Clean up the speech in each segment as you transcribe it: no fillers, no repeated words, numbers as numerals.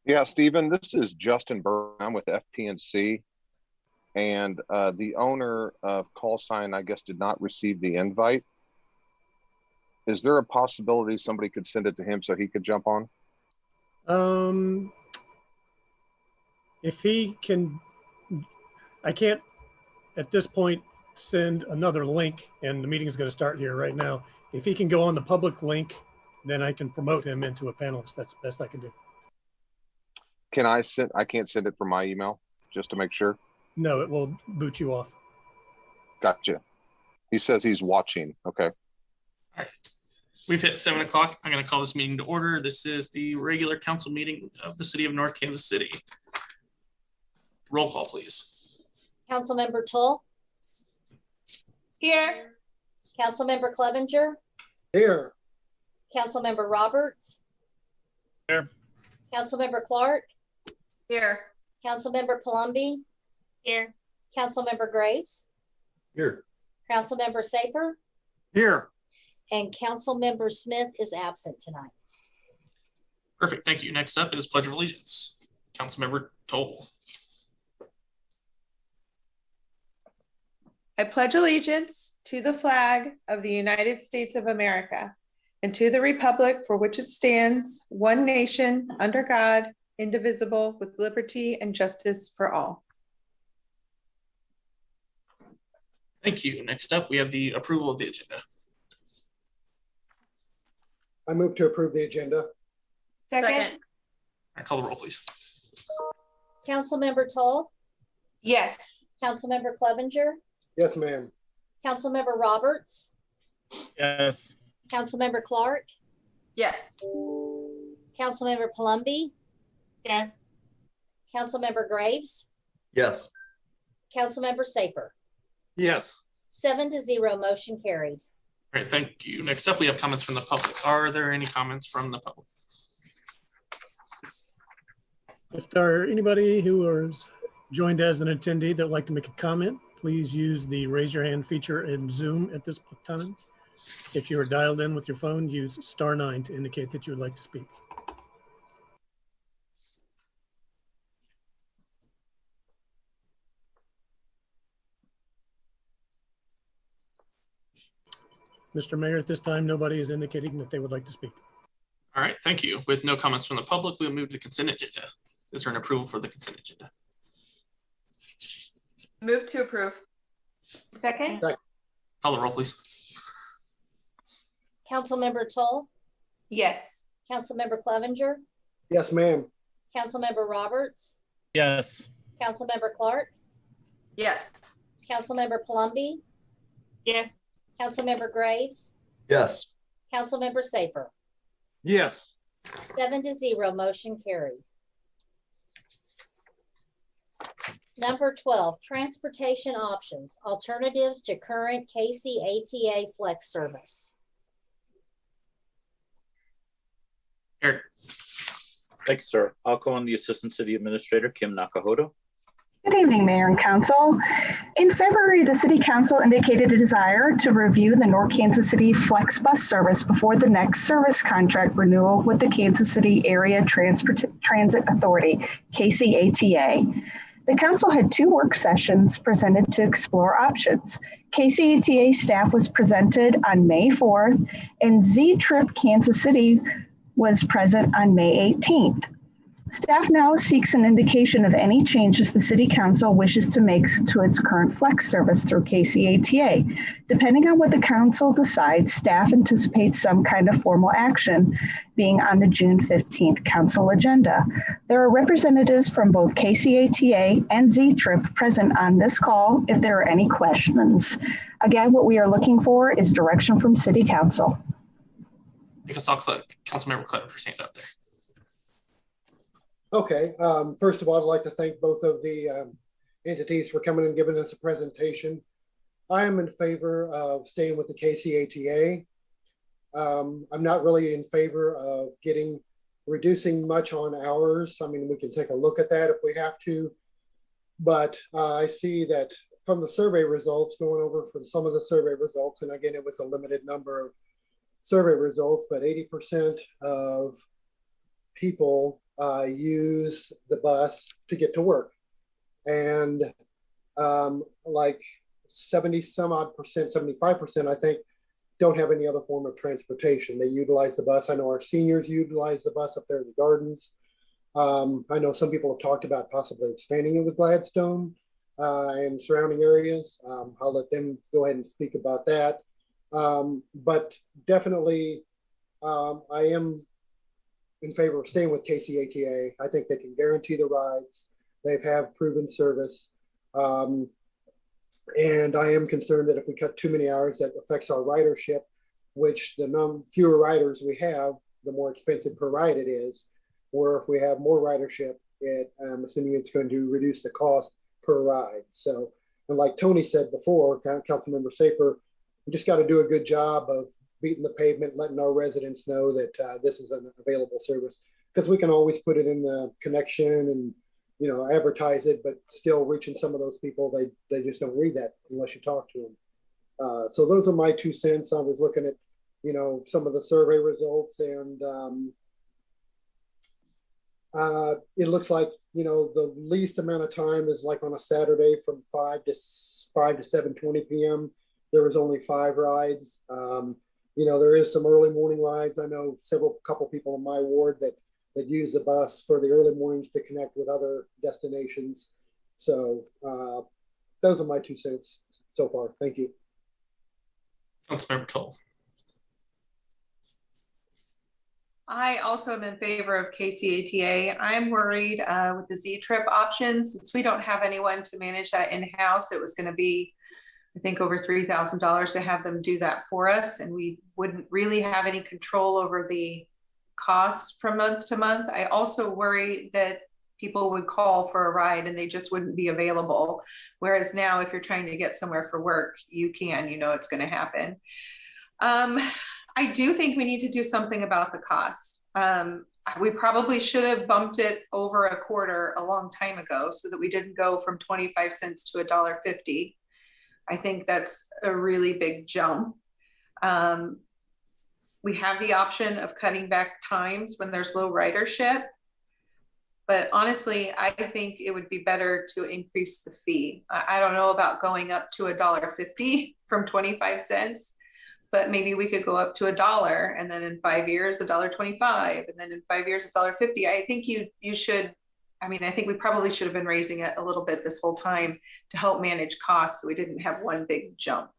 Yeah, Stephen, this is Justin Brown with FPNC, and the owner of Call Sign, I guess, did not receive the invite. Is there a possibility somebody could send it to him so he could jump on? If he can, I can't at this point send another link, and the meeting is going to start here right now. If he can go on the public link, then I can promote him into a panelist. That's the best I can do. Can I send? I can't send it from my email just to make sure. No, it will boot you off. Gotcha. He says he's watching. Okay. All right. We've hit 7 o'clock. I'm going to call this meeting to order. This is the regular council meeting of the city of North Kansas City. Roll call, please. Councilmember Toll. Here. Councilmember Clevenger. Here. Councilmember Roberts. Here. Councilmember Clark. Here. Councilmember Palumbi. Here. Councilmember Graves. Here. Councilmember Saper. Here. And Councilmember Smith is absent tonight. Perfect. Thank you. Next up is Pledge of Allegiance. Councilmember Toll. I pledge allegiance to the flag of the United States of America and to the republic for which it stands, one nation, under God, indivisible, with liberty and justice for all. Thank you. Next up, we have the approval of the agenda. I move to approve the agenda. Second. I call the roll, please. Councilmember Toll. Yes. Councilmember Clevenger. Yes, ma'am. Councilmember Roberts. Yes. Councilmember Clark. Yes. Councilmember Palumbi. Yes. Councilmember Graves. Yes. Councilmember Saper. Yes. 7-0, motion carried. All right, thank you. Next up, we have comments from the public. Are there any comments from the public? If there are anybody who is joined as an attendee that would like to make a comment, please use the raise your hand feature in Zoom at this time. If you are dialed in with your phone, use *9 to indicate that you would like to speak. Mr. Mayor, at this time, nobody is indicating that they would like to speak. All right, thank you. With no comments from the public, we'll move to the consent agenda. Is there an approval for the consent agenda? Move to approve. Second. Call the roll, please. Councilmember Toll. Yes. Councilmember Clevenger. Yes, ma'am. Councilmember Roberts. Yes. Councilmember Clark. Yes. Councilmember Palumbi. Yes. Councilmember Graves. Yes. Councilmember Saper. Yes. 7-0, motion carried. Number 12, transportation options, alternatives to current KCATA flex service. Eric. Thank you, sir. I'll call on the Assistant City Administrator, Kim Nakahodo. Good evening, Mayor and Council. In February, the City Council indicated a desire to review the North Kansas City Flex Bus service before the next service contract renewal with the Kansas City Area Transit Authority, KCATA. The Council had 2 work sessions presented to explore options. KCATA staff was presented on May 4th, and Z-Trip Kansas City was present on May 18th. Staff now seeks an indication of any changes the City Council wishes to make to its current flex service through KCATA. Depending on what the Council decides, staff anticipates some kind of formal action being on the June 15th Council agenda. There are representatives from both KCATA and Z-Trip present on this call if there are any questions. Again, what we are looking for is direction from City Council. I guess I'll Councilmember Clevenger stand up there. Okay. First of all, I'd like to thank both of the entities for coming and giving us a presentation. I am in favor of staying with the KCATA. I'm not really in favor of reducing much on hours. I mean, we can take a look at that if we have to, but I see that from the survey results, going over from some of the survey results, and again, it was a limited number of survey results, but 80% of people use the bus to get to work. And like 70 some odd percent, 75%, I think, don't have any other form of transportation. They utilize the bus. I know our seniors utilize the bus up there in the gardens. I know some people have talked about possibly expanding it with Gladstone and surrounding areas. I'll let them go ahead and speak about that. But definitely, I am in favor of staying with KCATA. I think they can guarantee the rides. They have proven service. And I am concerned that if we cut too many hours, that affects our ridership, which the fewer riders we have, the more expensive per ride it is. Or if we have more ridership, I'm assuming it's going to reduce the cost per ride. So, and like Tony said before, Councilmember Saper, we just got to do a good job of beating the pavement, letting our residents know that this is an available service, because we can always put it in the connection and, you know, advertise it, but still reaching some of those people, they just don't read that unless you talk to them. So those are my 2 cents. I was looking at, you know, some of the survey results, and it looks like, you know, the least amount of time is like on a Saturday from 5 to 7:20 p.m. There was only 5 rides. You know, there is some early morning rides. I know couple people in my ward that use the bus for the early mornings to connect with other destinations. So those are my 2 cents so far. Thank you. Councilmember Toll. I also am in favor of KCATA. I'm worried with the Z-Trip option, since we don't have anyone to manage that in-house. It was going to be, I think, over $3,000 to have them do that for us, and we wouldn't really have any control over the costs from month to month. I also worry that people would call for a ride and they just wouldn't be available. Whereas now, if you're trying to get somewhere for work, you know it's going to happen. I do think we need to do something about the cost. We probably should have bumped it over a quarter a long time ago, so that we didn't go from 25 cents to $1.50. I think that's a really big jump. We have the option of cutting back times when there's low ridership. But honestly, I think it would be better to increase the fee. I don't know about going up to $1.50 from 25 cents, but maybe we could go up to $1, and then in 5 years, $1.25, and then in 5 years, $1.50. I think you should, I mean, I think we probably should have been raising it a little bit this whole time to help manage costs, so we didn't have one big jump.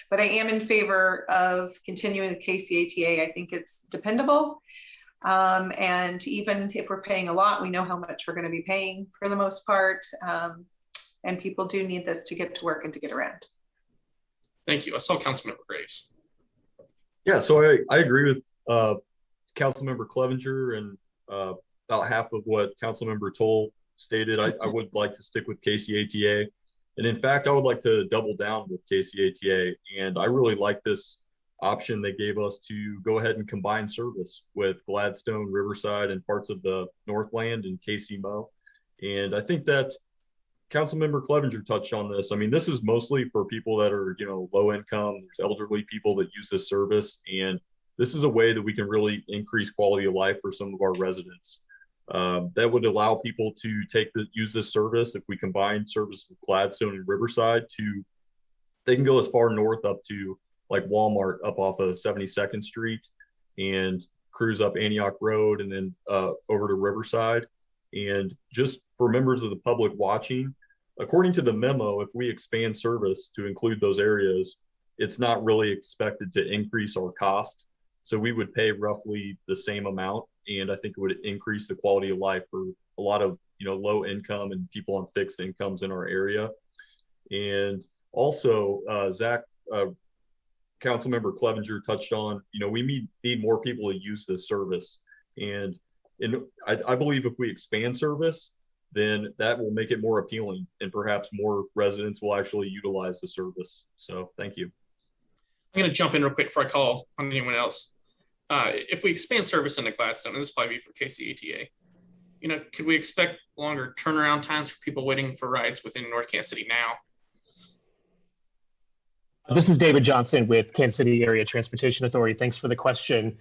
But I am in favor of continuing with KCATA. I think it's dependable. And even if we're paying a lot, we know how much we're going to be paying for the most part. And people do need this to get to work and to get around. Thank you. I saw Councilmember Graves. Yeah, so I agree with Councilmember Clevenger, and about half of what Councilmember Toll stated. I would like to stick with KCATA. And in fact, I would like to double down with KCATA. And I really like this option they gave us to go ahead and combine service with Gladstone, Riverside, and parts of the Northland and KCMO. And I think that Councilmember Clevenger touched on this. I mean, this is mostly for people that are, you know, low income. There's elderly people that use this service. And this is a way that we can really increase quality of life for some of our residents. That would allow people to use this service. If we combine service with Gladstone and Riverside, they can go as far north up to like Walmart up off of 72nd Street and cruise up Antioch Road, and then over to Riverside. And just for members of the public watching, according to the memo, if we expand service to include those areas, it's not really expected to increase our cost. So we would pay roughly the same amount. And I think it would increase the quality of life for a lot of, you know, low income and people on fixed incomes in our area. And also, Zach, Councilmember Clevenger touched on, you know, we need more people to use this service. And I believe if we expand service, then that will make it more appealing, and perhaps more residents will actually utilize the service. So thank you. I'm going to jump in real quick before I call on anyone else. If we expand service into Gladstone, and this will probably be for KCATA, you know, could we expect longer turnaround times for people waiting for rides within North Kansas City now? This is David Johnson with Kansas City Area Transportation Authority. Thanks for the question.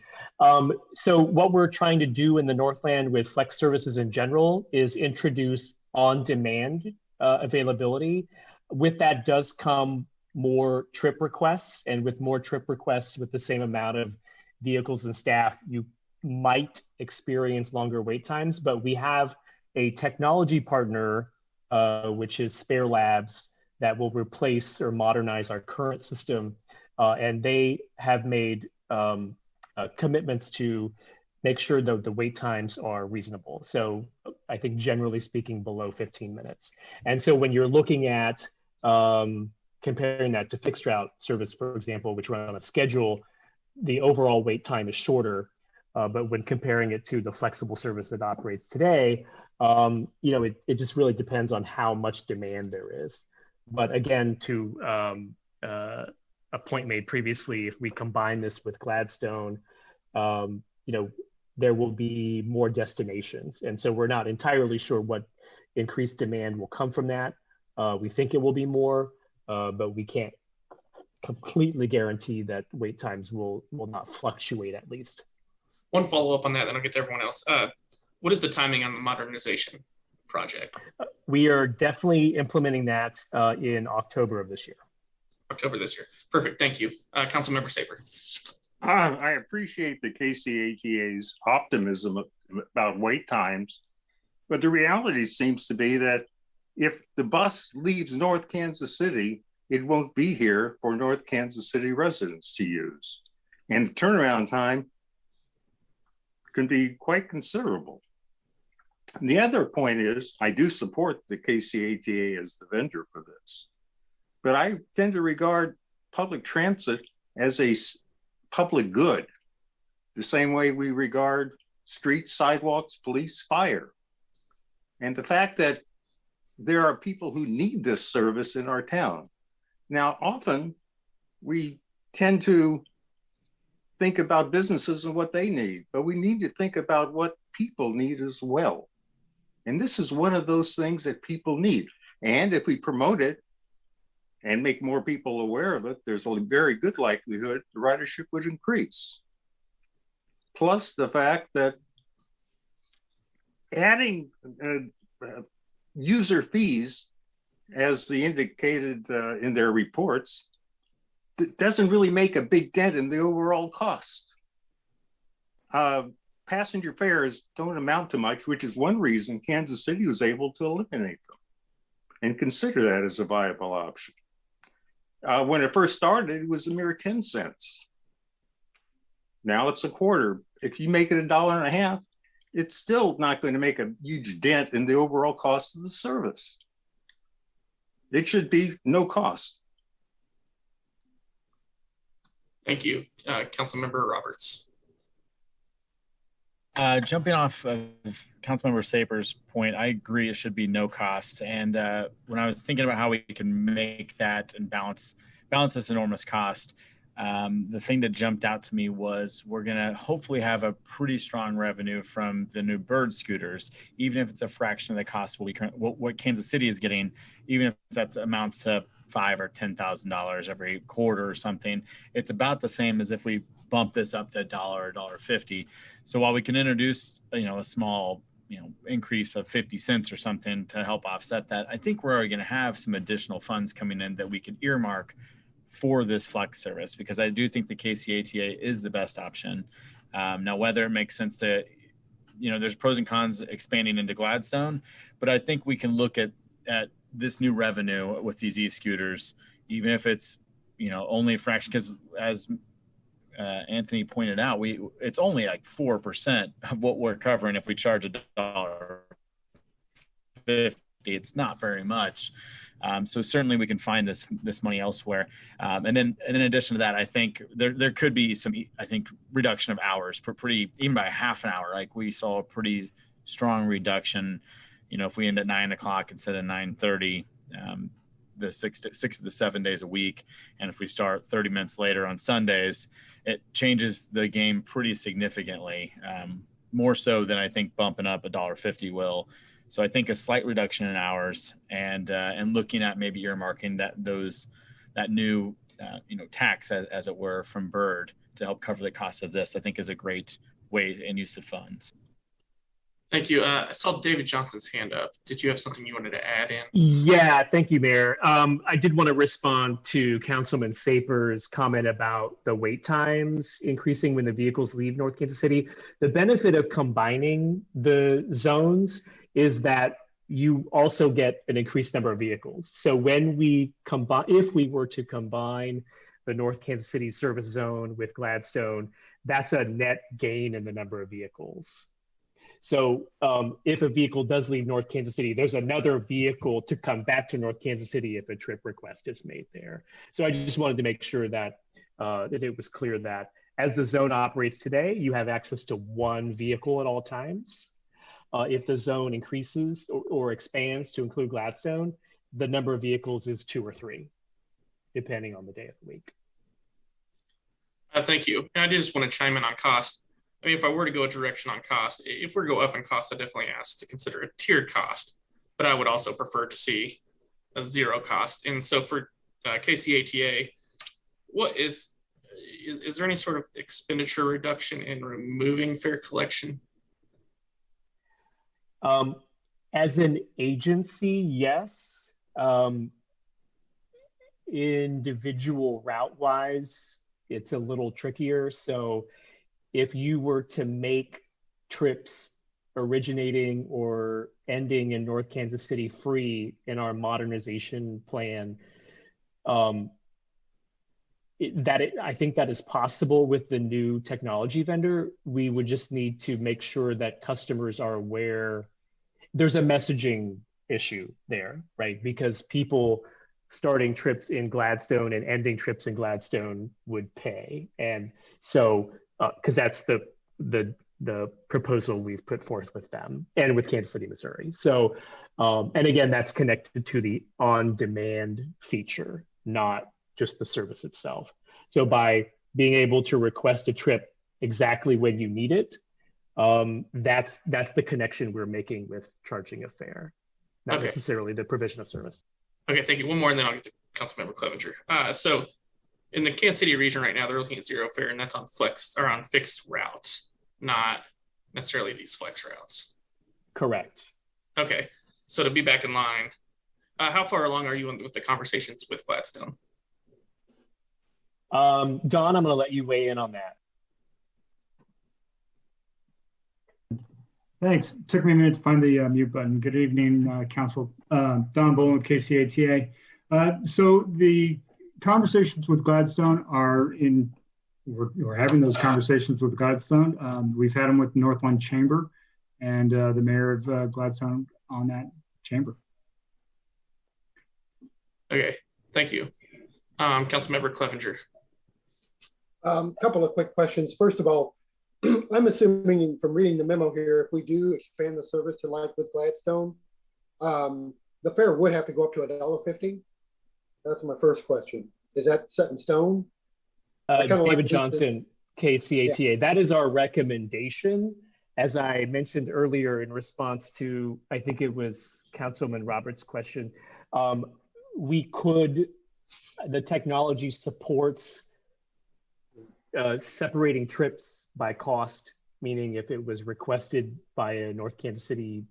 So what we're trying to do in the Northland with flex services in general is introduce on-demand availability. With that does come more trip requests, and with more trip requests with the same amount of vehicles and staff, you might experience longer wait times. But we have a technology partner, which is Spare Labs, that will replace or modernize our current system. And they have made commitments to make sure that the wait times are reasonable. So I think generally speaking, below 15 minutes. And so when you're looking at comparing that to fixed route service, for example, which run on a schedule, the overall wait time is shorter. But when comparing it to the flexible service that operates today, it just really depends on how much demand there is. But again, to a point made previously, if we combine this with Gladstone, there will be more destinations. And so we're not entirely sure what increased demand will come from that. We think it will be more, but we can't completely guarantee that wait times will not fluctuate at least. One follow-up on that, then I'll get to everyone else. What is the timing on the modernization project? We are definitely implementing that in October of this year. October this year. Perfect. Thank you. Councilmember Saper. I appreciate the KCATA's optimism about wait times, but the reality seems to be that if the bus leaves North Kansas City, it won't be here for North Kansas City residents to use. And the turnaround time can be quite considerable. And the other point is, I do support the KCATA as the vendor for this, but I tend to regard public transit as a public good, the same way we regard streets, sidewalks, police, fire. And the fact that there are people who need this service in our town. Now, often we tend to think about businesses and what they need, but we need to think about what people need as well. And this is one of those things that people need. And if we promote it and make more people aware of it, there's a very good likelihood the ridership would increase. Plus the fact that adding user fees, as they indicated in their reports, doesn't really make a big dent in the overall cost. Passenger fares don't amount to much, which is one reason Kansas City was able to eliminate them and consider that as a viable option. When it first started, it was a mere 10 cents. Now it's a quarter. If you make it $1.50, it's still not going to make a huge dent in the overall cost of the service. It should be no cost. Thank you. Councilmember Roberts. Jumping off of Councilmember Saper's point, I agree it should be no cost. And when I was thinking about how we can make that and balance this enormous cost, the thing that jumped out to me was we're going to hopefully have a pretty strong revenue from the new bird scooters, even if it's a fraction of the cost what Kansas City is getting, even if that amounts to $5,000 or $10,000 every quarter or something. It's about the same as if we bump this up to $1 or $1.50. So while we can introduce a small increase of 50 cents or something to help offset that, I think we're already going to have some additional funds coming in that we can earmark for this flex service, because I do think the KCATA is the best option. Now, whether it makes sense to, there's pros and cons expanding into Gladstone, but I think we can look at this new revenue with these e-scooters, even if it's, only a fraction, because as Anthony pointed out, it's only like 4% of what we're covering if we charge $1.50. It's not very much. So certainly we can find this money elsewhere. And then in addition to that, I think there could be some, reduction of hours even by half an hour. Like we saw a pretty strong reduction, if we end at 9 o'clock instead of 9:30, the 6 to 7 days a week. And if we start 30 minutes later on Sundays, it changes the game pretty significantly, more so than I think bumping up $1.50 will. So I think a slight reduction in hours and looking at maybe earmarking that new tax, as it were, from Bird to help cover the cost of this, I think is a great way and use of funds. Thank you. I saw David Johnson's hand up. Did you have something you wanted to add in? Yeah, thank you, Mayor. I did want to respond to Councilman Saper's comment about the wait times increasing when the vehicles leave North Kansas City. The benefit of combining the zones is that you also get an increased number of vehicles. So when we combine, if we were to combine the North Kansas City service zone with Gladstone, that's a net gain in the number of vehicles. So if a vehicle does leave North Kansas City, there's another vehicle to come back to North Kansas City if a trip request is made there. So I just wanted to make sure that, that it was clear that as the zone operates today, you have access to one vehicle at all times. If the zone increases or expands to include Gladstone, the number of vehicles is 2 or 3, depending on the day of the week. Thank you. And I just want to chime in on cost. I mean, if I were to go a direction on cost, if we go up in cost, I definitely ask to consider a tiered cost, but I would also prefer to see a zero cost. And so for KCATA, what is there any sort of expenditure reduction in removing fare collection? As an agency, yes. Individual route-wise, it's a little trickier. So if you were to make trips originating or ending in North Kansas City free in our modernization plan, I think that is possible with the new technology vendor. We would just need to make sure that customers are aware there's a messaging issue there, right? Because people starting trips in Gladstone and ending trips in Gladstone would pay. And so, because that's the proposal we've put forth with them and with Kansas City, Missouri. So, and again, that's connected to the on-demand feature, not just the service itself. So by being able to request a trip exactly when you need it, that's the connection we're making with charging a fare, not necessarily the provision of service. Okay, thank you. One more, and then I'll get to Councilmember Clevenger. So in the Kansas City region right now, they're looking at zero fare, and that's on on fixed routes, not necessarily these flex routes. Correct. Okay, so to be back in line, how far along are you with the conversations with Gladstone? Don, I'm going to let you weigh in on that. Thanks. Took me a minute to find the mute button. Good evening, Council. Don Bowen with KCATA. So the conversations with Gladstone are we're having those conversations with Gladstone. We've had them with Northland Chamber and the mayor of Gladstone on that chamber. Okay, thank you. Councilmember Clevenger. Couple of quick questions. First of all, I'm assuming from reading the memo here, if we do expand the service to like with Gladstone, the fare would have to go up to $1.50. That's my first question. Is that set in stone? David Johnson, KCATA. Yeah. That is our recommendation. As I mentioned earlier in response to, I think it was Councilman Roberts' question, the technology supports separating trips by cost, meaning if it was requested by a North Kansas City,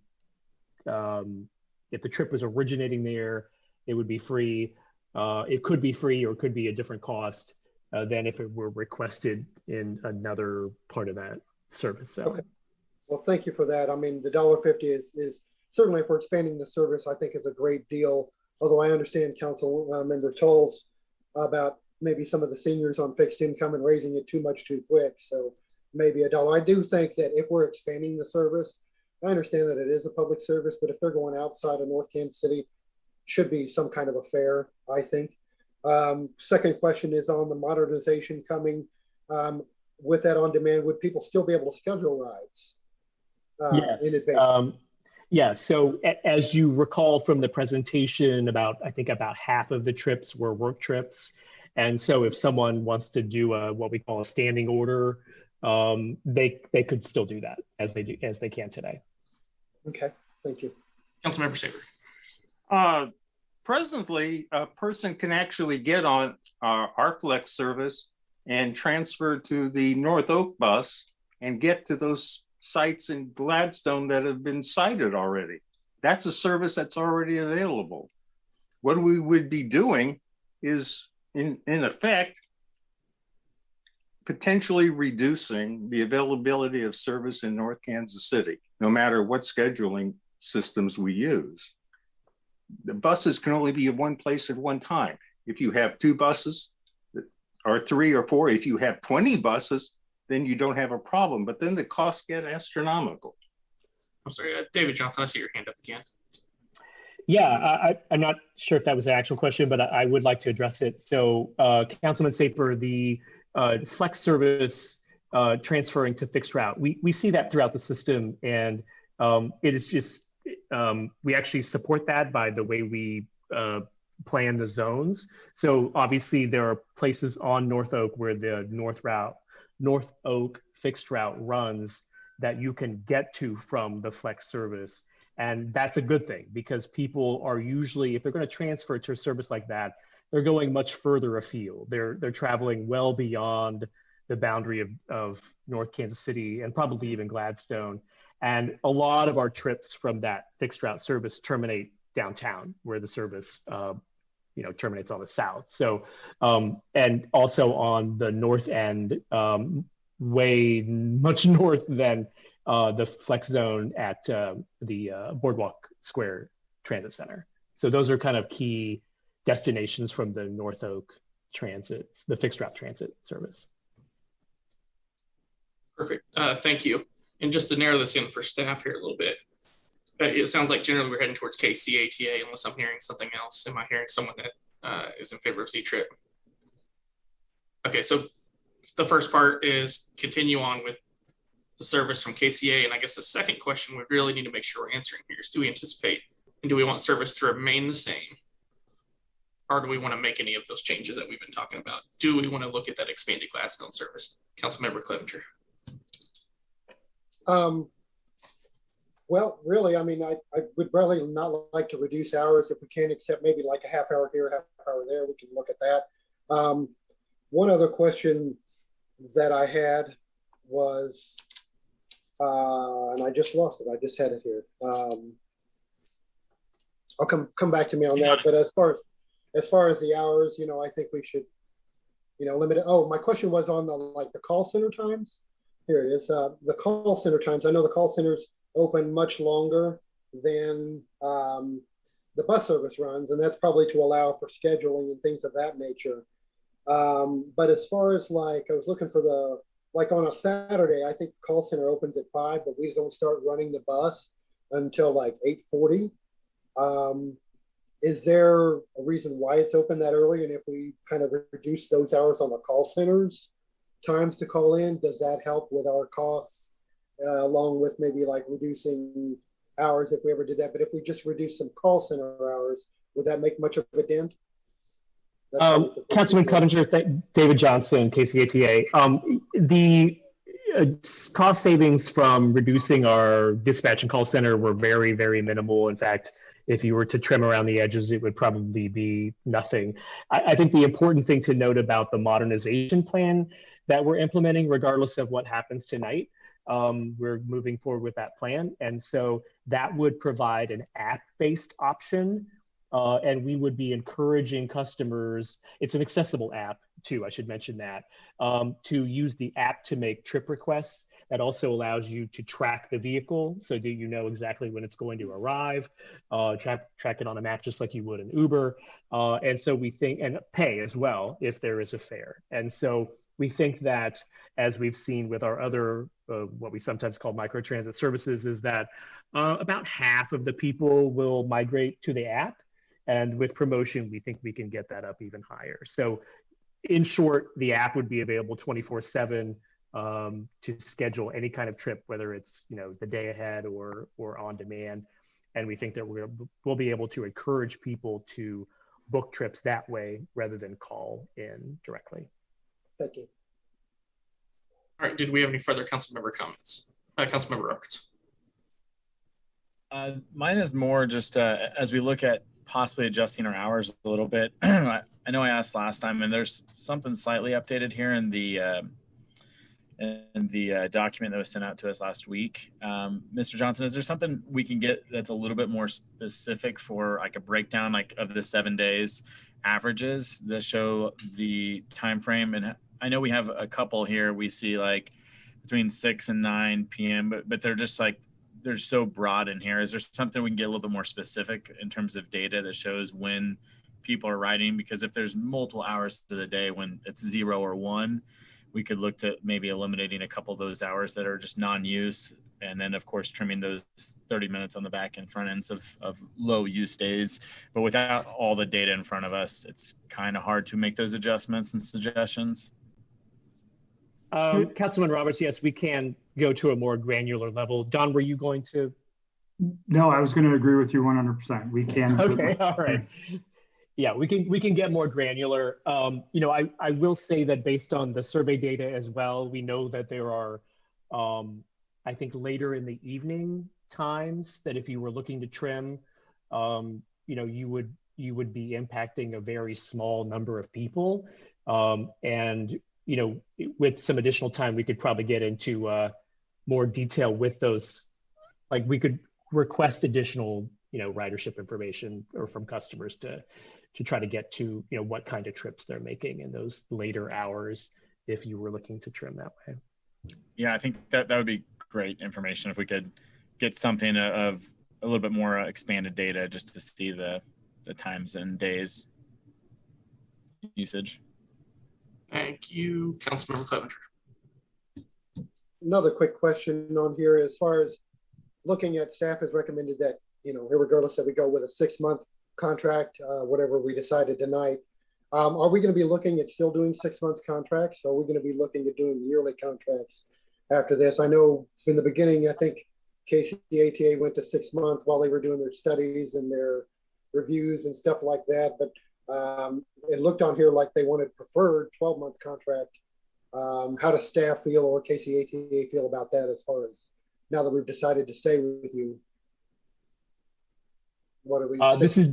if the trip was originating there, it would be free. It could be free or it could be a different cost than if it were requested in another part of that service. So. Okay. Well, thank you for that. I mean, the $1.50 is certainly, if we're expanding the service, I think is a great deal. Although I understand Councilmember Toll's about maybe some of the seniors on fixed income and raising it too much too quick. So maybe $1. I do think that if we're expanding the service, I understand that it is a public service, but if they're going outside of North Kansas City, should be some kind of a fare, I think. Second question is on the modernization coming. With that on demand, would people still be able to schedule rides yes. in advance? Yeah, so as you recall from the presentation, I think about half of the trips were work trips. And so if someone wants to do what we call a standing order, they could still do that as they can today. Okay, thank you. Councilmember Saber. presently, a person can actually get on our Flex service and transfer to the North Oak bus and get to those sites in Gladstone that have been cited already. That's a service that's already available. What we would be doing is, in effect, potentially reducing the availability of service in North Kansas City, no matter what scheduling systems we use. The buses can only be in one place at one time. If you have 2 buses, or 3 or 4, if you have 20 buses, then you don't have a problem, but then the costs get astronomical. I'm sorry, David Johnson, I see your hand up again. Yeah, I'm not sure if that was an actual question, but I would like to address it. So Councilman Saper, the flex service transferring to fixed route, we see that throughout the system, and it is just, we actually support that by the way we plan the zones. So obviously there are places on North Oak where the North Oak fixed route runs that you can get to from the flex service. And that's a good thing, because people are usually, if they're going to transfer to a service like that, they're going much further afield. They're traveling well beyond the boundary of North Kansas City and probably even Gladstone. And a lot of our trips from that fixed route service terminate downtown, where the service terminates on the south. So, and also on the north end, way much north than the flex zone at the Boardwalk Square Transit Center. So those are kind of key destinations from the North Oak transit, the fixed route transit service. Perfect, thank you. And just to narrow this in for staff here a little bit, it sounds like generally we're heading towards KCATA, unless I'm hearing something else. Am I hearing someone that is in favor of Z-Trip? Okay, so the first part is continue on with the service from KCA. And I guess the second question we really need to make sure we're answering here is, do we anticipate and do we want service to remain the same? Or do we want to make any of those changes that we've been talking about? Do we want to look at that expanded Gladstone service? Councilmember Clevenger. Well, really, I mean, I would really not like to reduce hours if we can, except maybe like a half hour here, half hour there. We can look at that. One other question that I had was, and I just lost it. I just had it here. I'll come back to me on that. But as far as the hours, I think we should, limit it. Oh, my question was on the call center times. Here it is. The call center times. I know the call centers open much longer than the bus service runs, and that's probably to allow for scheduling and things of that nature. But as far as I was looking for on a Saturday, I think the call center opens at 5, but we don't start running the bus until 8:40. Is there a reason why it's open that early? And if we kind of reduce those hours on the call centers times to call in, does that help with our costs, along with maybe reducing hours if we ever did that? But if we just reduce some call center hours, would that make much of a dent? Councilman Clevenger, David Johnson, KCATA. The cost savings from reducing our dispatch and call center were very, very minimal. In fact, if you were to trim around the edges, it would probably be nothing. I think the important thing to note about the modernization plan that we're implementing, regardless of what happens tonight, we're moving forward with that plan. And so that would provide an app-based option. And we would be encouraging customers, it's an accessible app too, I should mention that, to use the app to make trip requests. That also allows you to track the vehicle, so that you know exactly when it's going to arrive, track it on a map just like you would an Uber. And so we think, and pay as well if there is a fare. And so we think that, as we've seen with our other, what we sometimes call microtransit services, is that about half of the people will migrate to the app. And with promotion, we think we can get that up even higher. So in short, the app would be available 24/7 to schedule any kind of trip, whether it's the day ahead or on demand. And we think that we'll be able to encourage people to book trips that way rather than call in directly. Thank you. All right, did we have any further council member comments? Councilmember Roberts. Mine is more just as we look at possibly adjusting our hours a little bit. I know I asked last time, and there's something slightly updated here in the document that was sent out to us last week. Mr. Johnson, is there something we can get that's a little bit more specific for like a breakdown like of the 7 days averages that show the time frame? And I know we have a couple here. We see like between 6 and 9 p.m., but they're just like, they're so broad in here. Is there something we can get a little bit more specific in terms of data that shows when people are riding? Because if there's multiple hours of the day when it's 0 or 1, we could look to maybe eliminating a couple of those hours that are just non-use. And then of course, trimming those 30 minutes on the back and front ends of low use days. But without all the data in front of us, it's kind of hard to make those adjustments and suggestions. Councilman Roberts, yes, we can go to a more granular level. Don, were you going to? No, I was going to agree with you 100%. We can. Okay, all right. Yeah, we can get more granular. You know, I will say that based on the survey data as well, we know that there are, I think later in the evening times that if you were looking to trim, you know, you would be impacting a very small number of people. And you know, with some additional time, we could probably get into more detail with those. Like we could request additional, you know, ridership information or from customers to try to get to, you know, what kind of trips they're making in those later hours if you were looking to trim that way. Yeah, I think that would be great information if we could get something of a little bit more expanded data just to see the times and days usage. Thank you, Councilmember Clevenger. Another quick question on here, as far as looking at, staff has recommended that, you know, regardless that we go with a 6-month contract, whatever we decided tonight. Are we going to be looking at still doing 6-month contracts? Or are we going to be looking at doing yearly contracts after this? I know in the beginning, I think KCATA went to 6 months while they were doing their studies and their reviews and stuff like that. But it looked on here like they wanted preferred 12-month contract. How does staff feel or KCATA feel about that as far as now that we've decided to stay with you? What are we? This is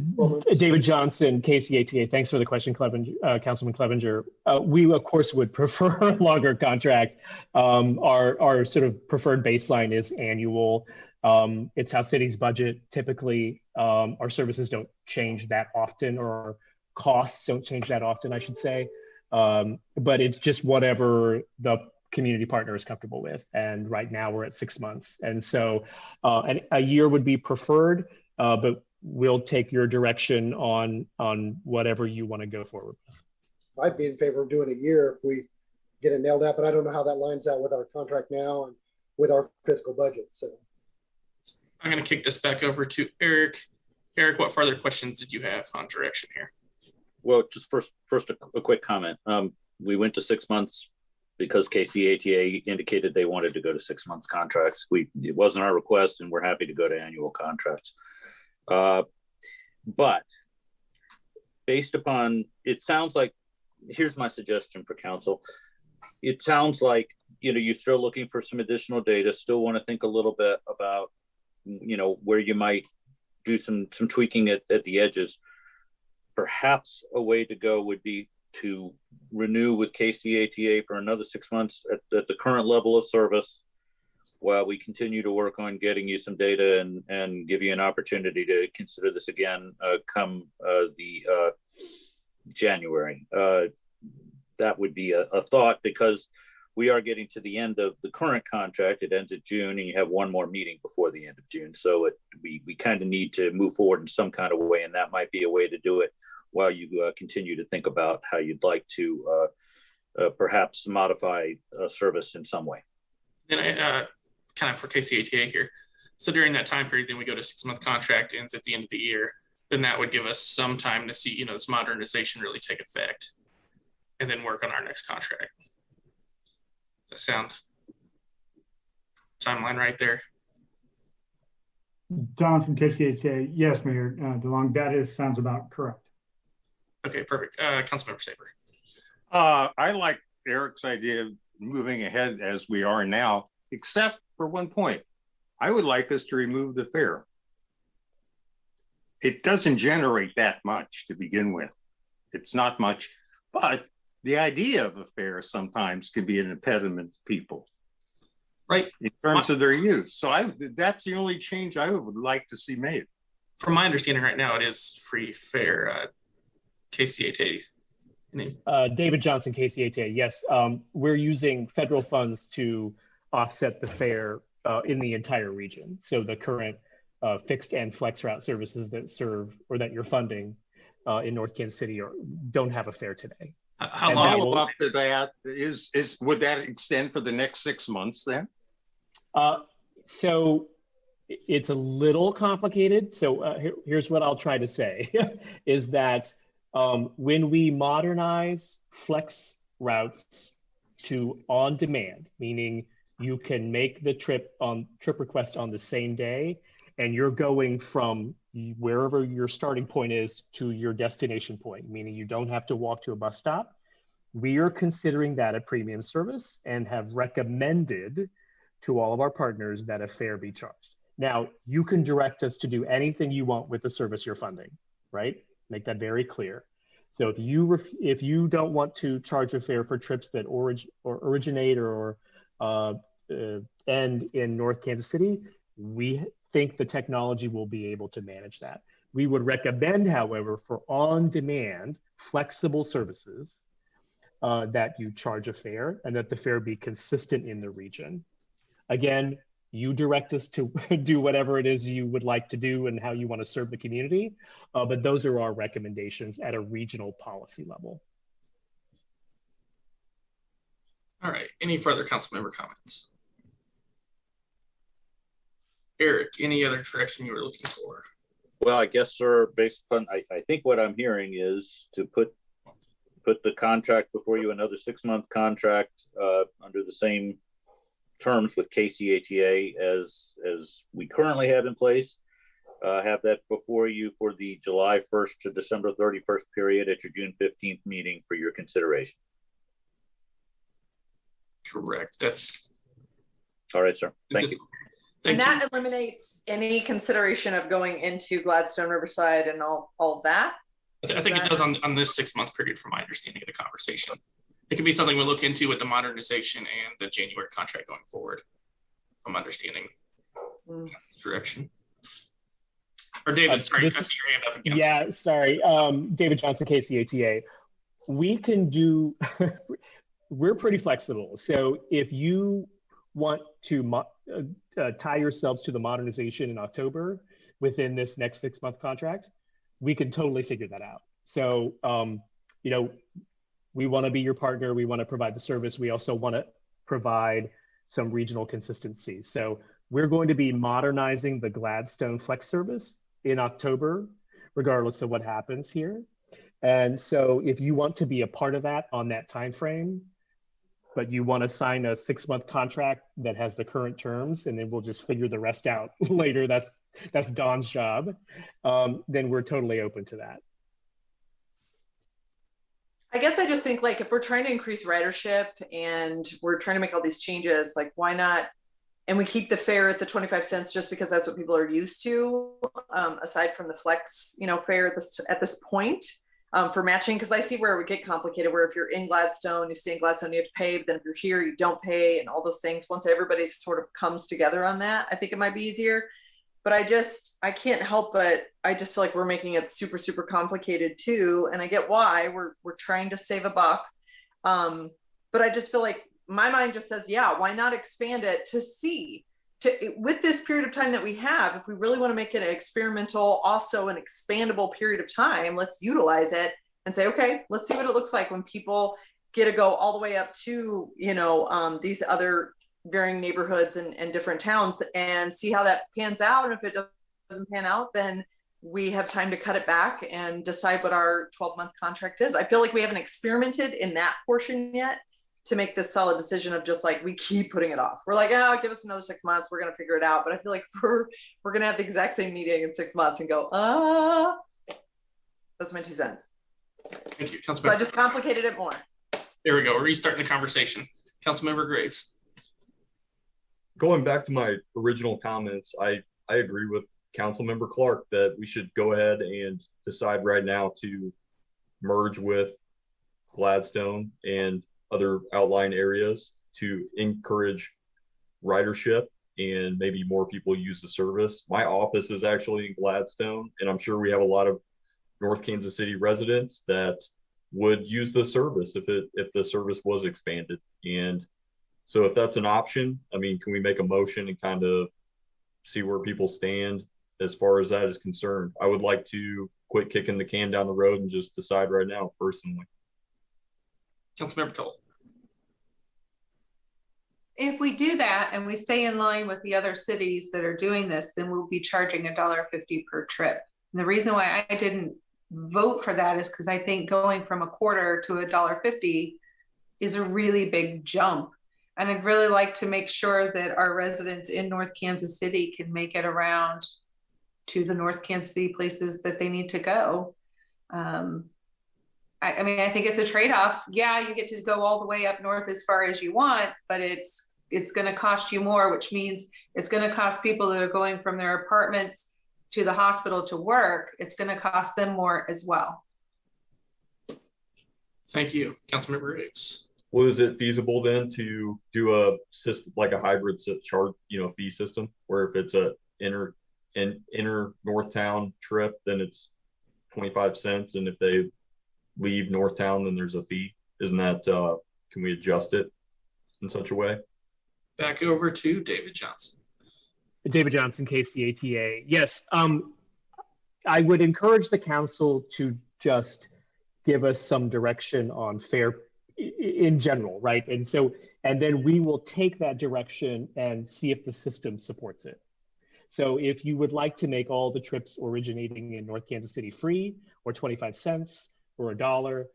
David Johnson, KCATA. Thanks for the question, Councilman Clevenger. We, of course, would prefer a longer contract. Our sort of preferred baseline is annual. It's how cities budget. Typically, our services don't change that often, or costs don't change that often, I should say. But it's just whatever the community partner is comfortable with. And right now we're at 6 months. And so a year would be preferred, but we'll take your direction on whatever you want to go forward with. I'd be in favor of doing a year if we get it nailed out, but I don't know how that lines out with our contract now and with our fiscal budget. So I'm going to kick this back over to Eric. Eric, what further questions did you have on direction here? Well, just first a quick comment. We went to 6 months because KCATA indicated they wanted to go to 6 months contracts. It wasn't our request, and we're happy to go to annual contracts. But based upon, it sounds like, here's my suggestion for council. It sounds like, you know, you're still looking for some additional data, still want to think a little bit about, you know, where you might do some tweaking at the edges. Perhaps a way to go would be to renew with KCATA for another 6 months at the current level of service, while we continue to work on getting you some data and give you an opportunity to consider this again come the January. That would be a thought, because we are getting to the end of the current contract. It ends at June, and you have one more meeting before the end of June. So we kind of need to move forward in some kind of way, and that might be a way to do it while you continue to think about how you'd like to perhaps modify a service in some way. And I kind of for KCATA here. So during that time period, then we go to 6 month contract, ends at the end of the year. Then that would give us some time to see, you know, this modernization really take effect, and then work on our next contract. Does that sound timeline right there? Don from KCATA. Yes, Mayor DeLong, that sounds about correct. Okay, perfect. Councilmember Saber. I like Eric's idea of moving ahead as we are now, except for one point. I would like us to remove the fare. it doesn't generate that much to begin with. It's not much, but the idea of a fair sometimes can be an impediment to people. Right. In terms of their use. So that's the only change I would like to see made. From my understanding right now, it is free fare. KCATA. David Johnson, KCATA. Yes, we're using federal funds to offset the fare in the entire region. So the current fixed and flex route services that serve or that you're funding in North Kansas City don't have a fare today. How long up to that would that extend for the next 6 months then? So it's a little complicated. So here's what I'll try to say is that when we modernize flex routes to on demand, meaning you can make the trip request on the same day, and you're going from wherever your starting point is to your destination point, meaning you don't have to walk to a bus stop. We are considering that a premium service and have recommended to all of our partners that a fare be charged. Now, you can direct us to do anything you want with the service you're funding, right? Make that very clear. So if you don't want to charge a fare for trips that originate or end in North Kansas City, we think the technology will be able to manage that. We would recommend, however, for on-demand flexible services that you charge a fare and that the fare be consistent in the region. Again, you direct us to do whatever it is you would like to do and how you want to serve the community, but those are our recommendations at a regional policy level. All right, any further council member comments? Eric, any other direction you were looking for? Well, I guess, sir, based on, I think what I'm hearing is to put the contract before you, another 6-month contract under the same terms with KCATA as we currently have in place. Have that before you for the July 1st to December 31st period at your June 15th meeting for your consideration. Correct. That's all right, sir. Thank you. And that eliminates any consideration of going into Gladstone, Riverside, and all of that. I think it does on this 6-month period, from my understanding of the conversation. It could be something we'll look into with the modernization and the January contract going forward, from understanding this direction. Or David, sorry, I see your hand up again. Yeah, sorry. David Johnson, KCATA. We can do, we're pretty flexible. So if you want to tie yourselves to the modernization in October within this next 6-month contract, we can totally figure that out. So, you know, we want to be your partner. We want to provide the service. We also want to provide some regional consistency. So we're going to be modernizing the Gladstone Flex service in October, regardless of what happens here. And so if you want to be a part of that on that time frame, but you want to sign a 6-month contract that has the current terms, and then we'll just figure the rest out later, that's Don's job, then we're totally open to that. I guess I just think, like, if we're trying to increase ridership and we're trying to make all these changes, like, why not? And we keep the fare at the 25 cents just because that's what people are used to, aside from the flex, you know, fare at this point for matching. Because I see where it would get complicated, where if you're in Gladstone, you stay in Gladstone, you have to pay, but then if you're here, you don't pay, and all those things. Once everybody sort of comes together on that, I think it might be easier. But I can't help but I just feel like we're making it super, super complicated too. And I get why we're trying to save a buck. But I just feel like my mind just says, yeah, why not expand it to see with this period of time that we have, if we really want to make it an experimental, also an expandable period of time, let's utilize it and say, okay, let's see what it looks like when people get to go all the way up to, you know, these other varying neighborhoods and different towns, and see how that pans out. And if it doesn't pan out, then we have time to cut it back and decide what our 12-month contract is. I feel like we haven't experimented in that portion yet to make this solid decision of just like, we keep putting it off. We're like, oh, give us another 6 months. We're going to figure it out. But I feel like we're going to have the exact same meeting in 6 months and go, that's my 2 cents. Thank you, Councilmember. So I just complicated it more. There we go. We're restarting the conversation. Councilmember Graves. Going back to my original comments, I agree with Councilmember Clark that we should go ahead and decide right now to merge with Gladstone and other outlying areas to encourage ridership and maybe more people use the service. My office is actually in Gladstone, and I'm sure we have a lot of North Kansas City residents that would use the service if the service was expanded. And so if that's an option, I mean, can we make a motion and kind of see where people stand as far as that is concerned? I would like to quit kicking the can down the road and just decide right now personally. Councilmember Toll. If we do that and we stay in line with the other cities that are doing this, then we'll be charging $1.50 per trip. And the reason why I didn't vote for that is because I think going from a quarter to $1.50 is a really big jump. And I'd really like to make sure that our residents in North Kansas City can make it around to the North Kansas City places that they need to go. I mean, I think it's a trade-off. Yeah, you get to go all the way up north as far as you want, but it's going to cost you more, which means it's going to cost people that are going from their apartments to the hospital to work. It's going to cost them more as well. Thank you, Councilmember Graves. Well, is it feasible then to do a system like a hybrid charge, fee system, where if it's a inner Northtown trip, then it's 25 cents, and if they leave Northtown, then there's a fee? Isn't that can we adjust it in such a way? Back over to David Johnson. David Johnson, KCATA. Yes, I would encourage the council to just give us some direction on fare in general, right? And then we will take that direction and see if the system supports it. So if you would like to make all the trips originating in North Kansas City free, or 25 cents, or $1,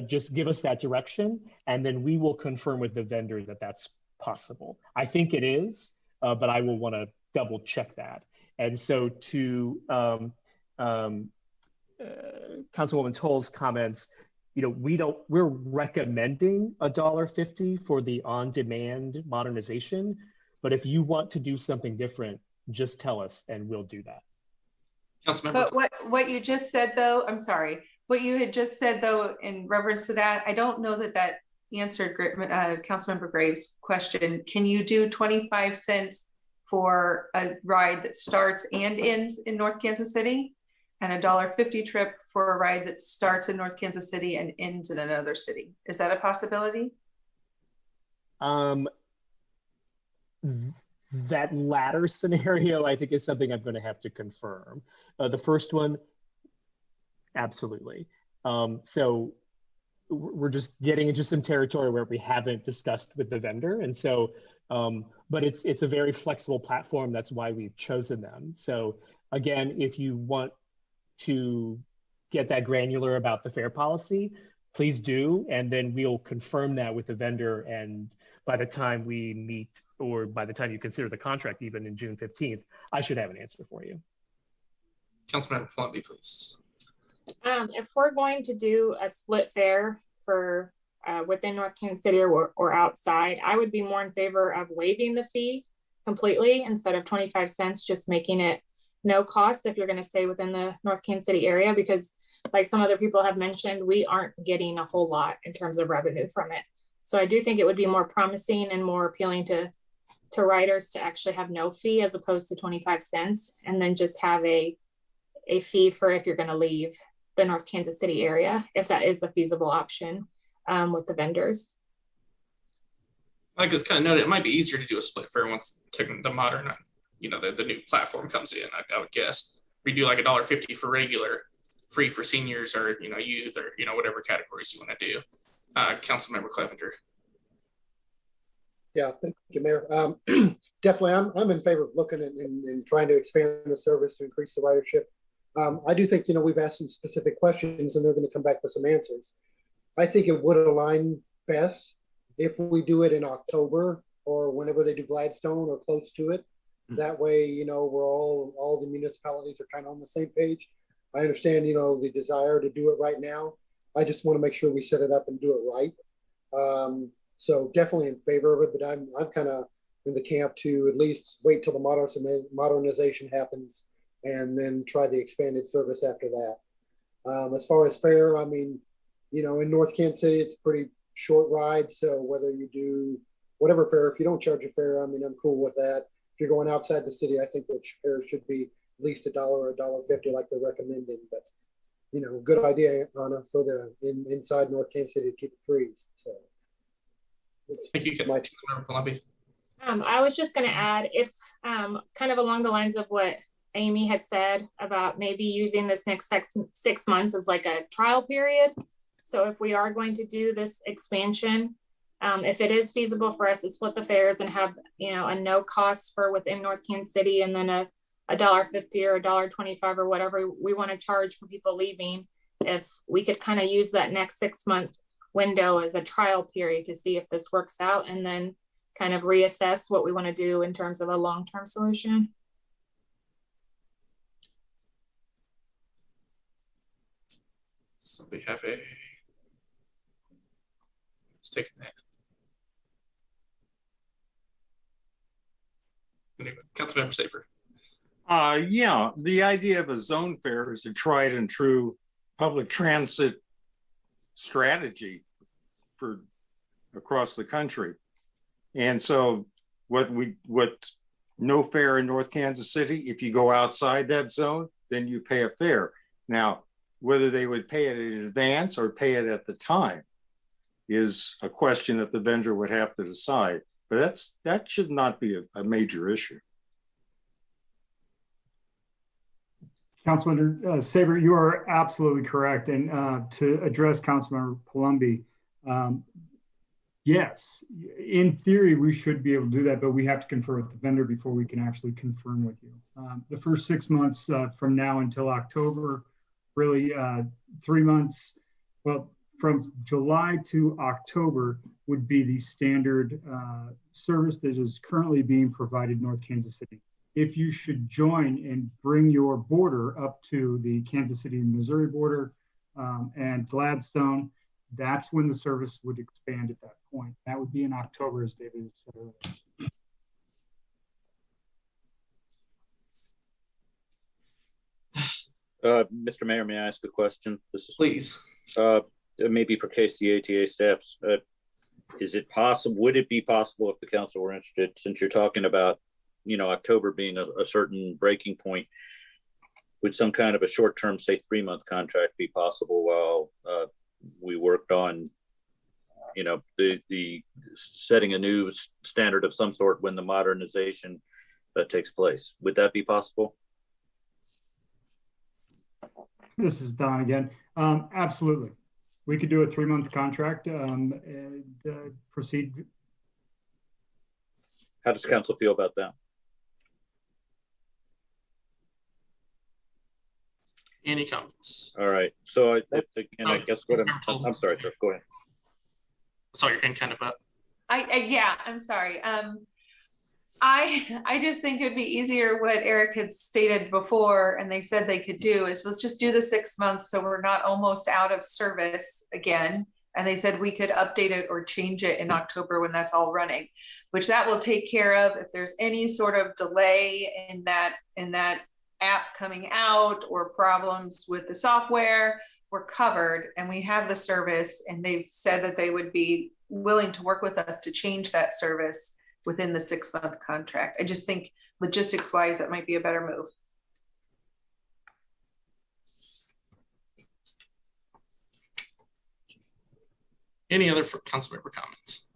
just give us that direction, and then we will confirm with the vendor that that's possible. I think it is, but I will want to double check that. And so to Councilwoman Toll's comments, we're recommending $1.50 for the on-demand modernization, but if you want to do something different, just tell us and we'll do that. But what you just said though, I'm sorry, what you had just said though, in reference to that, I don't know that answered Councilmember Graves' question. Can you do 25 cents for a ride that starts and ends in North Kansas City, and $1.50 trip for a ride that starts in North Kansas City and ends in another city? Is that a possibility? That latter scenario, I think, is something I'm going to have to confirm. The first one, absolutely. So we're just getting into some territory where we haven't discussed with the vendor. And so, but it's a very flexible platform. That's why we've chosen them. So again, if you want to get that granular about the fare policy, please do. And then we'll confirm that with the vendor. And by the time we meet, or by the time you consider the contract, even in June 15th, I should have an answer for you. Councilmember Plumby, please. If we're going to do a split fare for within North Kansas City or outside, I would be more in favor of waiving the fee completely instead of 25 cents, just making it no cost if you're going to stay within the North Kansas City area, because like some other people have mentioned, we aren't getting a whole lot in terms of revenue from it. So I do think it would be more promising and more appealing to riders to actually have no fee as opposed to 25 cents, and then just have a fee for if you're going to leave the North Kansas City area, if that is a feasible option with the vendors. Like it's kind of noted, it might be easier to do a split fare once the modern, the new platform comes in. I would guess we do like $1.50 for regular, free for seniors or youth or whatever categories you want to do. Councilmember Clevenger. Yeah, thank you, Mayor. Definitely, I'm in favor of looking at and trying to expand the service to increase the ridership. I do think, we've asked some specific questions and they're going to come back with some answers. I think it would align best if we do it in October or whenever they do Gladstone or close to it. That way, we're all the municipalities are kind of on the same page. I understand, the desire to do it right now. I just want to make sure we set it up and do it right. So definitely in favor of it, but I'm kind of in the camp to at least wait till the modernization happens and then try the expanded service after that. As far as fare, I mean, you know, in North Kansas City, it's a pretty short ride. So whether you do whatever fare, if you don't charge a fare, I mean, I'm cool with that. If you're going outside the city, I think the fare should be at least $1 or $1.50 like they're recommending. But, you know, good idea, Anna, for the inside North Kansas City to keep it free. So thank you, Columbia. I was just going to add, if kind of along the lines of what Amy had said about maybe using this next 6 months as like a trial period. So if we are going to do this expansion, if it is feasible for us to split the fares and have, you know, a no cost for within North Kansas City, and then a $1.50 or $1.25 or whatever we want to charge for people leaving, if we could kind of use that next 6 month window as a trial period to see if this works out, and then kind of reassess what we want to do in terms of a long-term solution. Somebody have a, let's take that. Anyway, Councilmember Saper. Yeah, the idea of a zone fare is a tried and true public transit strategy for across the country. And so what no fare in North Kansas City, if you go outside that zone, then you pay a fare. Now, whether they would pay it in advance or pay it at the time is a question that the vendor would have to decide. But that should not be a major issue. Councilmember Saber, you are absolutely correct. And to address Councilmember Palumbi, yes, in theory, we should be able to do that, but we have to confer with the vendor before we can actually confirm with you. The first 6 months from now until October, really 3 months, well, from July to October would be the standard service that is currently being provided in North Kansas City. If you should join and bring your border up to the Kansas City, Missouri border and Gladstone, that's when the service would expand at that point. That would be in October, as David said earlier. Mr. Mayor, may I ask a question? This is please. Maybe for KCATA staff. Is it possible? Would it be possible if the council were interested, since you're talking about, you know, October being a certain breaking point, would some kind of a short-term, say 3-month contract be possible while we worked on, you know, the setting a new standard of some sort when the modernization takes place? Would that be possible? This is Don again. Absolutely. We could do a 3-month contract and proceed. How does council feel about that? Any comments? All right. So again, I guess what I'm sorry, sir. Go ahead. Saw your hand kind of up. Yeah, I'm sorry. I just think it'd be easier what Eric had stated before, and they said they could do, is let's just do the 6 months so we're not almost out of service again. And they said we could update it or change it in October when that's all running, which that will take care of if there's any sort of delay in that app coming out or problems with the software. We're covered and we have the service, and they've said that they would be willing to work with us to change that service within the 6-month contract. I just think logistics wise, that might be a better move. Any other council member comments?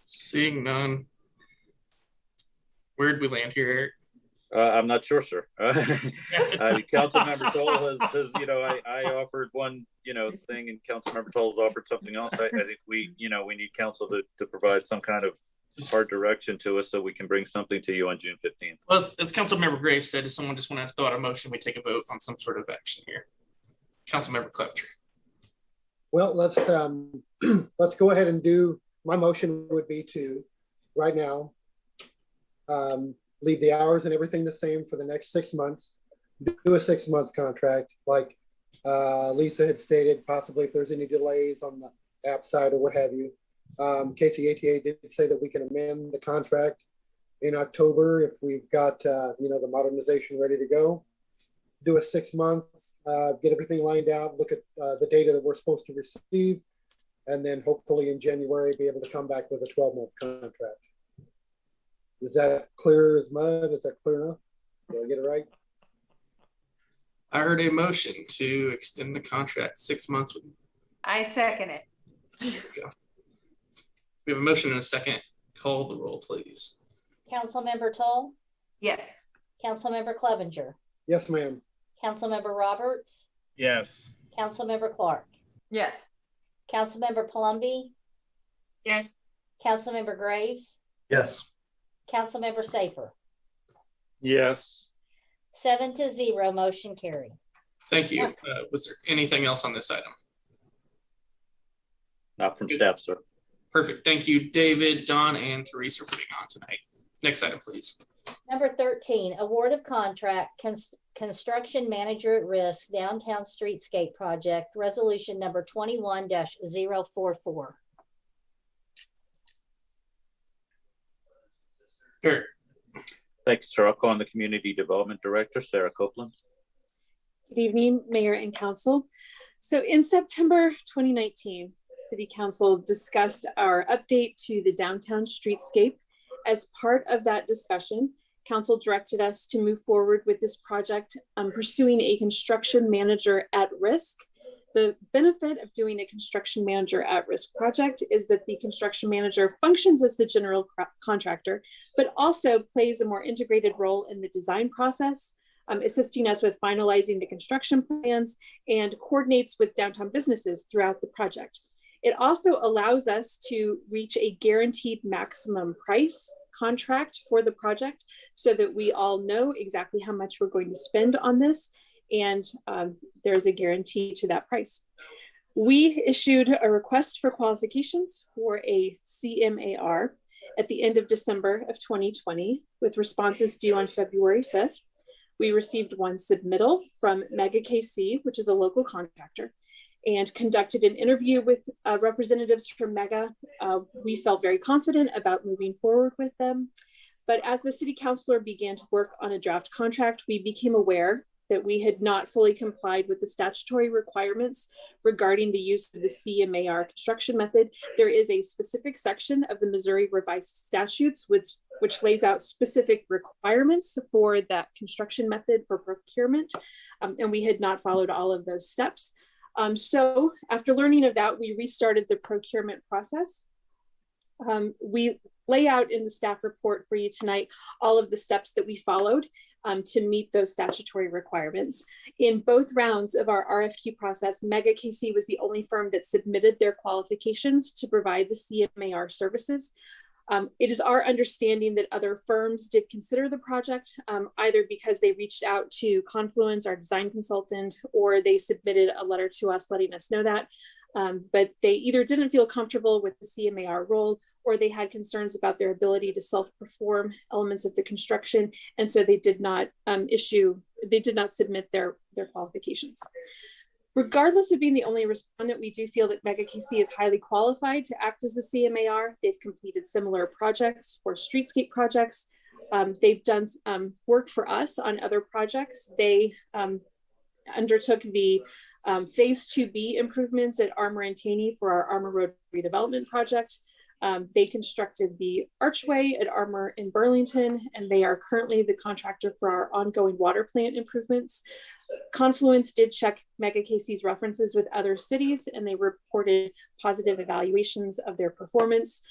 Seeing none. Where'd we land here, Eric? I'm not sure, sir. Councilmember Toll has, you know, I offered one, you know, thing, and Councilmember Toll's offered something else. I think we need council to provide some kind of hard direction to us so we can bring something to you on June 15th. Well, as Councilmember Graves said, if someone just wanted to throw out a motion, we take a vote on some sort of action here. Councilmember Clevenger. Well, let's go ahead and do, my motion would be to, right now, leave the hours and everything the same for the next 6 months, do a 6-month contract, like Lisa had stated, possibly if there's any delays on the app side or what have you. KCATA did say that we can amend the contract in October, if we've got, the modernization ready to go, do a 6 month, get everything lined out, look at the data that we're supposed to receive, and then hopefully in January, be able to come back with a 12-month contract. Is that clear as mud? Is that clear enough? Did I get it right? I heard a motion to extend the contract 6 months. I second it. There we go. We have a motion and a second. Call the roll, please. Councilmember Toll? Yes. Councilmember Clevenger? Yes, ma'am. Councilmember Roberts? Yes. Councilmember Clark? Yes. Councilmember Palumbi? Yes. Councilmember Graves? Yes. Councilmember Saper? Yes. 7-0, motion carried. Thank you. Was there anything else on this item? Not from staff, sir. Perfect. Thank you, David, Don, and Teresa for being on tonight. Next item, please. Number 13, award of contract, construction manager at risk, downtown streetscape project, resolution number 21-044. Sure. Thank you, sir. I'll call on the Community Development Director, Sarah Copeland. Good evening, Mayor and Council. So in September 2019, City Council discussed our update to the downtown streetscape. As part of that discussion, Council directed us to move forward with this project, pursuing a construction manager at risk. The benefit of doing a construction manager at risk project is that the construction manager functions as the general contractor, but also plays a more integrated role in the design process, assisting us with finalizing the construction plans and coordinates with downtown businesses throughout the project. It also allows us to reach a guaranteed maximum price contract for the project so that we all know exactly how much we're going to spend on this, and there's a guarantee to that price. We issued a request for qualifications for a CMAR at the end of December of 2020 with responses due on February 5th. We received one submittal from Mega KC, which is a local contractor, and conducted an interview with representatives from Mega. We felt very confident about moving forward with them. But as the city councilor began to work on a draft contract, we became aware that we had not fully complied with the statutory requirements regarding the use of the CMAR construction method. There is a specific section of the Missouri Revised Statutes which lays out specific requirements for that construction method for procurement, and we had not followed all of those steps. So after learning of that, we restarted the procurement process. We lay out in the staff report for you tonight all of the steps that we followed to meet those statutory requirements. In both rounds of our RFQ process, Mega KC was the only firm that submitted their qualifications to provide the CMAR services. It is our understanding that other firms did consider the project, either because they reached out to Confluence, our design consultant, or they submitted a letter to us letting us know that. But they either didn't feel comfortable with the CMAR role, or they had concerns about their ability to self-perform elements of the construction. And so they did not submit their qualifications. Regardless of being the only respondent, we do feel that Mega KC is highly qualified to act as the CMAR. They've completed similar projects for streetscape projects. They've done work for us on other projects. They undertook the Phase 2B improvements at Armour and Taney for our Armour Road redevelopment project. They constructed the archway at Armour in Burlington, and they are currently the contractor for our ongoing water plant improvements. Confluence did check Mega KC's references with other cities, and they reported positive evaluations of their performance.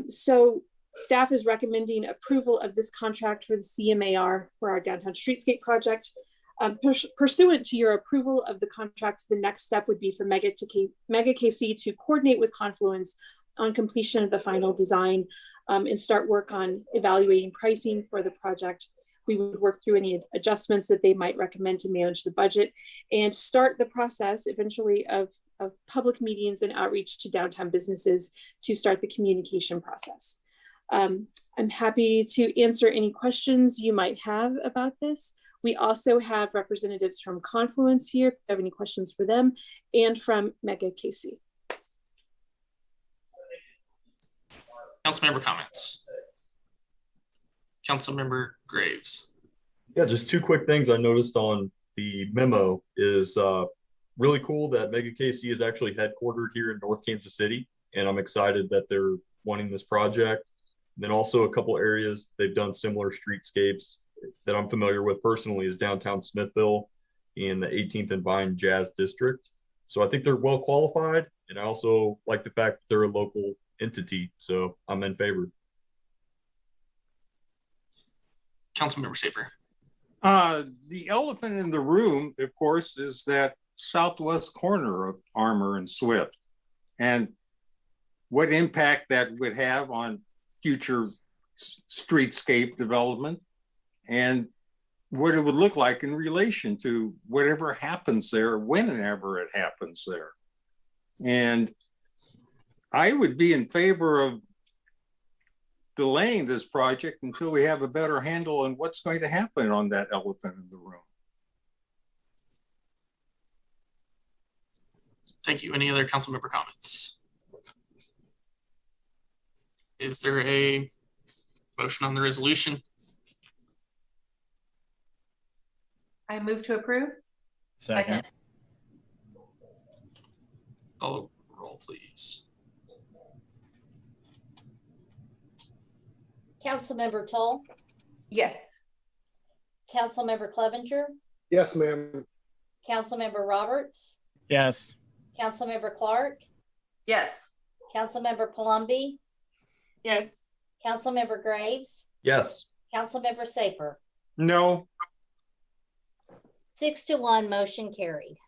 So staff is recommending approval of this contract for the CMAR for our downtown streetscape project. Pursuant to your approval of the contract, the next step would be for Mega KC to coordinate with Confluence on completion of the final design and start work on evaluating pricing for the project. We would work through any adjustments that they might recommend to manage the budget and start the process eventually of public meetings and outreach to downtown businesses to start the communication process. I'm happy to answer any questions you might have about this. We also have representatives from Confluence here if you have any questions for them, and from Mega KC. Councilmember comments. Councilmember Graves. Yeah, just two quick things I noticed on the memo is really cool that Mega KC is actually headquartered here in North Kansas City, and I'm excited that they're wanting this project. And then also a couple areas they've done similar streetscapes that I'm familiar with personally is downtown Smithville in the 18th and Vine Jazz District. So I think they're well qualified, and I also like the fact that they're a local entity, so I'm in favor. Councilmember Saper. The elephant in the room, of course, is that southwest corner of Armour and Swift, and what impact that would have on future streetscape development and what it would look like in relation to whatever happens there, whenever it happens there. And I would be in favor of delaying this project until we have a better handle on what's going to happen on that elephant in the room. Thank you. Any other council member comments? Is there a motion on the resolution? I move to approve. Second. Call the roll, please. Councilmember Toll. Yes. Councilmember Clevenger. Yes, ma'am. Councilmember Roberts. Yes. Councilmember Clark. Yes. Councilmember Palumbi. Yes. Councilmember Graves. Yes. Councilmember Saper. No. 6-1, motion carried.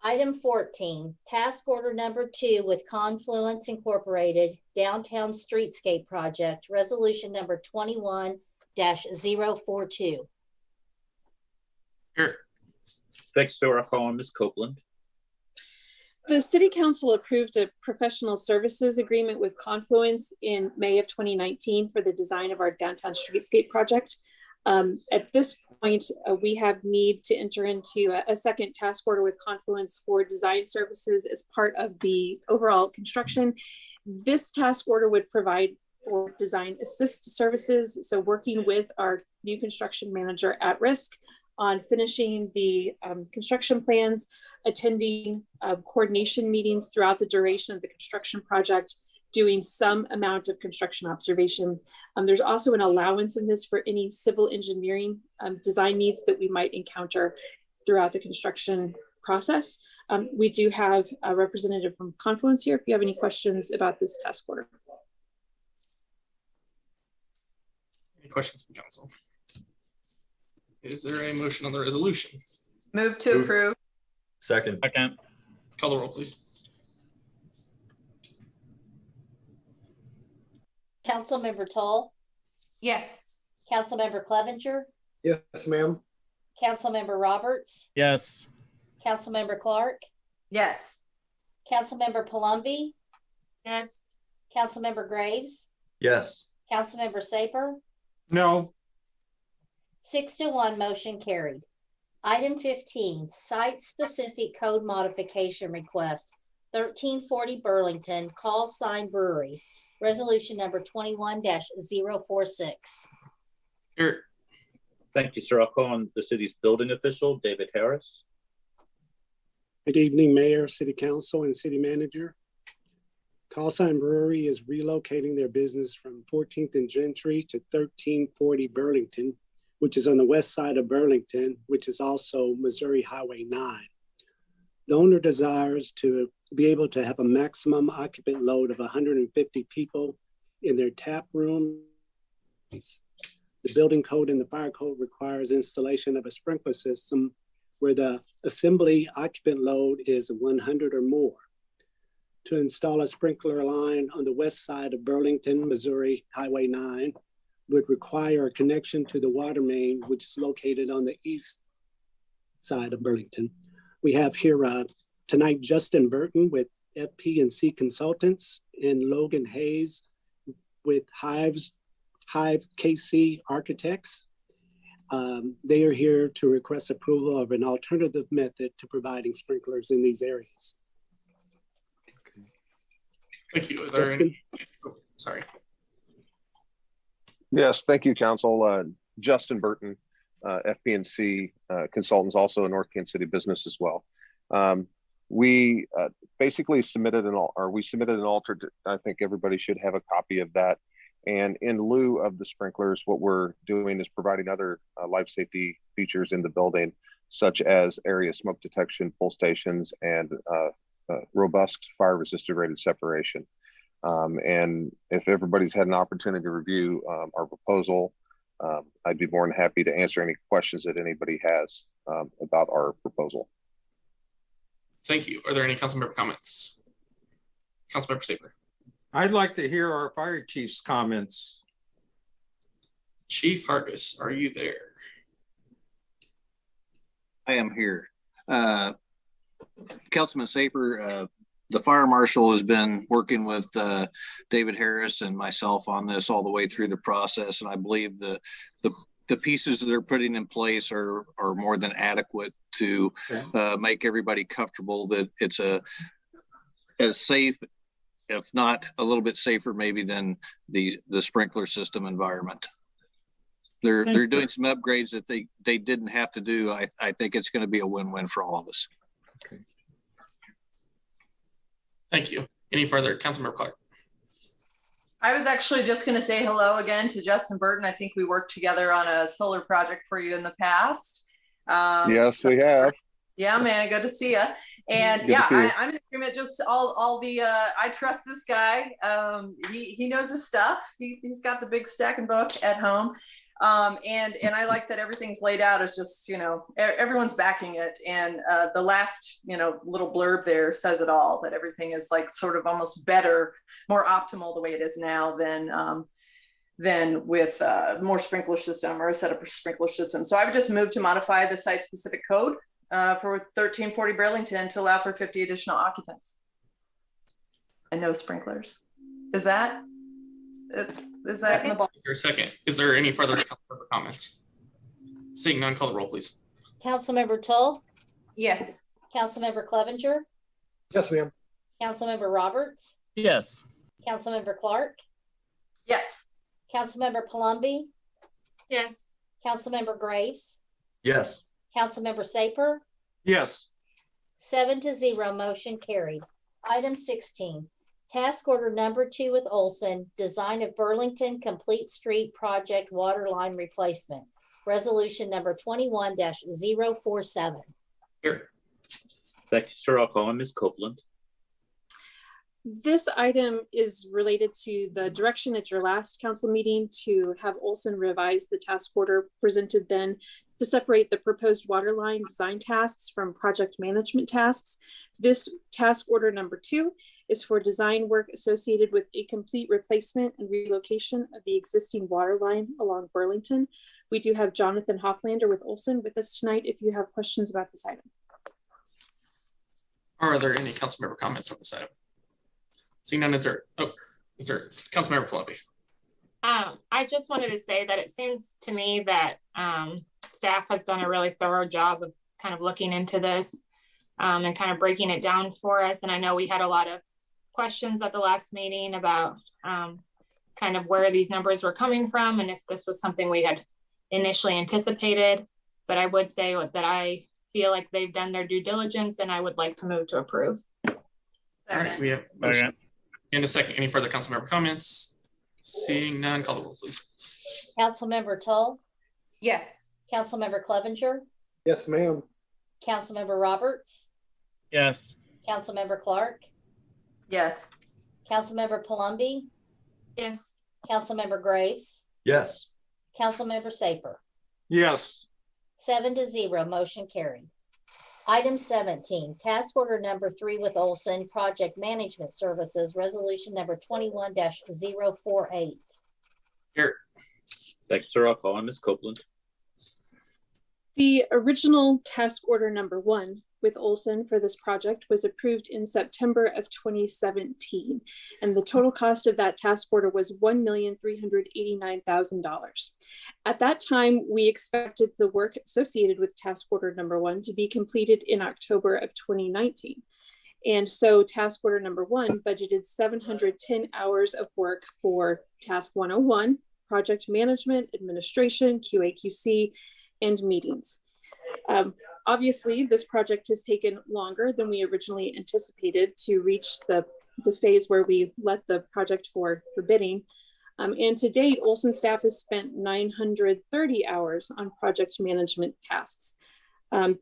Item 14, task order number 2 with Confluence Incorporated Downtown Streetscape Project, resolution number 21-042. Here. Thanks, Sarah. Call Ms. Copeland. The City Council approved a professional services agreement with Confluence in May of 2019 for the design of our downtown streetscape project. At this point, we have need to enter into a second task order with Confluence for design services as part of the overall construction. This task order would provide for design assist services, so working with our new construction manager at risk on finishing the construction plans, attending coordination meetings throughout the duration of the construction project, doing some amount of construction observation. There's also an allowance in this for any civil engineering design needs that we might encounter throughout the construction process. We do have a representative from Confluence here if you have any questions about this task order. Any questions from council? Is there a motion on the resolution? Move to approve. Second. Second. Call the roll, please. Councilmember Toll. Yes. Councilmember Clevenger. Yes, ma'am. Councilmember Roberts. Yes. Councilmember Clark. Yes. Councilmember Palumbi. Yes. Councilmember Graves. Yes. Councilmember Saper. No. 6-1, motion carried. Item 15, site-specific code modification request, 1340 Burlington, Call Sign Brewery, resolution number 21-046. Here. Thank you, sir. I'll call on the city's building official, David Harris. Good evening, Mayor, City Council, and City Manager. Call Sign Brewery is relocating their business from 14th and Gentry to 1340 Burlington, which is on the west side of Burlington, which is also Missouri Highway 9. The owner desires to be able to have a maximum occupant load of 150 people in their tap room. The building code and the fire code requires installation of a sprinkler system where the assembly occupant load is 100 or more. To install a sprinkler line on the west side of Burlington, Missouri Highway 9 would require a connection to the water main, which is located on the east side of Burlington. We have here tonight Justin Burton with FP&C Consultants and Logan Hayes with Hive KC Architects. They are here to request approval of an alternative method to providing sprinklers in these areas. Thank you. Is there any? Oh, sorry. Yes, thank you, Council. Justin Burton, FP&C consultants, also a North Kansas City business as well. We basically submitted an altered. I think everybody should have a copy of that. And in lieu of the sprinklers, what we're doing is providing other life safety features in the building, such as area smoke detection, pull stations, and robust fire-resistant rated separation. And if everybody's had an opportunity to review our proposal, I'd be more than happy to answer any questions that anybody has about our proposal. Thank you. Are there any council member comments? Councilmember Saper. I'd like to hear our fire chief's comments. Chief Hargis, are you there? I am here. Councilman Saper, the fire marshal has been working with David Harris and myself on this all the way through the process, and I believe the pieces that they're putting in place are more than adequate to make everybody comfortable that it's as safe, if not a little bit safer maybe than the sprinkler system environment. They're doing some upgrades that they didn't have to do. I think it's going to be a win-win for all of us. Okay. Thank you. Any further? Councilmember Clark. I was actually just going to say hello again to Justin Burton. I think we worked together on a solar project for you in the past. Yes, we have. Yeah, man, good to see you. And good yeah, I'm in agreement. Just all the I trust this guy. He knows his stuff. He's got the big stack and book at home. And I like that everything's laid out as just, everyone's backing it. And the last, little blurb there says it all, that everything is like sort of almost better, more optimal the way it is now than with more sprinkler system or a setup of sprinkler system. So I would just move to modify the site specific code for 1340 Burlington to allow for 50 additional occupants and no sprinklers. Is that in the ball? Is there a second? Is there any further comments? Seeing none, call the roll, please. Councilmember Tull? Yes. Councilmember Clevenger? Yes, ma'am. Councilmember Roberts? Yes. Councilmember Clark? Yes. Councilmember Palumbi? Yes. Councilmember Graves? Yes. Councilmember Saper? Yes. 7-0, motion carried. Item 16. Task order number 2 with Olson, design of Burlington Complete Street Project water line replacement. Resolution number 21-047. Here. Thank you, sir. I'll call on Ms. Copeland. This item is related to the direction at your last council meeting to have Olson revise the task order presented then to separate the proposed water line design tasks from project management tasks. This task order number 2 is for design work associated with a complete replacement and relocation of the existing water line along Burlington. We do have Jonathan Hoflander with Olson with us tonight if you have questions about this item. Are there any council member comments on this item? Seeing none, is there Councilmember Palumbi? I just wanted to say that it seems to me that staff has done a really thorough job of kind of looking into this and kind of breaking it down for us. And I know we had a lot of questions at the last meeting about kind of where these numbers were coming from and if this was something we had initially anticipated. But I would say that I feel like they've done their due diligence and I would like to move to approve. All right, we have motion and a second. Any further council member comments? Seeing none, call the roll, please. Councilmember Tull? Yes. Councilmember Clevenger? Yes, ma'am. Councilmember Roberts? Yes. Councilmember Clark? Yes. Councilmember Palumbi? Yes. Councilmember Graves? Yes. Councilmember Saper? Yes. 7-0, motion carried. Item 17, task order number 3 with Olson, project management services, resolution number 21-048. Here. Thank you, sir. I'll call on Ms. Copeland. The original task order number 1 with Olson for this project was approved in September of 2017. And the total cost of that task order was $1,389,000. At that time, we expected the work associated with task order number 1 to be completed in October of 2019. And so task order number 1 budgeted 710 hours of work for task 101, project management, administration, QA/QC, and meetings. Obviously, this project has taken longer than we originally anticipated to reach the phase where we let the project for bidding. And to date, Olson staff has spent 930 hours on project management tasks.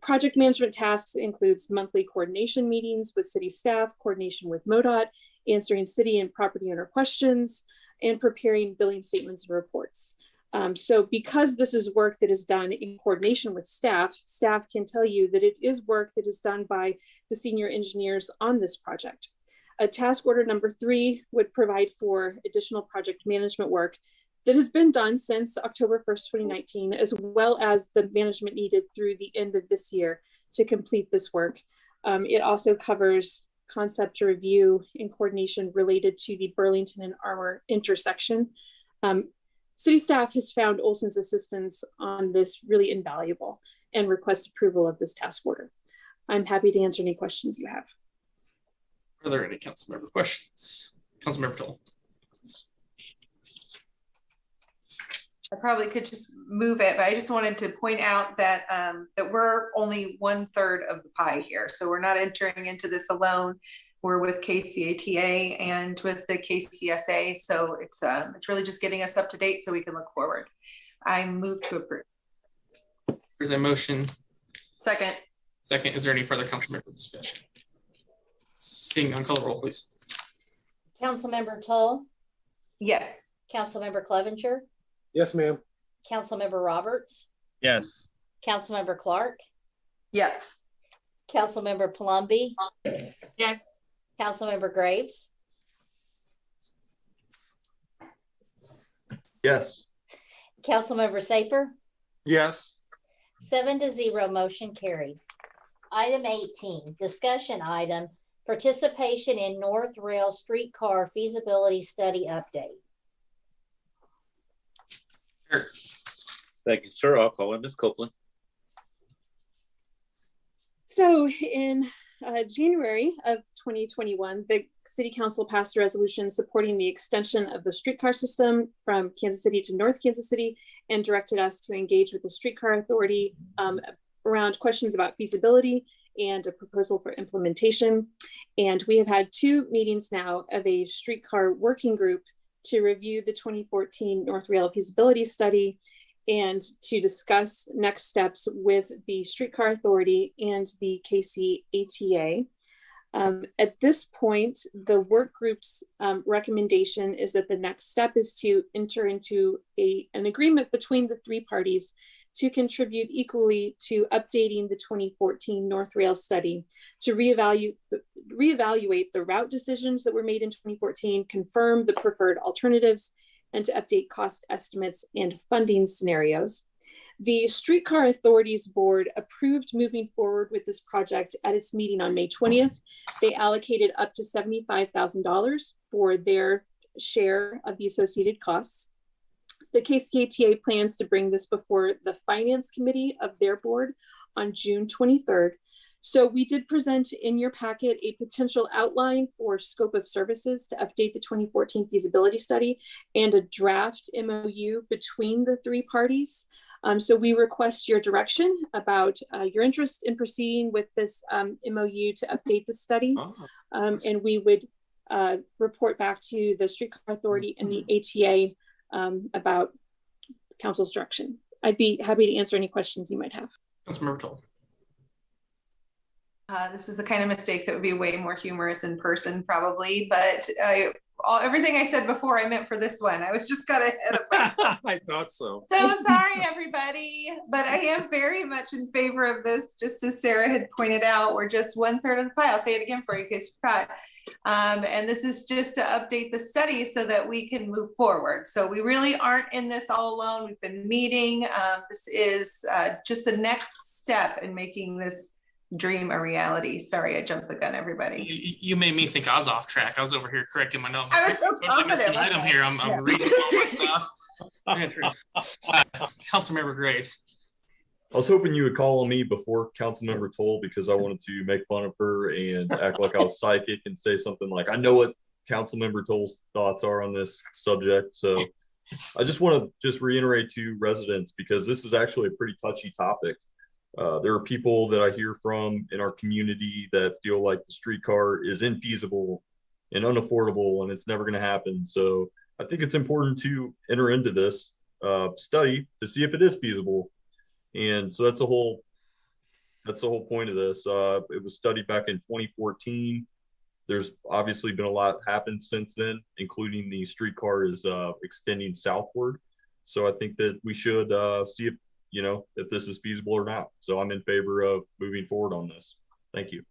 Project management tasks includes monthly coordination meetings with city staff, coordination with MoDOT, answering city and property owner questions, and preparing billing statements and reports. So because this is work that is done in coordination with staff can tell you that it is work that is done by the senior engineers on this project. Task order number 3 would provide for additional project management work that has been done since October 1st, 2019, as well as the management needed through the end of this year to complete this work. It also covers concept review and coordination related to the Burlington and Armour intersection. City staff has found Olson's assistance on this really invaluable and requests approval of this task order. I'm happy to answer any questions you have. Are there any council member questions? Councilmember Toll. I probably could just move it, but I just wanted to point out that that we're only 1/3 of the pie here. So we're not entering into this alone. We're with KCATA and with the KCSA. So it's really just getting us up to date so we can look forward. I move to approve. There's a motion. Second. Second, is there any further council member discussion? Seeing none, call the roll, please. Councilmember Toll. Yes. Councilmember Clevenger. Yes, ma'am. Councilmember Roberts. Yes. Councilmember Clark. Yes. Councilmember Palumbi. Yes. Councilmember Graves. Yes. Councilmember Saper. Yes. 7-0, motion carried. Item 18, discussion item, participation in North Rail streetcar feasibility study update. Thank you, sir. I'll call in Ms. Copeland. So in January of 2021, the City Council passed a resolution supporting the extension of the streetcar system from Kansas City to North Kansas City and directed us to engage with the Streetcar Authority around questions about feasibility and a proposal for implementation. And we have had 2 meetings now of a streetcar working group to review the 2014 North Rail feasibility study and to discuss next steps with the Streetcar Authority and the KCATA. At this point, the work group's recommendation is that the next step is to enter into an agreement between the 3 parties to contribute equally to updating the 2014 North Rail study, to reevaluate the route decisions that were made in 2014, confirm the preferred alternatives, and to update cost estimates and funding scenarios. The Streetcar Authority's board approved moving forward with this project at its meeting on May 20th. They allocated up to $75,000 for their share of the associated costs. The KCATA plans to bring this before the Finance Committee of their board on June 23rd. So we did present in your packet a potential outline for scope of services to update the 2014 feasibility study and a draft MOU between the 3 parties. So we request your direction about your interest in proceeding with this MOU to update the study. And we would report back to the Streetcar Authority and the ATA about council's direction. I'd be happy to answer any questions you might have. Councilmember Toll. This is the kind of mistake that would be way more humorous in person probably, but everything I said before I meant for this one. I was just got ahead of myself. I thought so. So sorry, everybody, but I am very much in favor of this. Just as Sarah had pointed out, we're just 1/3 of the pie. I'll say it again for you in case you forgot. And this is just to update the study so that we can move forward. So we really aren't in this all alone. We've been meeting. This is just the next step in making this dream a reality. Sorry, I jumped the gun, everybody. You made me think I was off track. I was over here correcting my notes. I was so confident. Item here. I'm reading all my stuff. Councilmember Graves. I was hoping you would call on me before Councilmember Toll because I wanted to make fun of her and act like I was psychic and say something like, I know what Councilmember Toll's thoughts are on this subject. So I just want to just reiterate to residents, because this is actually a pretty touchy topic. There are people that I hear from in our community that feel like the streetcar is infeasible and unaffordable and it's never going to happen. So I think it's important to enter into this study to see if it is feasible. And so that's the whole point of this. It was studied back in 2014. There's obviously been a lot happened since then, including the streetcar is extending southward. So I think that we should see if this is feasible or not. So I'm in favor of moving forward on this. Thank you.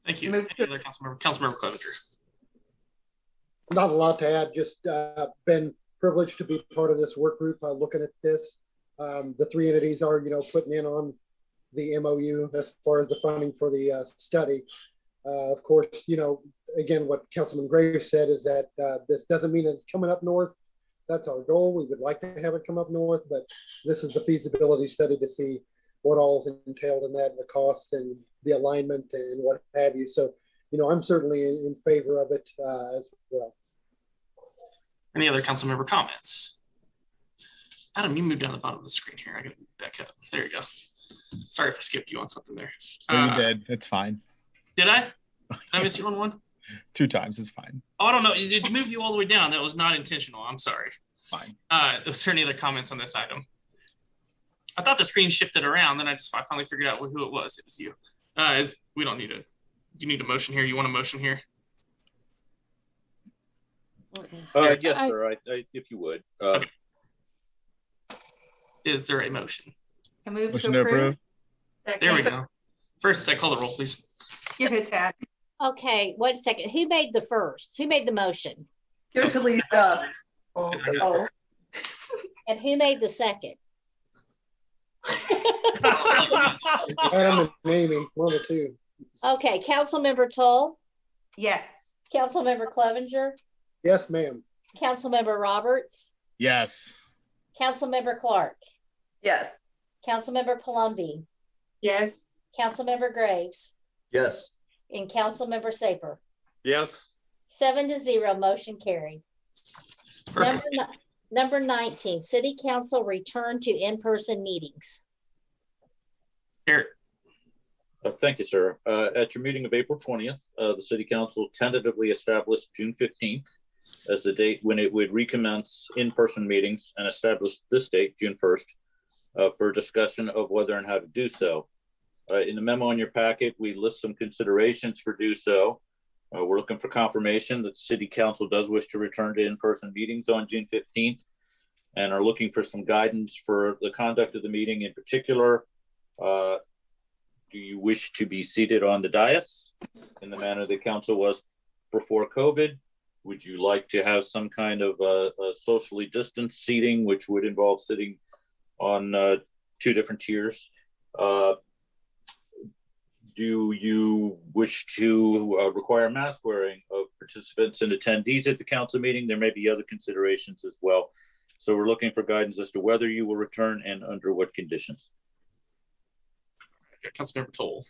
Thank you. Any other Councilmember Clevenger? Not a lot to add, just been privileged to be part of this work group looking at this. The three entities are, putting in on the MOU as far as the funding for the study. Of course, again, what Councilman Graves said is that this doesn't mean it's coming up north. That's our goal. We would like to have it come up north, but this is the feasibility study to see what all is entailed in that, and the cost and the alignment and what have you. So, I'm certainly in favor of it as well. Any other council member comments? Adam, you moved down the bottom of the screen here. I gotta move back up. There you go. Sorry if I skipped you on something there. You did. It's fine. Did I? Did I miss you on one? 2 times is fine. Oh, I don't know. It moved you all the way down. That was not intentional. I'm sorry. Fine. Was there any other comments on this item? I thought the screen shifted around, then I finally figured out who it was. It was you. We don't need you need a motion here? You want a motion here? Yes, sir. I if you would. Okay. Is there a motion? I move motion to approve. There we go. First, I call the roll, please. Give it to Okay, wait a second. Who made the first? Who made the motion? Give it to Lisa. Oh. And who made the second? Adam and Amy, one of the two. Okay, Councilmember Toll. Yes. Councilmember Clevenger. Yes, ma'am. Councilmember Roberts. Yes. Councilmember Clark. Yes. Councilmember Palumbi. Yes. Councilmember Graves. Yes. And Councilmember Saper. Yes. 7-0, motion carried. Number 19, City Council return to in-person meetings. Eric. Thank you, sir. At your meeting of April 20th, the City Council tentatively established June 15th as the date when it would recommence in-person meetings, and established this date, June 1st, for discussion of whether and how to do so. In the memo in your packet, we list some considerations for do so. We're looking for confirmation that the City Council does wish to return to in-person meetings on June 15th, and are looking for some guidance for the conduct of the meeting. In particular, do you wish to be seated on the dais in the manner the council was before COVID? Would you like to have some kind of a socially distanced seating, which would involve sitting on 2 different tiers? Do you wish to require mask wearing of participants and attendees at the council meeting? There may be other considerations as well. So we're looking for guidance as to whether you will return and under what conditions. Councilmember Toll.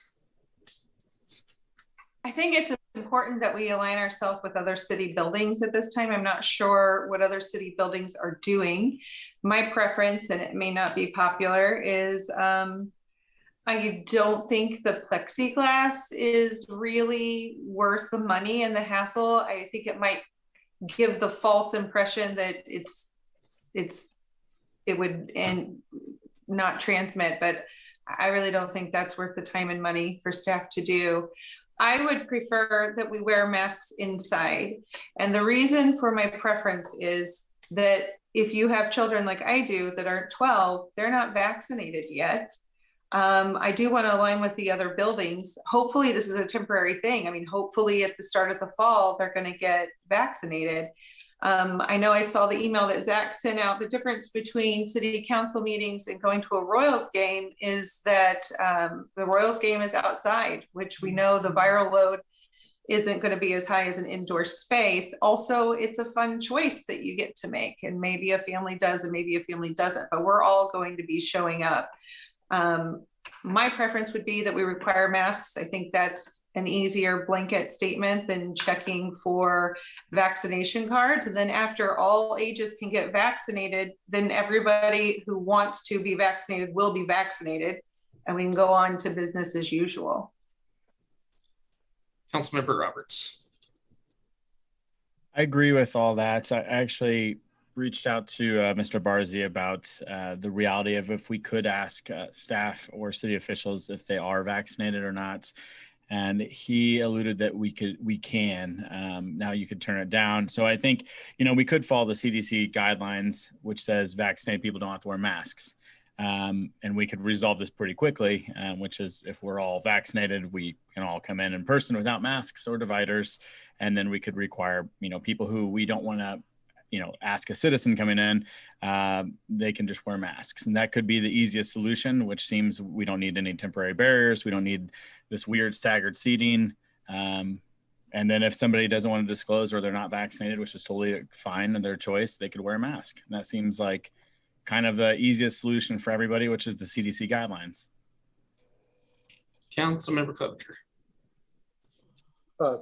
I think it's important that we align ourselves with other city buildings at this time. I'm not sure what other city buildings are doing. My preference, and it may not be popular, is I don't think the plexiglass is really worth the money and the hassle. I think it might give the false impression that it would and not transmit, but I really don't think that's worth the time and money for staff to do. I would prefer that we wear masks inside. And the reason for my preference is that if you have children like I do that aren't 12, they're not vaccinated yet. I do want to align with the other buildings. Hopefully this is a temporary thing. I mean, hopefully at the start of the fall, they're going to get vaccinated. I know I saw the email that Zach sent out. The difference between city council meetings and going to a Royals game is that the Royals game is outside, which we know the viral load isn't going to be as high as an indoor space. Also, it's a fun choice that you get to make, and maybe a family does and maybe a family doesn't, but we're all going to be showing up. My preference would be that we require masks. I think that's an easier blanket statement than checking for vaccination cards. And then after all ages can get vaccinated, then everybody who wants to be vaccinated will be vaccinated, and we can go on to business as usual. Councilmember Roberts. I agree with all that. I actually reached out to Mr. Barzee about the reality of if we could ask staff or city officials if they are vaccinated or not. And he alluded that we can. Now you could turn it down. So I think, we could follow the CDC guidelines, which says vaccinated people don't have to wear masks. And we could resolve this pretty quickly, which is if we're all vaccinated, we can all come in person without masks or dividers. And then we could require, people who we don't want to, ask a citizen coming in, they can just wear masks. And that could be the easiest solution, which seems we don't need any temporary barriers. We don't need this weird staggered seating. And then if somebody doesn't want to disclose or they're not vaccinated, which is totally fine and their choice, they could wear a mask. And that seems like kind of the easiest solution for everybody, which is the CDC guidelines. Councilmember Clevenger.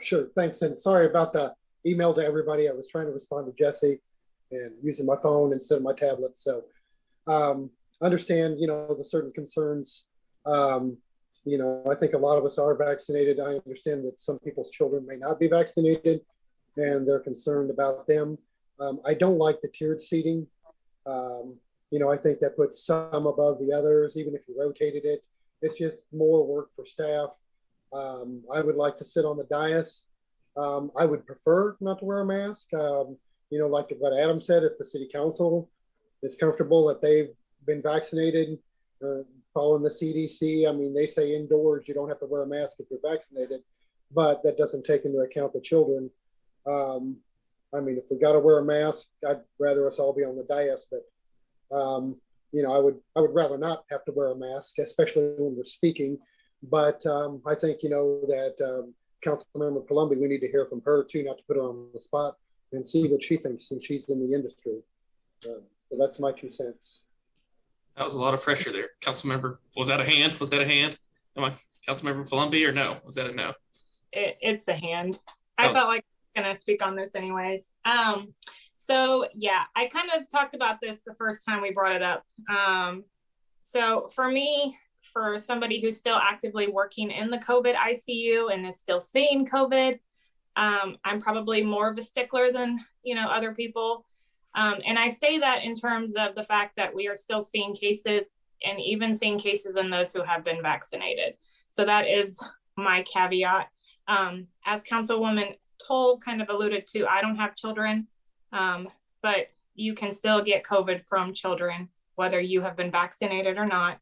Sure, thanks. And sorry about the email to everybody. I was trying to respond to Jesse and using my phone instead of my tablet. So understand, the certain concerns. I think a lot of us are vaccinated. I understand that some people's children may not be vaccinated and they're concerned about them. I don't like the tiered seating. I think that puts some above the others, even if you rotated it. It's just more work for staff. I would like to sit on the dais. I would prefer not to wear a mask. Like what Adam said, if the city council is comfortable that they've been vaccinated, following the CDC, they say indoors, you don't have to wear a mask if you're vaccinated, but that doesn't take into account the children. If we got to wear a mask, I'd rather us all be on the dais, but I would rather not have to wear a mask, especially when we're speaking. But I think, that Councilmember Palumbi, we need to hear from her too, not to put her on the spot, and see what she thinks since she's in the industry. So that's my 2 cents. That was a lot of pressure there. Councilmember, was that a hand? Was that a hand? Am I Councilmember Palumbi or no? Was that a no? It's a hand. I felt like I was going to speak on this anyways. So yeah, I kind of talked about this the first time we brought it up. So for me, for somebody who's still actively working in the COVID ICU and is still seeing COVID, I'm probably more of a stickler than, other people. And I say that in terms of the fact that we are still seeing cases and even seeing cases in those who have been vaccinated. So that is my caveat. As Councilwoman Toll kind of alluded to, I don't have children, but you can still get COVID from children, whether you have been vaccinated or not.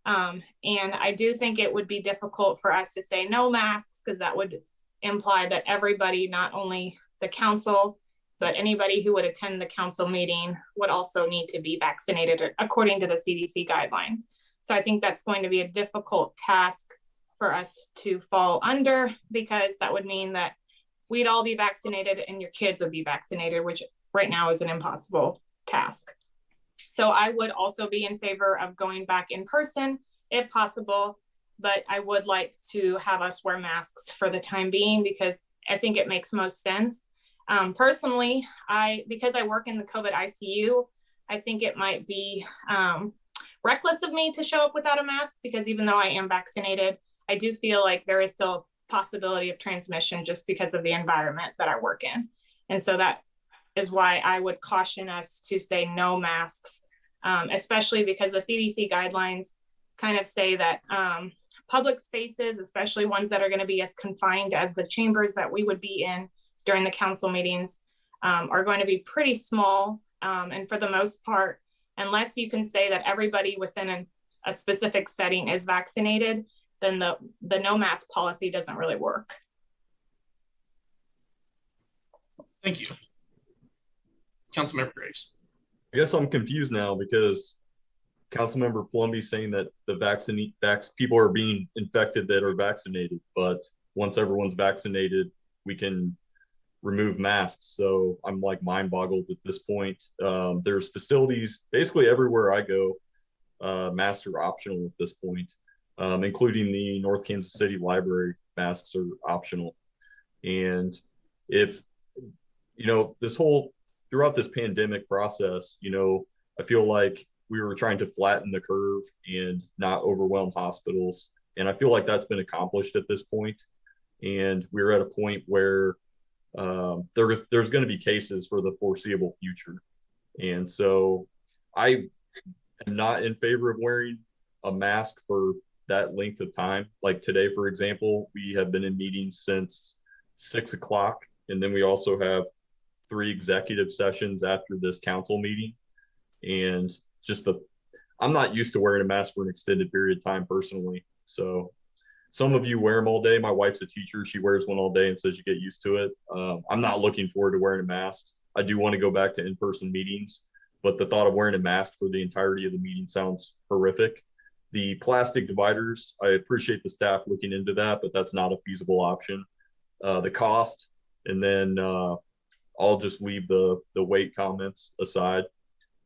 And I do think it would be difficult for us to say no masks, because that would imply that everybody, not only the council, but anybody who would attend the council meeting would also need to be vaccinated according to the CDC guidelines. So I think that's going to be a difficult task for us to fall under, because that would mean that we'd all be vaccinated and your kids would be vaccinated, which right now is an impossible task. So I would also be in favor of going back in person if possible, but I would like to have us wear masks for the time being, because I think it makes most sense. Personally, because I work in the COVID ICU, I think it might be reckless of me to show up without a mask, because even though I am vaccinated, I do feel like there is still possibility of transmission just because of the environment that I work in. And so that is why I would caution us to say no masks, especially because the CDC guidelines kind of say that public spaces, especially ones that are going to be as confined as the chambers that we would be in during the council meetings, are going to be pretty small. And for the most part, unless you can say that everybody within a specific setting is vaccinated, then the no mask policy doesn't really work. Thank you. Councilmember Graves. I guess I'm confused now, because Councilmember Palumbi's saying that the people are being infected that are vaccinated, but once everyone's vaccinated, we can remove masks. So I'm like mind boggled at this point. There's facilities basically everywhere I go, masks are optional at this point, including the North Kansas City Library. masks are optional. And if, you know, throughout this pandemic process, you know, I feel like we were trying to flatten the curve and not overwhelm hospitals. And I feel like that's been accomplished at this point. And we're at a point where there's going to be cases for the foreseeable future. And so I am not in favor of wearing a mask for that length of time. Like today, for example, we have been in meetings since 6 o'clock. And then we also have 3 executive sessions after this council meeting. And I'm not used to wearing a mask for an extended period of time personally. So some of you wear them all day. My wife's a teacher. She wears one all day and says you get used to it. I'm not looking forward to wearing a mask. I do want to go back to in-person meetings, but the thought of wearing a mask for the entirety of the meeting sounds horrific. The plastic dividers, I appreciate the staff looking into that, but that's not a feasible option. The cost, and then I'll just leave the weight comments aside.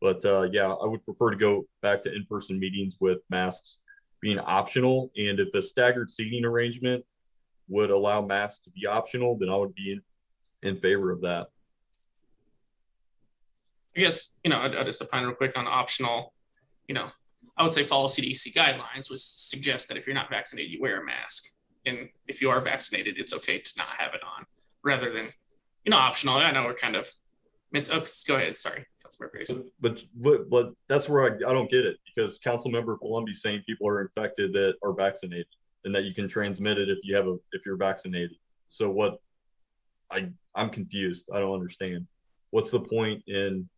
But yeah, I would prefer to go back to in-person meetings with masks being optional. And if a staggered seating arrangement would allow masks to be optional, then I would be in favor of that. I guess, you know, I'll just opine real quick on optional. You know, I would say follow CDC guidelines, which suggest that if you're not vaccinated, you wear a mask. And if you are vaccinated, it's okay to not have it on, rather than, you know, optional. I know we're kind of, go ahead, sorry, Councilmember Grayson. But that's where I don't get it, because Councilmember Palumbi's saying people are infected that are vaccinated, and that you can transmit it if you're vaccinated. So what? I'm confused. I don't understand. What's the point in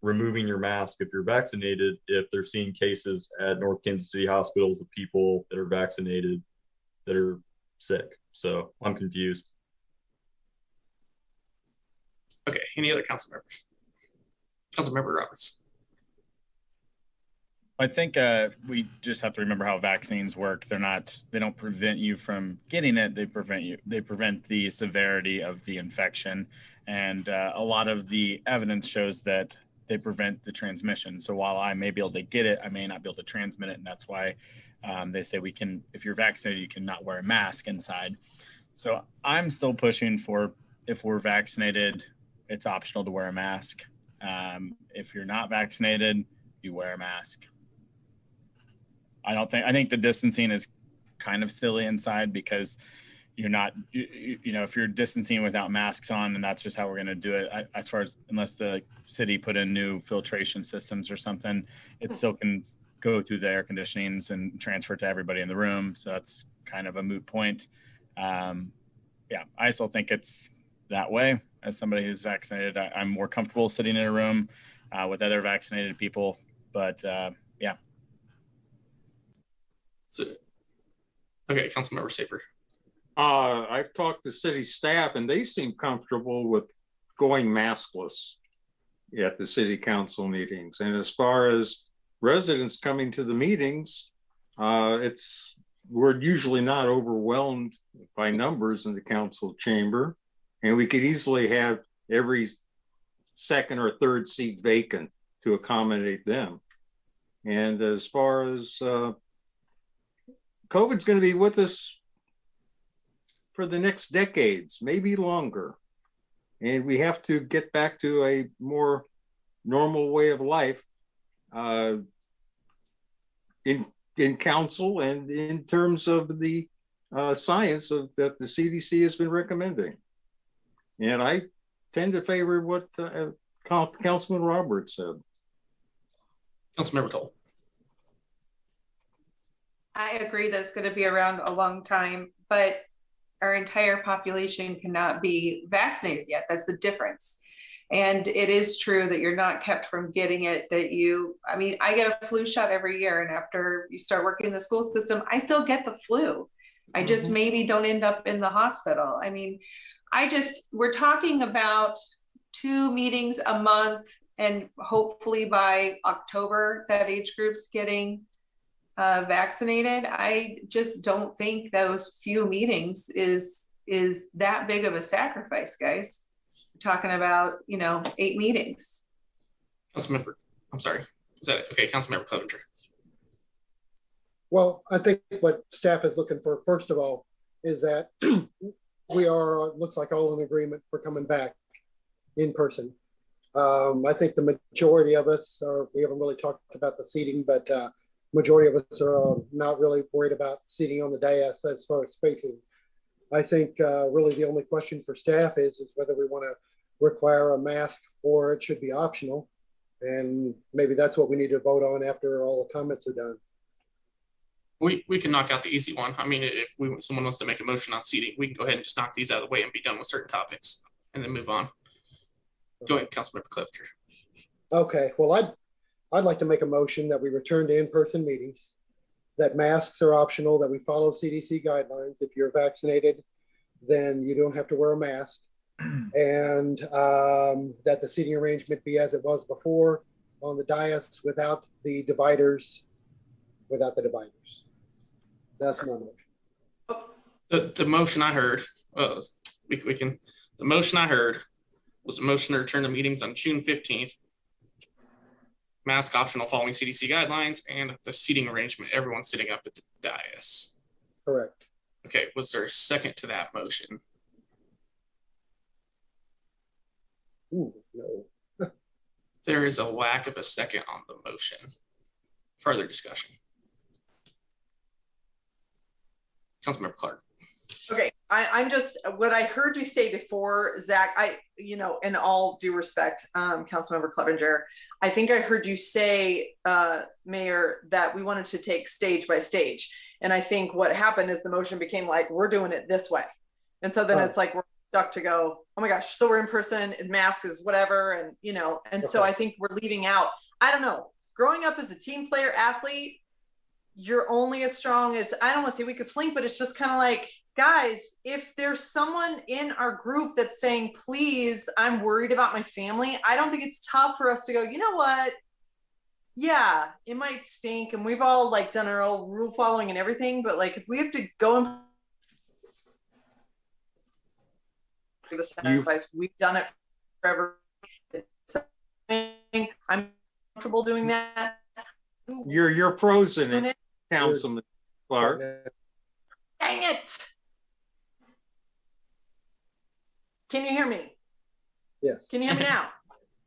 removing your mask if you're vaccinated if they're seeing cases at North Kansas City hospitals of people that are vaccinated that are sick? So I'm confused. Okay, any other council members? Councilmember Roberts. I think we just have to remember how vaccines work. They don't prevent you from getting it. They prevent the severity of the infection. And a lot of the evidence shows that they prevent the transmission. So while I may be able to get it, I may not be able to transmit it. And that's why they say if you're vaccinated, you cannot wear a mask inside. So I'm still pushing for, if we're vaccinated, it's optional to wear a mask. If you're not vaccinated, you wear a mask. I think the distancing is kind of silly inside, because you're not, you know, if you're distancing without masks on, and that's just how we're going to do it, unless the city put in new filtration systems or something, it still can go through the air conditionings and transfer to everybody in the room. So that's kind of a moot point. Yeah, I still think it's that way. As somebody who's vaccinated, I'm more comfortable sitting in a room with other vaccinated people, but yeah. So, okay, Councilmember Saper. I've talked to city staff and they seem comfortable with going maskless at the city council meetings. And as far as residents coming to the meetings, we're usually not overwhelmed by numbers in the council chamber. And we could easily have every second or third seat vacant to accommodate them. And as far as COVID's going to be with us for the next decades, maybe longer. And we have to get back to a more normal way of life in council and in terms of the science that the CDC has been recommending. And I tend to favor what Councilman Roberts said. Councilmember Toll. I agree that it's going to be around a long time, but our entire population cannot be vaccinated yet. That's the difference. And it is true that you're not kept from getting it, I mean, I get a flu shot every year, and after you start working in the school system, I still get the flu. I just maybe don't end up in the hospital. I mean, we're talking about 2 meetings a month, and hopefully by October that age group's getting vaccinated. I just don't think those few meetings is that big of a sacrifice, guys. We're talking about, 8 meetings. Councilmember, I'm sorry. Is that okay? Councilmember Clevenger. Well, I think what staff is looking for, first of all, is that we are, looks like, all in agreement for coming back in person. I think the majority of us are, we haven't really talked about the seating, but majority of us are not really worried about seating on the dais as far as spacing. I think really the only question for staff is whether we want to require a mask or it should be optional. And maybe that's what we need to vote on after all the comments are done. We can knock out the easy one. I mean, if someone wants to make a motion on seating, we can go ahead and just knock these out of the way and be done with certain topics and then move on. Go ahead, Councilmember Clevenger. Okay, well, I'd like to make a motion that we return to in-person meetings, that masks are optional, that we follow CDC guidelines. If you're vaccinated, then you don't have to wear a mask, and that the seating arrangement be as it was before on the dais without the dividers, That's my motion. The motion I heard, the motion I heard was a motion to return to meetings on June 15th. Mask optional following CDC guidelines and the seating arrangement, everyone sitting up at the dais. Correct. Okay, was there a second to that motion? Ooh, no. There is a lack of a second on the motion. Further discussion. Councilmember Clark. Okay, I'm just, what I heard you say before, Zach, in all due respect, Councilmember Clevenger, I think I heard you say, Mayor, that we wanted to take stage by stage. And I think what happened is the motion became like, we're doing it this way. And so then it's like, we're stuck to go, oh my gosh, so we're in person and masks is whatever. And so I think we're leaving out, I don't know, growing up as a team player athlete, you're only as strong as, I don't want to say we could slink, but it's just kind of like, guys, if there's someone in our group that's saying, please, I'm worried about my family, I don't think it's tough for us to go, you know what? Yeah, it might stink. And we've all like done our own rule following and everything, but like, if we have to go and give a sacrifice, we've done it forever. I'm comfortable doing that. You're frozen in, Councilman Clark. Dang it. Can you hear me? Yes. Can you hear me now?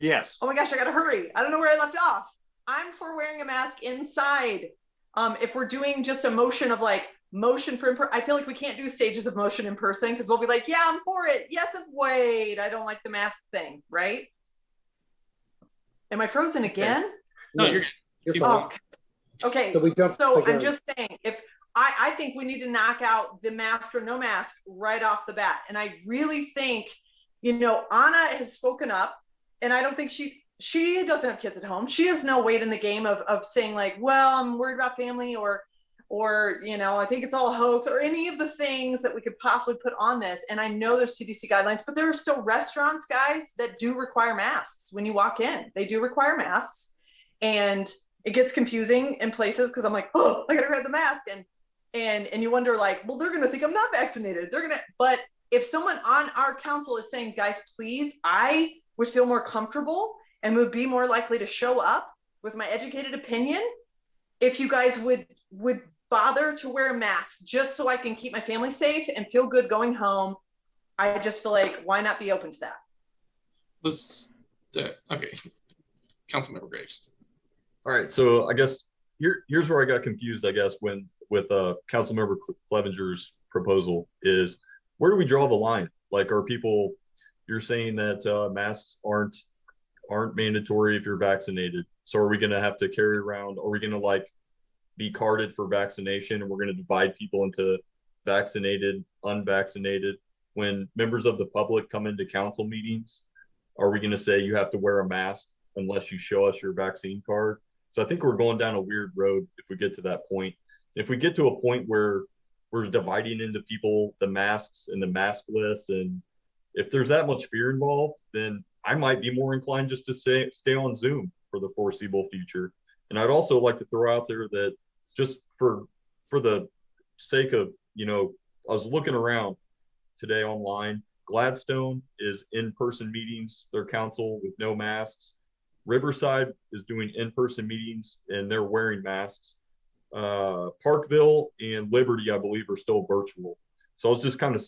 Yes. Oh my gosh, I gotta hurry. I don't know where I left off. I'm for wearing a mask inside. If we're doing just a motion of like motion for, I feel like we can't do stages of motion in person because we'll be like, yeah, I'm for it. Yes, wait, I don't like the mask thing, right? Am I frozen again? No, you're good. Oh, okay, so I'm just saying, if I think we need to knock out the mask or no mask right off the bat. And I really think, Anna has spoken up, and I don't think she doesn't have kids at home. She has no weight in the game of saying like, well, I'm worried about family or I think it's all a hoax or any of the things that we could possibly put on this. And I know there's CDC guidelines, but there are still restaurants, guys, that do require masks when you walk in. They do require masks, and it gets confusing in places because I'm like, oh, I gotta grab the mask. And you wonder like, well, they're going to think I'm not vaccinated. But if someone on our council is saying, guys, please, I would feel more comfortable and would be more likely to show up with my educated opinion if you guys would bother to wear a mask just so I can keep my family safe and feel good going home. I just feel like, why not be open to that? Okay. Councilmember Graves. All right, so I guess here's where I got confused, I guess, with Councilmember Clevenger's proposal is, where do we draw the line? Like, are people, you're saying that masks aren't mandatory if you're vaccinated. So are we going to have to carry around, are we going to like be carded for vaccination, and we're going to divide people into vaccinated, unvaccinated? When members of the public come into council meetings, are we going to say you have to wear a mask unless you show us your vaccine card? So I think we're going down a weird road if we get to that point. If we get to a point where we're dividing into people the masks and the maskless, and if there's that much fear involved, then I might be more inclined just to stay on Zoom for the foreseeable future. And I'd also like to throw out there that just for the sake of, I was looking around today online. Gladstone is in-person meetings, their council with no masks. Riverside is doing in-person meetings and they're wearing masks. Parkville and Liberty, I believe, are still virtual. So I was just kind of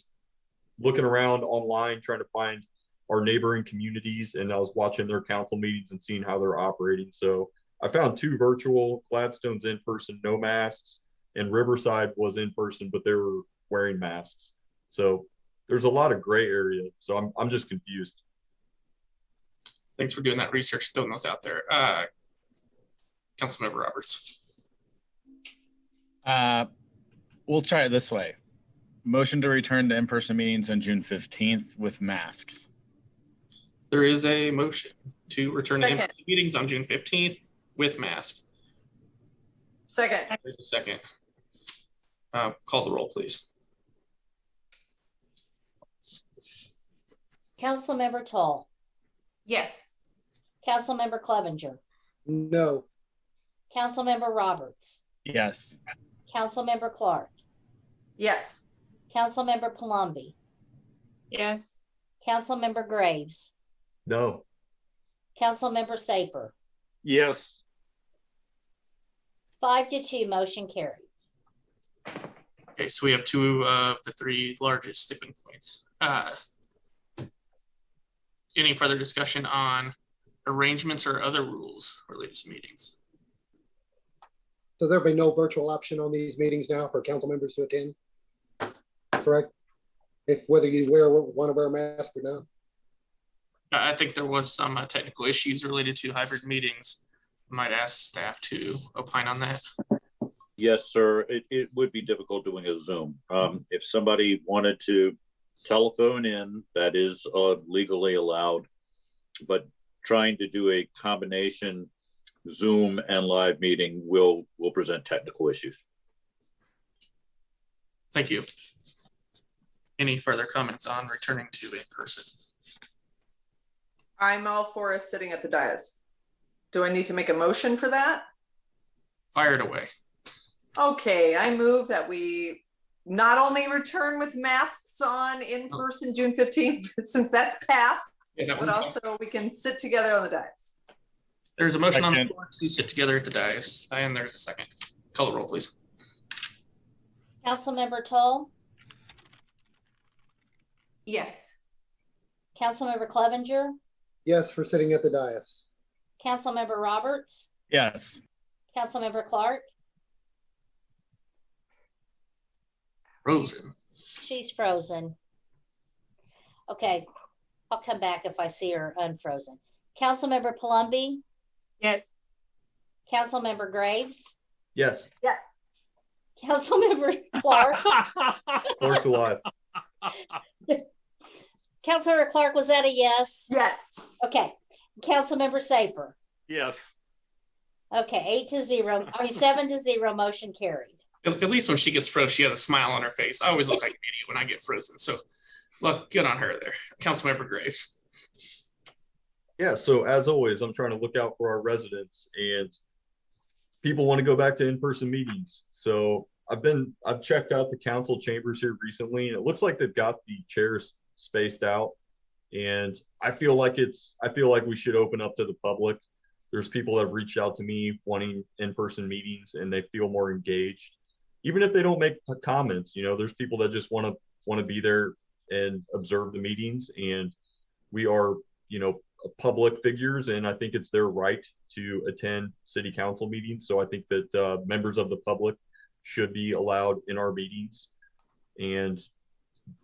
looking around online, trying to find our neighboring communities, and I was watching their council meetings and seeing how they're operating. So I found 2 virtual, Gladstone's in person, no masks, and Riverside was in person, but they were wearing masks. So there's a lot of gray area. So I'm just confused. Thanks for doing that research, throwing those out there. Councilmember Roberts. We'll try it this way. Motion to return to in-person meetings on June 15th with masks. There is a motion to return to in-person meetings on June 15th with masks. Second. There's a second. Call the roll, please. Councilmember Toll. Yes. Councilmember Clevenger. No. Councilmember Roberts. Yes. Councilmember Clark. Yes. Councilmember Palumbi. Yes. Councilmember Graves. No. Councilmember Saper. Yes. 5-2, motion carried. Okay, so we have 2 of the 3 largest sticking points. Any further discussion on arrangements or other rules related to meetings? So there'll be no virtual option on these meetings now for council members to attend, correct? If whether you want to wear a mask or not. I think there was some technical issues related to hybrid meetings. I might ask staff to opine on that. Yes, sir. It would be difficult doing a Zoom. If somebody wanted to telephone in, that is legally allowed, but trying to do a combination Zoom and live meeting will present technical issues. Thank you. Any further comments on returning to in person? I'm all for us sitting at the dais. Do I need to make a motion for that? Fire it away. Okay, I move that we not only return with masks on in person June 15th, since that's passed, but also we can sit together on the dais. There's a motion on the floor to sit together at the dais, and there's a second. Call the roll, please. Councilmember Toll. Yes. Councilmember Clevenger. Yes, for sitting at the dais. Councilmember Roberts. Yes. Councilmember Clark. Frozen. She's frozen. Okay, I'll come back if I see her unfrozen. Councilmember Palumbi. Yes. Councilmember Graves. Yes. Yes. Councilmember Clark. Clark's alive. Councilmember Clark, was that a yes? Yes. Okay. Councilmember Saper. Yes. Okay, 7-0, motion carried. At least when she gets frozen, she has a smile on her face. I always look like an idiot when I get frozen. So, look, good on her there. Councilmember Graves. Yeah, so as always, I'm trying to look out for our residents, and people want to go back to in-person meetings. So I've checked out the council chambers here recently, and it looks like they've got the chairs spaced out. And I feel like we should open up to the public. There's people that have reached out to me wanting in-person meetings, and they feel more engaged. Even if they don't make comments, there's people that just want to be there and observe the meetings. And we are, public figures, and I think it's their right to attend city council meetings. So I think that members of the public should be allowed in our meetings, and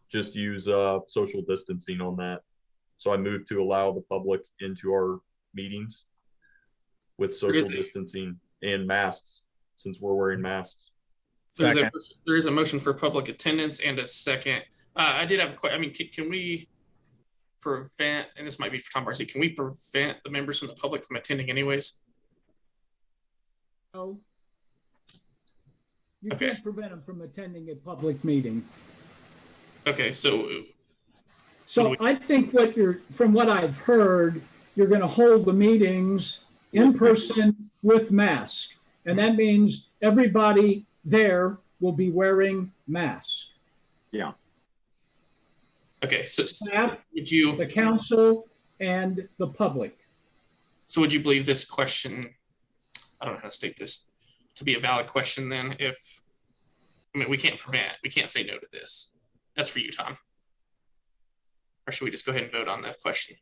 just use social distancing on that. So I moved to allow the public into our meetings with social distancing and masks, since we're wearing masks. So there is a motion for public attendance and a second. I did have a question. I mean, can we prevent, and this might be for Tom Barcy, can we prevent the members from the public from attending anyways? No. You can't prevent them from attending a public meeting. Okay, so I think from what I've heard, you're going to hold the meetings in person with masks. And that means everybody there will be wearing masks. Yeah. Okay, so staff, the council, and the public. So would you believe this question, I don't know how to state this, to be a valid question then? We can't say no to this. That's for you, Tom. Or should we just go ahead and vote on the question?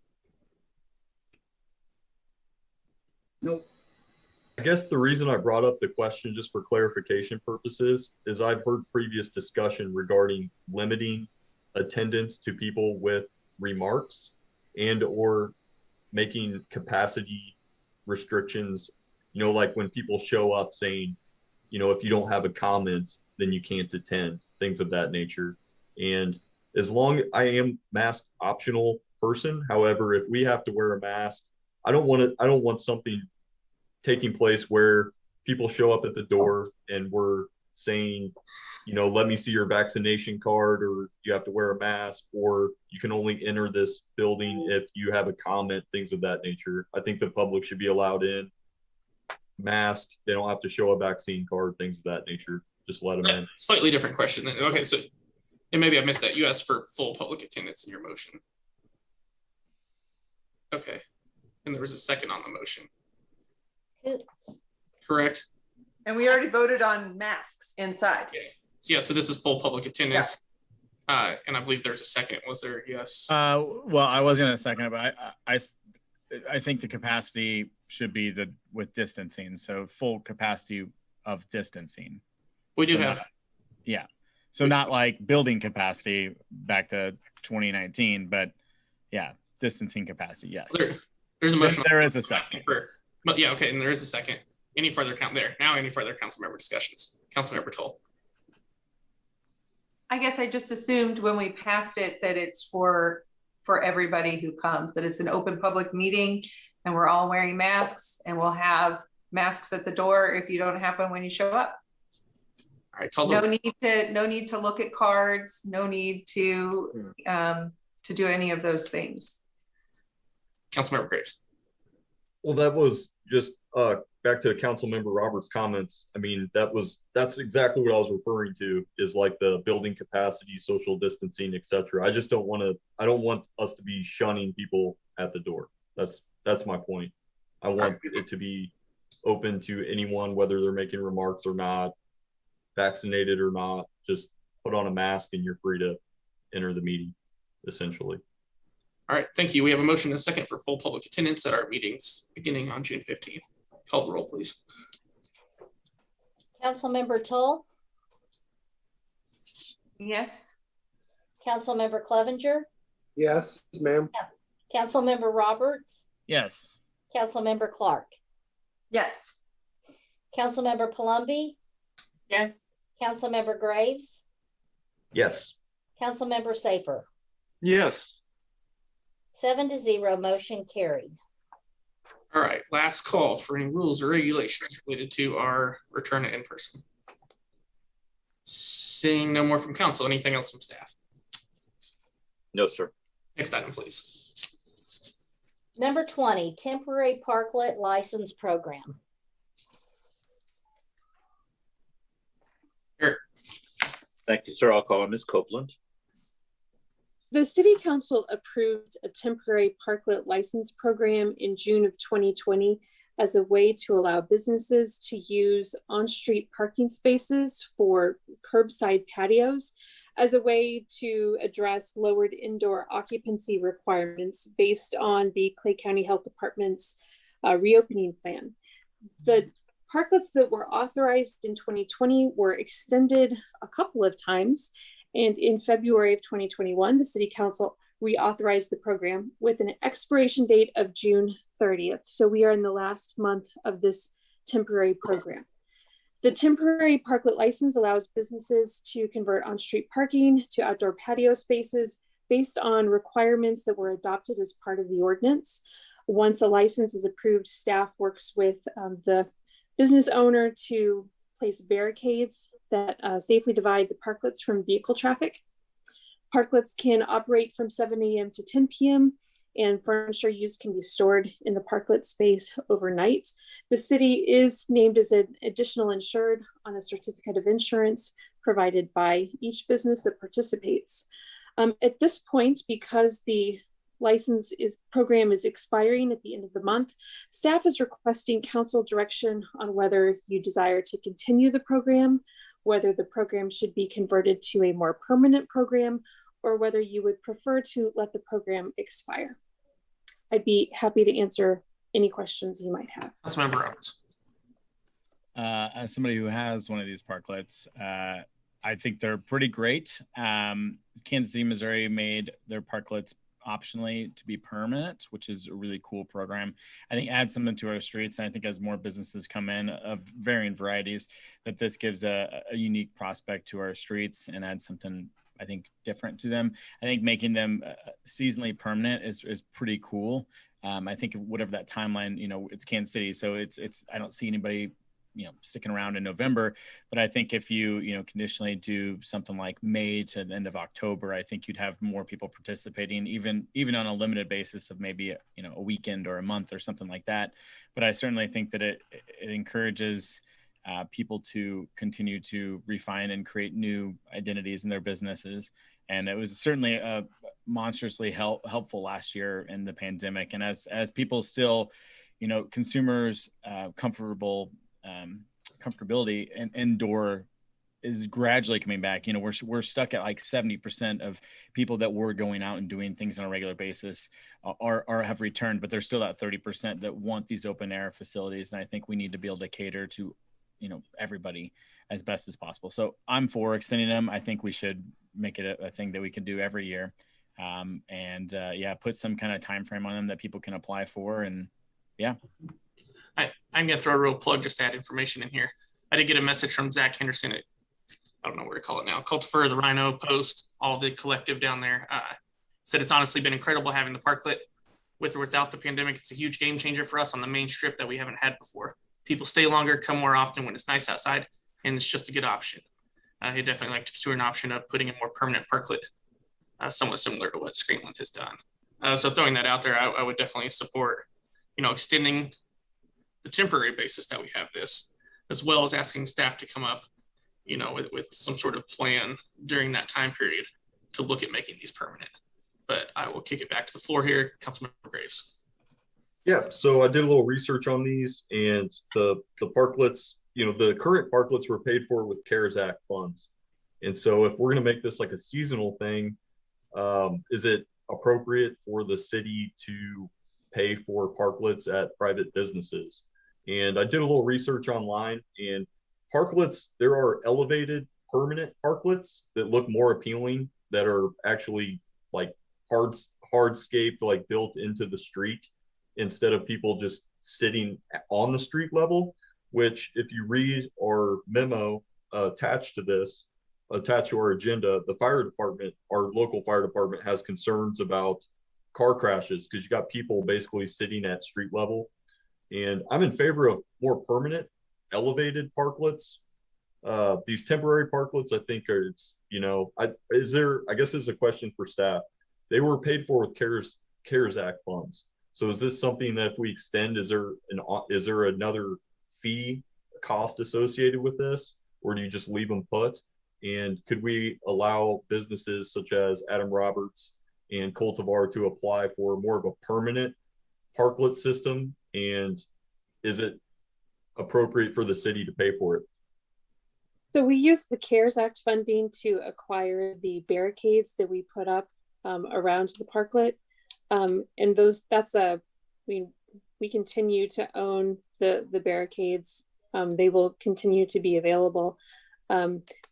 Nope. I guess the reason I brought up the question, just for clarification purposes, is I've heard previous discussion regarding limiting attendance to people with remarks and or making capacity restrictions, you know, like when people show up saying, you know, if you don't have a comment, then you can't attend, things of that nature. And as long I am mask optional person, however, if we have to wear a mask, I don't want something taking place where people show up at the door and we're saying, you know, let me see your vaccination card, or you have to wear a mask, or you can only enter this building if you have a comment, things of that nature. I think the public should be allowed in, mask, they don't have to show a vaccine card, things of that nature. Just let them in. Slightly different question. Okay, so, and maybe I missed that. You asked for full public attendance in your motion. Okay, and there was a second on the motion. Correct. And we already voted on masks inside. Okay. Yeah, so this is full public attendance. Yeah. And I believe there's a second. Was there? Yes. Well, I was going to second it, but I think the capacity should be with distancing. So full capacity of distancing. We do have. Yeah. So not like building capacity back to 2019, but yeah, distancing capacity. Yes. There's a motion. There is a second. But yeah, okay, and there is a second. Any further any further council member discussions? Councilmember Toll. I guess I just assumed when we passed it that it's for everybody who comes, that it's an open public meeting and we're all wearing masks, and we'll have masks at the door if you don't have one when you show up. All right, no need to look at cards, no need to do any of those things. Councilmember Graves. Well, that was just back to Councilmember Roberts' comments. I mean, that's exactly what I was referring to, is like the building capacity, social distancing, etc. I just don't want us to be shunning people at the door. That's my point. I want it to be open to anyone, whether they're making remarks or not, vaccinated or not. Just put on a mask and you're free to enter the meeting, essentially. All right, thank you. We have a motion and a second for full public attendance at our meetings beginning on June 15th. Call the roll, please. Councilmember Toll? Yes. Councilmember Clevenger? Yes, ma'am. Councilmember Roberts? Yes. Councilmember Clark? Yes. Councilmember Palumbi? Yes. Councilmember Graves? Yes. Councilmember Saper? Yes. 7-0, motion carried. All right, last call for any rules or regulations related to our return to in-person. Seeing no more from council, anything else from staff? No, sir. Next item, please. Number 20, temporary parklet license program. Here. Thank you, sir. I'll call on Ms. Copeland. The City Council approved a temporary parklet license program in June of 2020 as a way to allow businesses to use on-street parking spaces for curbside patios, as a way to address lowered indoor occupancy requirements based on the Clay County Health Department's reopening plan. The parklets that were authorized in 2020 were extended a couple of times. And in February of 2021, the City Council reauthorized the program with an expiration date of June 30th. So we are in the last month of this temporary program. The temporary parklet license allows businesses to convert on-street parking to outdoor patio spaces based on requirements that were adopted as part of the ordinance. Once a license is approved, staff works with the business owner to place barricades that safely divide the parklets from vehicle traffic. Parklets can operate from 7 a.m. to 10 p.m. and furniture use can be stored in the parklet space overnight. The city is named as an additional insured on a certificate of insurance provided by each business that participates. At this point, because the program is expiring at the end of the month, staff is requesting council direction on whether you desire to continue the program whether the program should be converted to a more permanent program or whether you would prefer to let the program expire. I'd be happy to answer any questions you might have. Councilmember Roberts. As somebody who has one of these parklets, I think they're pretty great. Kansas City, Missouri made their parklets optionally to be permanent, which is a really cool program. I think adds something to our streets. And I think as more businesses come in of varying varieties, that this gives a unique prospect to our streets and adds something, I think, different to them. I think making them seasonally permanent is pretty cool. I think whatever that timeline, you know, it's Kansas City, so it's I don't see anybody, you know, sticking around in November. But I think if you know, conditionally do something like May to the end of October, I think you'd have more people participating, even on a limited basis of maybe, you know, a weekend or a month or something like that. But I certainly think that it encourages people to continue to refine and create new identities in their businesses. And it was certainly monstrously helpful last year in the pandemic. And as people still, you know, consumers comfortability and indoor is gradually coming back. You know, we're stuck at like 70% of people that were going out and doing things on a regular basis are have returned, but there's still that 30% that want these open air facilities. And I think we need to be able to cater to, you know, everybody as best as possible. So I'm for extending them. I think we should make it a thing that we can do every year. Yeah, put some kind of time frame on them that people can apply for. And yeah. I'm going to throw a real plug just to add information in here. I did get a message from Zach Henderson at, I don't know where to call it now, Cultivar, the Rhino, Post, all the collective down there. Said it's honestly been incredible having the parklet with or without the pandemic. It's a huge game changer for us on the main strip that we haven't had before. People stay longer, come more often when it's nice outside, and it's just a good option. He'd definitely like to pursue an option of putting a more permanent parklet, somewhat similar to what Screenland has done. So throwing that out there, I would definitely support, you know, extending the temporary basis that we have this, as well as asking staff to come up, you know, with some sort of plan during that time period to look at making these permanent. But I will kick it back to the floor here, Councilmember Graves. Yeah, so I did a little research on these, and the parklets, you know, the current parklets were paid for with CARES Act funds. And so if we're going to make this like a seasonal thing, is it appropriate for the city to pay for parklets at private businesses? And I did a little research online, and parklets, there are elevated permanent parklets that look more appealing, that are actually like hardscape, like built into the street, instead of people just sitting on the street level, which if you read our memo attached to our agenda, the fire department, our local fire department, has concerns about car crashes because you got people basically sitting at street level. And I'm in favor of more permanent elevated parklets. These temporary parklets, I think it's, you know, I guess this is a question for staff. They were paid for with CARES Act funds. So is this something that if we extend, is there another fee cost associated with this, or do you just leave them put? And could we allow businesses such as Adam Roberts and Cultivar to apply for more of a permanent parklet system? And is it appropriate for the city to pay for it? So we use the CARES Act funding to acquire the barricades that we put up around the parklet. And we continue to own the barricades. They will continue to be available.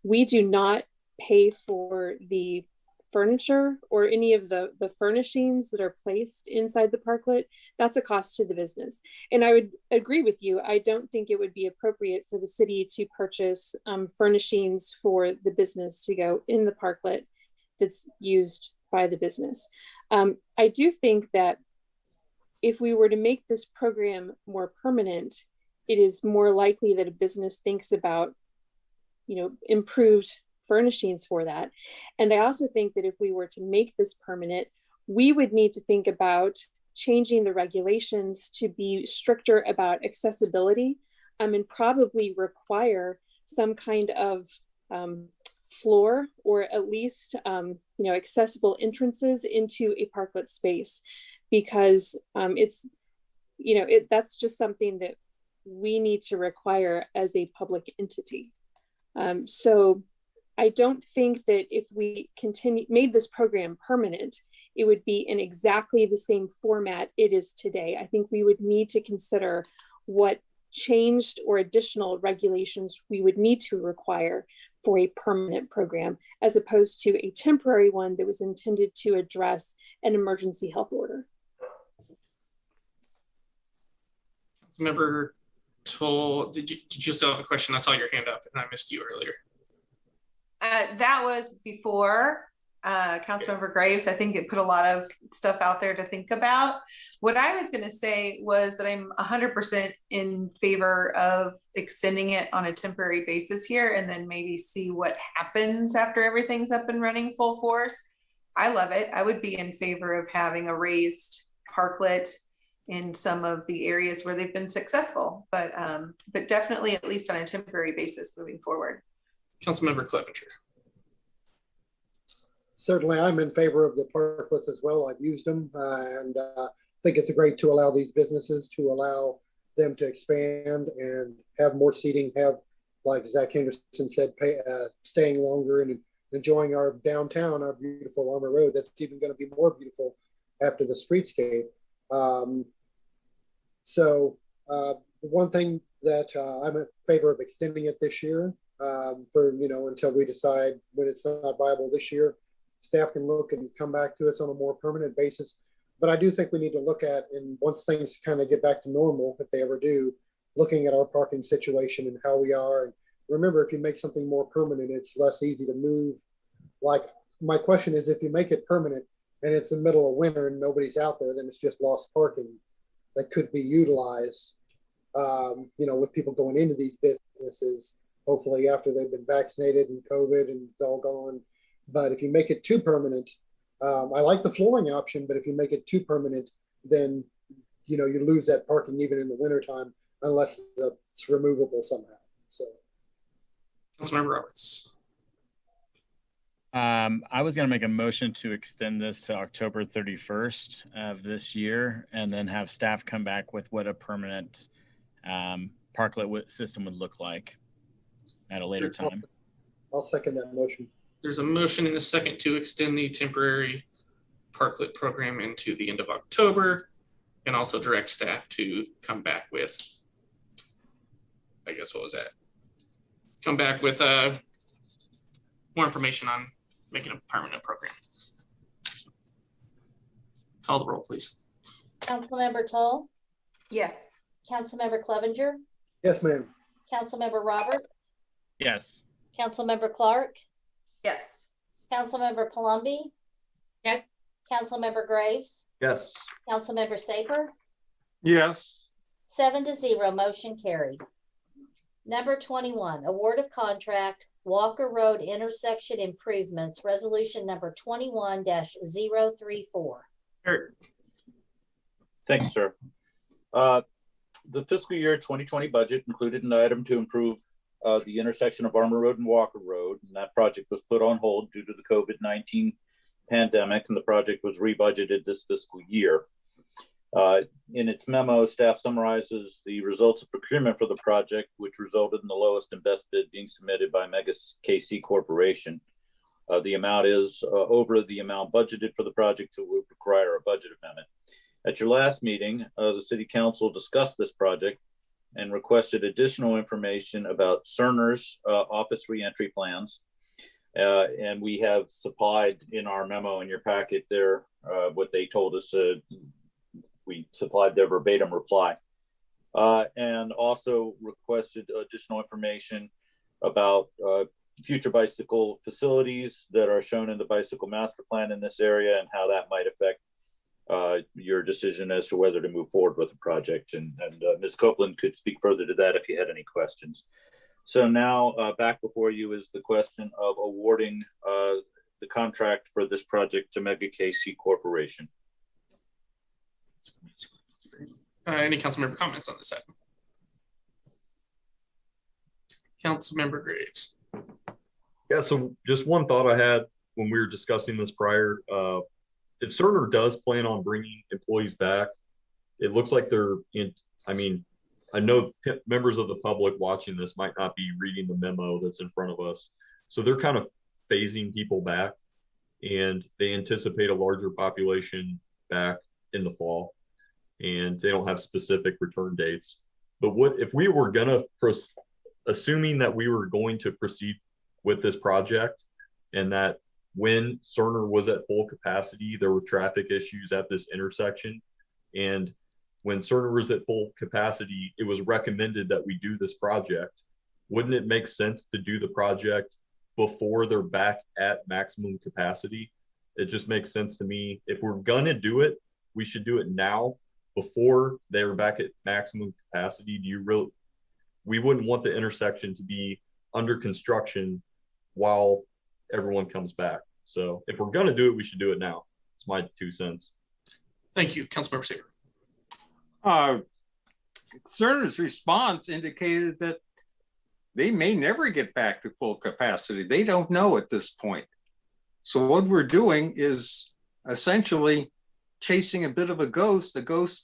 We do not pay for the furniture or any of the furnishings that are placed inside the parklet. That's a cost to the business. And I would agree with you. I don't think it would be appropriate for the city to purchase furnishings for the business to go in the parklet that's used by the business. I do think that if we were to make this program more permanent, it is more likely that a business thinks about, you know, improved furnishings for that. And I also think that if we were to make this permanent, we would need to think about changing the regulations to be stricter about accessibility, and probably require some kind of floor, or at least accessible entrances into a parklet space, because that's just something that we need to require as a public entity. So I don't think that if we made this program permanent, it would be in exactly the same format it is today. I think we would need to consider what changed or additional regulations we would need to require for a permanent program, as opposed to a temporary one that was intended to address an emergency health order. Member Toll, did you still have a question? I saw your hand up and I missed you earlier. That was before Councilmember Graves. I think it put a lot of stuff out there to think about. What I was going to say was that I'm 100% in favor of extending it on a temporary basis here, and then maybe see what happens after everything's up and running full force. I love it. I would be in favor of having a raised parklet in some of the areas where they've been successful, but definitely at least on a temporary basis moving forward. Councilmember Clevenger. Certainly, I'm in favor of the parklets as well. I've used them, and think it's great to allow these businesses to allow them to expand and have more seating, have, like Zach Henderson said, staying longer and enjoying our downtown, our beautiful Armour Road. That's even going to be more beautiful after the streetscape. So the one thing that I'm in favor of extending it this year for, until we decide when it's not viable this year. Staff can look and come back to us on a more permanent basis. But I do think we need to look at, and once things kind of get back to normal, if they ever do, looking at our parking situation and how we are. And remember, if you make something more permanent, it's less easy to move. Like, my question is, if you make it permanent and it's the middle of winter and nobody's out there, then it's just lost parking that could be utilized, with people going into these businesses, hopefully after they've been vaccinated and COVID and it's all gone. But if you make it too permanent, I like the flooring option, but if you make it too permanent, then, you lose that parking even in the wintertime, unless it's removable somehow. So. Councilmember Roberts. I was going to make a motion to extend this to October 31st of this year, and then have staff come back with what a permanent parklet system would look like at a later time. I'll second that motion. There's a motion in a second to extend the temporary parklet program into the end of October, and also direct staff to come back with, I guess, what was that? Come back with more information on making a permanent program. Call the roll, please. Councilmember Toll? Yes. Councilmember Clevenger? Yes, ma'am. Councilmember Roberts? Yes. Councilmember Clark? Yes. Councilmember Palumbi? Yes. Councilmember Graves? Yes. Councilmember Saper? Yes. 7-0, motion carried. Number 21, award of contract, Walker Road intersection improvements, resolution number 21-034. Eric. Thanks, sir. The fiscal year 2020 budget included an item to improve the intersection of Armour Road and Walker Road, and that project was put on hold due to the COVID-19 pandemic, and the project was rebudgeted this fiscal year. In its memo, staff summarizes the results of procurement for the project, which resulted in the lowest and best bid being submitted by NKC Corporation. The amount is over the amount budgeted for the project, so it would require a budget amendment. At your last meeting, the City Council discussed this project and requested additional information about Cerner's office reentry plans. And we have supplied in our memo in your packet there what they told us. We supplied their verbatim reply, and also requested additional information about future bicycle facilities that are shown in the bicycle master plan in this area, and how that might affect your decision as to whether to move forward with the project. And Ms. Copeland could speak further to that if you had any questions. So now back before you is the question of awarding the contract for this project to NKC Corporation. Any council member comments on this item? Councilmember Graves. Yeah, so just one thought I had when we were discussing this prior. If Cerner does plan on bringing employees back, it looks like they're in, I know members of the public watching this might not be reading the memo that's in front of us. So they're kind of phasing people back, and they anticipate a larger population back in the fall, and they don't have specific return dates. But what if we were gonna, assuming that we were going to proceed with this project, and that when Cerner was at full capacity, there were traffic issues at this intersection, and when Cerner was at full capacity, it was recommended that we do this project. Wouldn't it make sense to do the project before they're back at maximum capacity? It just makes sense to me. If we're gonna do it, we should do it now before they're back at maximum capacity. We wouldn't want the intersection to be under construction while everyone comes back. So if we're gonna do it, we should do it now. It's my 2 cents. Thank you, Councilmember Saber. Cerner's response indicated that they may never get back to full capacity. They don't know at this point. So what we're doing is essentially chasing a bit of a ghost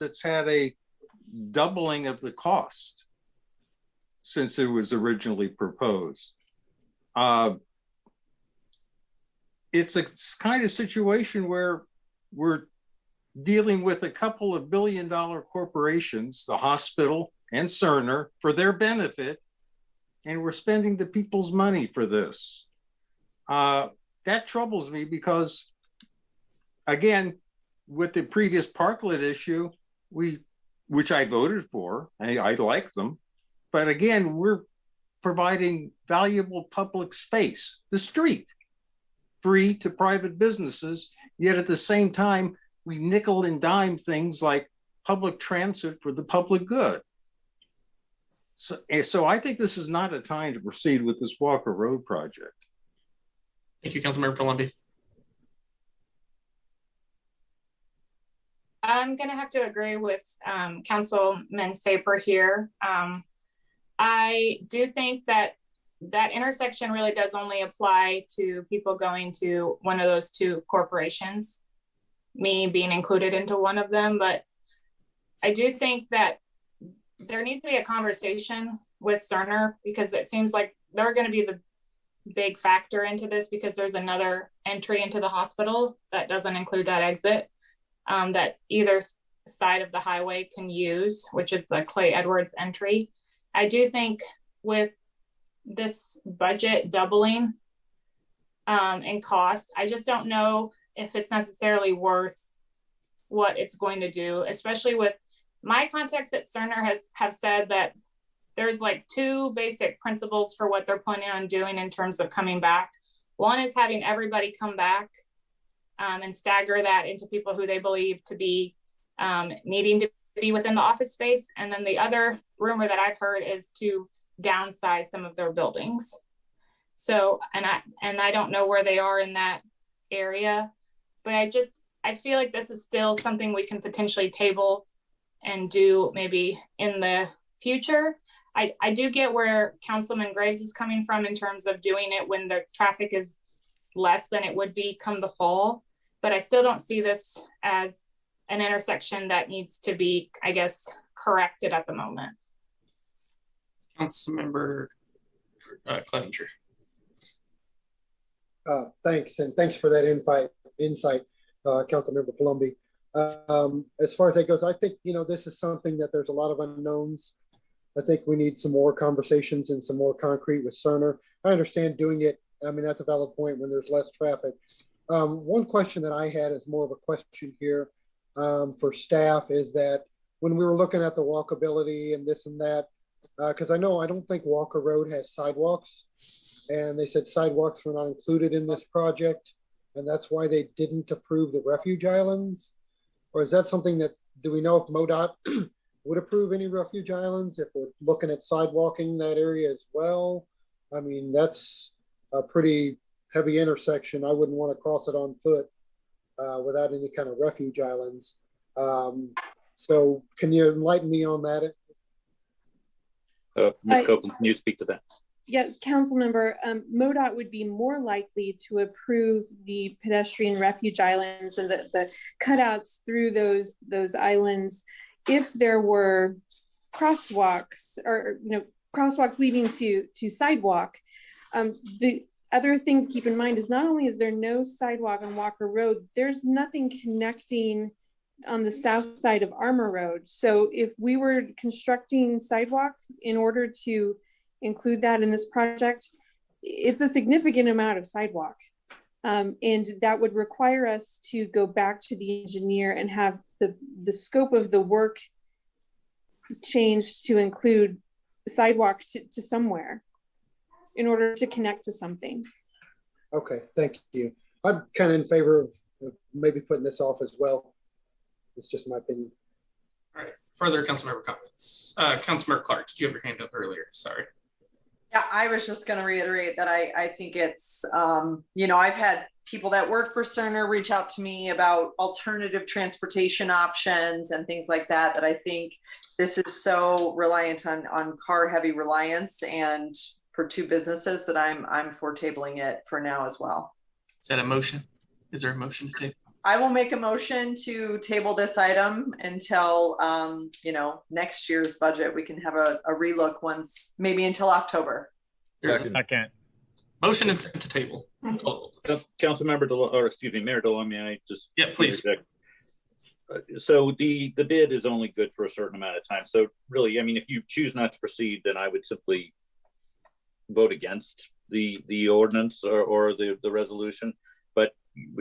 that's had a doubling of the cost since it was originally proposed. It's a kind of situation where we're dealing with a couple of billion-dollar corporations, the hospital and Cerner, for their benefit, and we're spending the people's money for this. That troubles me because, again, with the previous Parklet issue, which I voted for, I like them, but again, we're providing valuable public space, the street, free to private businesses, yet at the same time, we nickel and dime things like public transit for the public good. So I think this is not a time to proceed with this Walker Road project. Thank you, Councilmember Palumbi. I'm going to have to agree with Councilman Saper here. I do think that intersection really does only apply to people going to one of those two corporations, me being included into one of them. But I do think that there needs to be a conversation with Cerner, because it seems like they're going to be the big factor into this, because there's another entry into the hospital that doesn't include that exit that either side of the highway can use, which is the Clay Edwards entry. I do think with this budget doubling in cost, I just don't know if it's necessarily worth what it's going to do, especially with my contacts at Cerner have said that there's like two basic principles for what they're planning on doing in terms of coming back. One is having everybody come back and stagger that into people who they believe to be needing to be within the office space. And then the other rumor that I've heard is to downsize some of their buildings. So, and I don't know where they are in that area, but I feel like this is still something we can potentially table and do maybe in the future. I do get where Councilman Graves is coming from in terms of doing it when the traffic is less than it would be come the fall, but I still don't see this as an intersection that needs to be, I guess, corrected at the moment. Councilmember Clevenger. Thanks, and thanks for that insight, Councilmember Palumbi. As far as that goes, I think, this is something that there's a lot of unknowns. I think we need some more conversations and some more concrete with Cerner. I understand doing it. I mean, that's a valid point when there's less traffic. One question that I had is more of a question here for staff, is that when we were looking at the walkability and this and that, because I don't think Walker Road has sidewalks, and they said sidewalks were not included in this project, and that's why they didn't approve the refuge islands. Or is that something that, do we know if MoDOT would approve any refuge islands if we're looking at sidewalking that area as well? I mean, that's a pretty heavy intersection. I wouldn't want to cross it on foot without any kind of refuge islands. So can you enlighten me on that? Ms. Copeland, can you speak to that? Yes, Councilmember, MoDOT would be more likely to approve the pedestrian refuge islands and the cutouts through those islands if there were crosswalks or, crosswalks leading to sidewalk. The other thing to keep in mind is not only is there no sidewalk on Walker Road, there's nothing connecting on the south side of Armour Road. So if we were constructing sidewalk in order to include that in this project, it's a significant amount of sidewalk. And that would require us to go back to the engineer and have the scope of the work changed to include sidewalk to somewhere in order to connect to something. Okay, thank you. I'm kind of in favor of maybe putting this off as well. It's just my opinion. All right, further councilmember comments. Councilmember Clark, did you have your hand up earlier? Sorry. Yeah, I was just going to reiterate that I think it's, I've had people that work for Cerner reach out to me about alternative transportation options and things like that, that I think this is so reliant on car heavy reliance, and for two businesses that I'm for tabling it for now as well. Is that a motion? Is there a motion to table? I will make a motion to table this item until, next year's budget. We can have a relook once, maybe until October. Second. Motion is to table. Councilmember Mayor DeLong, may I just? Yeah, please. So the bid is only good for a certain amount of time. So really, I mean, if you choose not to proceed, then I would simply vote against the ordinance or the resolution. But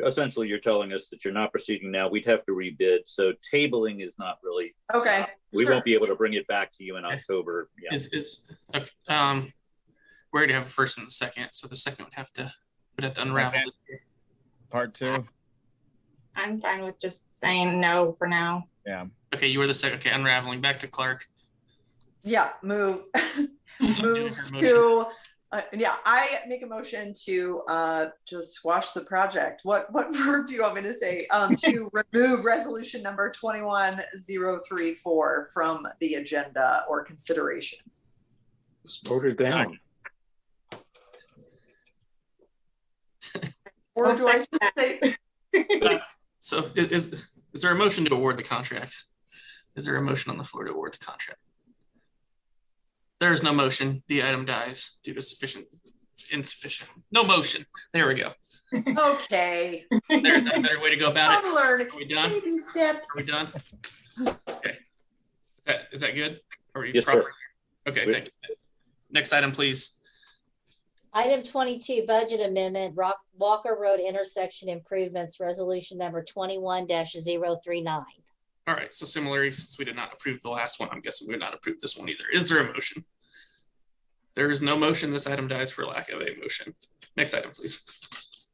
essentially, you're telling us that you're not proceeding now. We'd have to rebid. So tabling is not really okay. We won't be able to bring it back to you in October. Yeah. Okay. We already have a first and a second, so the second would have to unravel it. Part two. I'm fine with just saying no for now. Yeah. Okay, you were the second. Okay, unraveling. Back to Clark. Yeah, move to. I make a motion to just squash the project. What verb do you want me to say? To remove resolution number 21034 from the agenda or consideration. Just vote it down. Or do I just say? So is there a motion to award the contract? Is there a motion on the floor to award the contract? There is no motion. The item dies due to insufficient. No motion. There we go. Okay. There's a better way to go about it. Are we done? Baby steps. Are we done? Okay. Is that good? Are we yes, proper? Sir. Okay, thank you. Next item, please. Item 22, budget amendment, Walker Road intersection improvements, resolution number 21-039. All right, so similarly, since we did not approve the last one, I'm guessing we did not approve this one either. Is there a motion? There is no motion. This item dies for lack of a motion. Next item, please.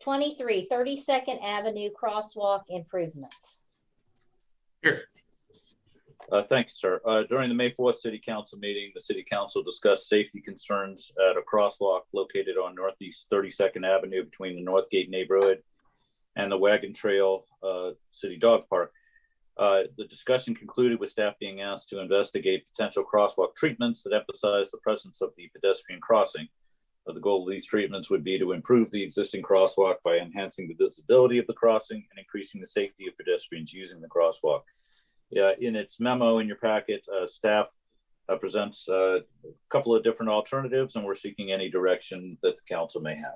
23, 32nd Avenue crosswalk improvements. Here. Thank you, sir. During the May 4th City Council meeting, the City Council discussed safety concerns at a crosswalk located on Northeast 32nd Avenue between the Northgate neighborhood and the Wagon Trail City Dog Park. The discussion concluded with staff being asked to investigate potential crosswalk treatments that emphasize the presence of the pedestrian crossing. The goal of these treatments would be to improve the existing crosswalk by enhancing the visibility of the crossing and increasing the safety of pedestrians using the crosswalk. In its memo in your packet, staff presents a couple of different alternatives, and we're seeking any direction that the council may have.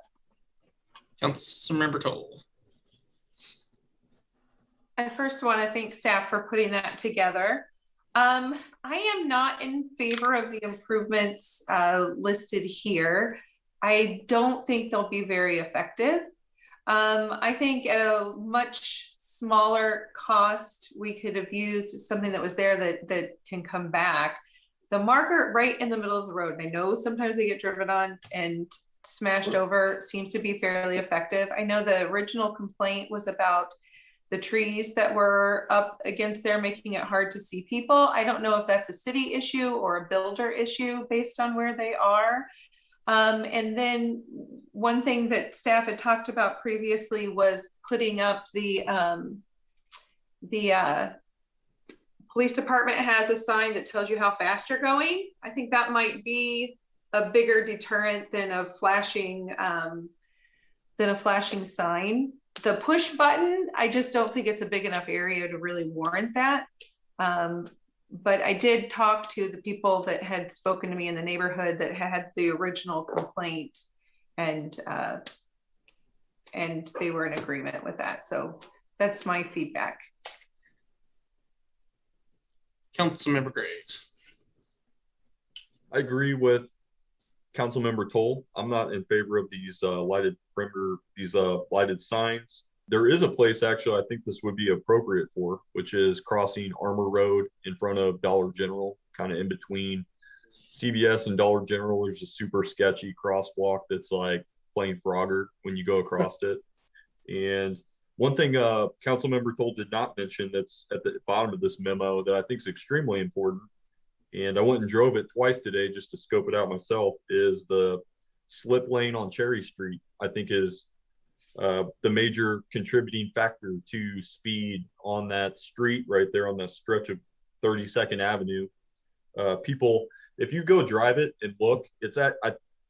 Councilmember Toll. I first want to thank staff for putting that together. I am not in favor of the improvements listed here. I don't think they'll be very effective. I think at a much smaller cost, we could have used something that was there that can come back. The marker right in the middle of the road, and I know sometimes they get driven on and smashed over, seems to be fairly effective. I know the original complaint was about the trees that were up against there, making it hard to see people. I don't know if that's a city issue or a builder issue based on where they are. And then one thing that staff had talked about previously was putting up the police department has a sign that tells you how fast you're going. I think that might be a bigger deterrent than a flashing sign. The push button, I just don't think it's a big enough area to really warrant that. but I did talk to the people that had spoken to me in the neighborhood that had the original complaint, and they were in agreement with that. So that's my feedback. Councilmember Graves. I agree with Councilmember Toll. I'm not in favor of these lighted perimeter, these lighted signs. There is a place actually I think this would be appropriate for, which is crossing Armour Road in front of Dollar General, kind of in between CVS and Dollar General. There's a super sketchy crosswalk that's like playing Frogger when you go across it. And one thing Councilmember Toll did not mention that's at the bottom of this memo that I think is extremely important, and I went and drove it twice today just to scope it out myself, is the slip lane on Cherry Street. I think is the major contributing factor to speed on that street right there on that stretch of 32nd Avenue. People, if you go drive it and look, it's at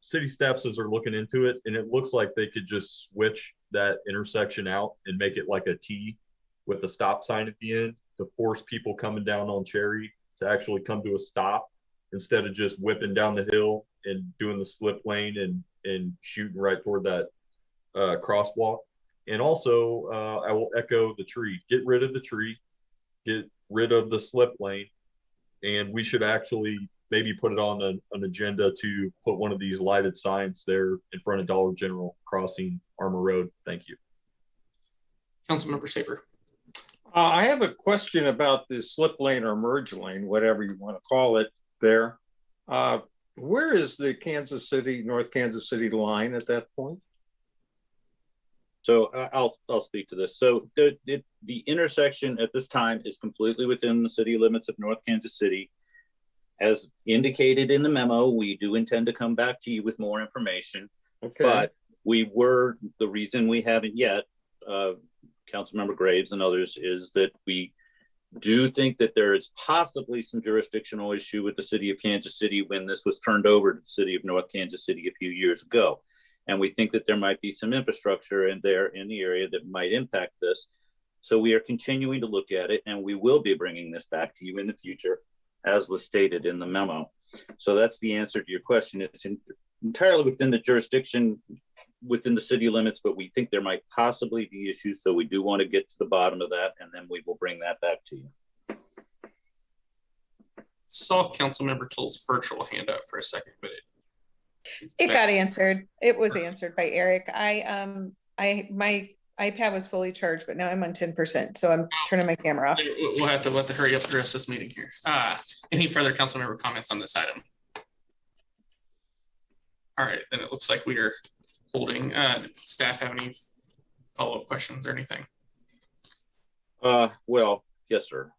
city staff says they're looking into it, and it looks like they could just switch that intersection out and make it like a T with a stop sign at the end to force people coming down on Cherry to actually come to a stop instead of just whipping down the hill and doing the slip lane and shooting right toward that crosswalk. And also, I will echo the tree. Get rid of the tree, get rid of the slip lane, and we should actually maybe put it on an agenda to put one of these lighted signs there in front of Dollar General crossing Armour Road. Thank you. Councilmember Saber. I have a question about this slip lane or merge lane, whatever you want to call it there. Where is the North Kansas City line at that point? So I'll speak to this. So the intersection at this time is completely within the city limits of North Kansas City. As indicated in the memo, we do intend to come back to you with more information. Okay. But the reason we haven't yet, Councilmember Graves and others, is that we do think that there is possibly some jurisdictional issue with the city of Kansas City when this was turned over to the city of North Kansas City a few years ago. And we think that there might be some infrastructure in the area that might impact this. So we are continuing to look at it, and we will be bringing this back to you in the future, as was stated in the memo. So that's the answer to your question. It's entirely within the jurisdiction, within the city limits, but we think there might possibly be issues. So we do want to get to the bottom of that, and then we will bring that back to you. Saw Councilmember Toll's virtual hand up for a second, but it got answered. It was answered by Eric. My iPad was fully charged, but now I'm on 10%, so I'm turning my camera off. We'll have to hurry up the rest of this meeting here. Any further council member comments on this item? All right, then it looks like we are holding. Staff have any follow-up questions or anything? Well, yes, sir.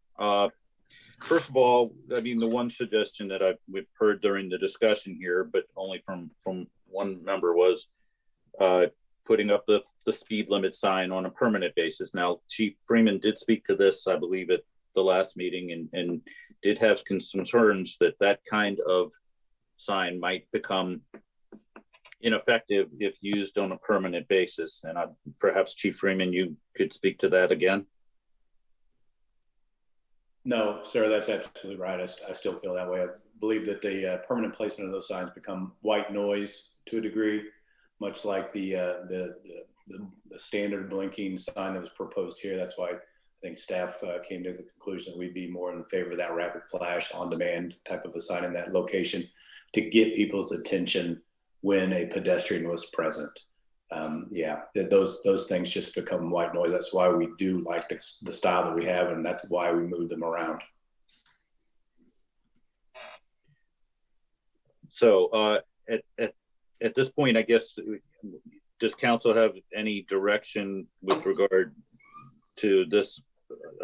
First of all, I mean, the one suggestion that we've heard during the discussion here, but only from one member, was putting up the speed limit sign on a permanent basis. Now, Chief Freeman did speak to this, I believe, at the last meeting, and did have concerns that kind of sign might become ineffective if used on a permanent basis. And perhaps Chief Freeman, you could speak to that again. No, sir, that's absolutely right. I still feel that way. I believe that the permanent placement of those signs become white noise to a degree, much like the standard blinking sign that was proposed here. That's why I think staff came to the conclusion that we'd be more in favor of that rapid flash on demand type of a sign in that location to get people's attention when a pedestrian was present. Yeah, those things just become white noise. That's why we do like the style that we have, and that's why we move them around. So at this point, I guess, does council have any direction with regard to this?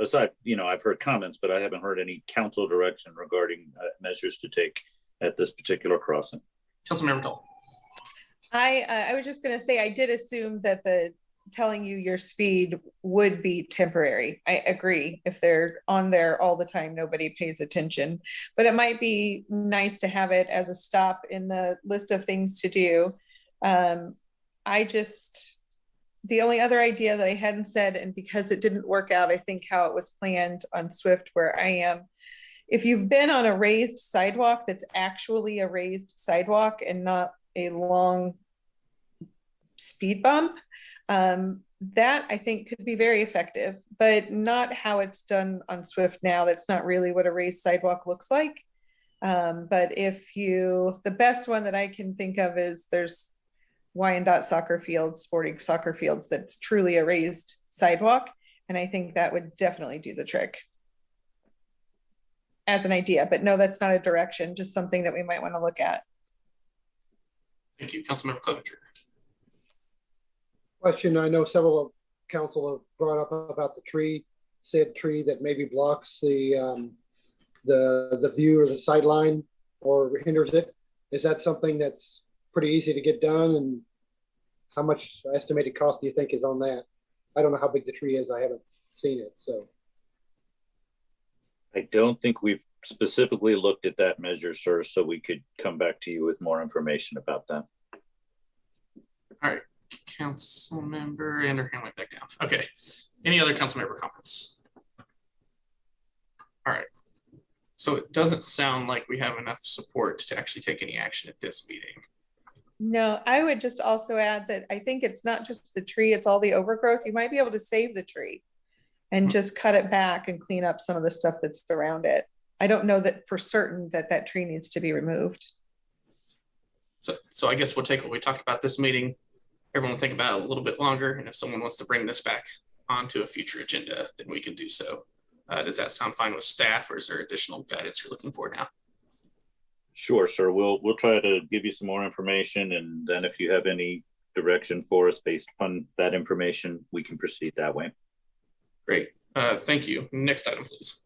Aside, I've heard comments, but I haven't heard any council direction regarding measures to take at this particular crossing. Councilmember Toll. I was just going to say, I did assume that the telling you your speed would be temporary. I agree. If they're on there all the time, nobody pays attention, but it might be nice to have it as a stop in the list of things to do. The only other idea that I hadn't said, and because it didn't work out, I think how it was planned on Swift where I am, if you've been on a raised sidewalk that's actually a raised sidewalk and not a long speed bump, that I think could be very effective, but not how it's done on Swift now. That's not really what a raised sidewalk looks like. But the best one that I can think of is there's Wyandotte soccer fields, sporting soccer fields, that's truly a raised sidewalk. And I think that would definitely do the trick as an idea, but no, that's not a direction, just something that we might want to look at. Thank you, Councilmember Clevenger. Question, I know several of council have brought up about the tree, said tree that maybe blocks the view or the sideline or hinders it. Is that something that's pretty easy to get done? And how much estimated cost do you think is on that? I don't know how big the tree is. I haven't seen it, so. I don't think we've specifically looked at that measure, sir, so we could come back to you with more information about that. All right, council member, and her hand went back down. Okay, any other council member comments? All right, so it doesn't sound like we have enough support to actually take any action at this meeting. No, I would just also add that I think it's not just the tree, it's all the overgrowth. You might be able to save the tree and just cut it back and clean up some of the stuff that's around it. I don't know that for certain that tree needs to be removed. So I guess we'll take what we talked about this meeting. Everyone will think about it a little bit longer. And if someone wants to bring this back onto a future agenda, then we can do so. Does that sound fine with staff, or is there additional guidance you're looking for now? Sure, sir. We'll try to give you some more information, and then if you have any direction for us based upon that information, we can proceed that way. Great. Thank you. Next item, please.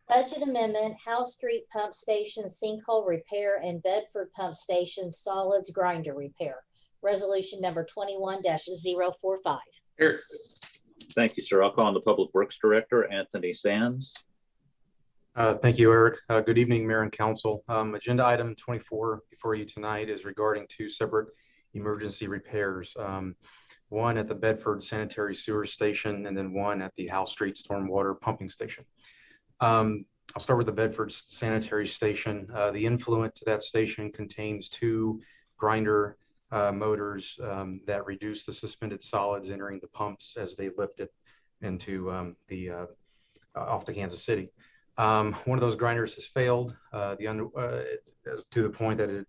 Budget amendment, House Street Pump Station sinkhole repair and Bedford Pump Station solids grinder repair. Resolution number 21-045. Eric. Thank you, sir. I'll call on the Public Works Director, Anthony Sands. Thank you, Eric. Good evening, Mayor and Council. Agenda item 24 before you tonight is regarding two separate emergency repairs. One at the Bedford Sanitary Sewer Station and then one at the House Street Stormwater Pumping Station. I'll start with the Bedford Sanitary Station. The influent to that station contains two grinder motors that reduce the suspended solids entering the pumps as they lift it into off to Kansas City. One of those grinders has failed to the point that it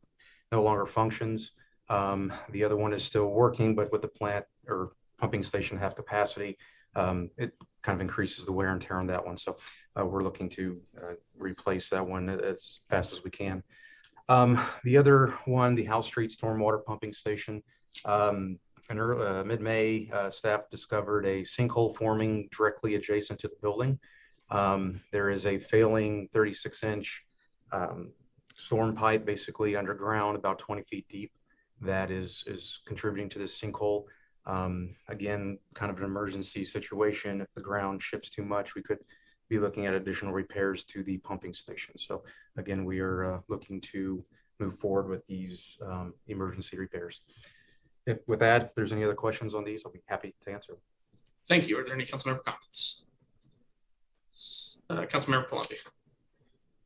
no longer functions. The other one is still working, but with the plant or pumping station half capacity, it kind of increases the wear and tear on that one. So we're looking to replace that one as fast as we can. The other one, the House Street Stormwater Pumping Station, in mid-May, staff discovered a sinkhole forming directly adjacent to the building. There is a failing 36-inch storm pipe basically underground about 20 feet deep that is contributing to this sinkhole. Again, kind of an emergency situation. If the ground shifts too much, we could be looking at additional repairs to the pumping station. So again, we are looking to move forward with these emergency repairs. With that, if there's any other questions on these, I'll be happy to answer. Thank you. Are there any council member comments? Councilmember Columbia.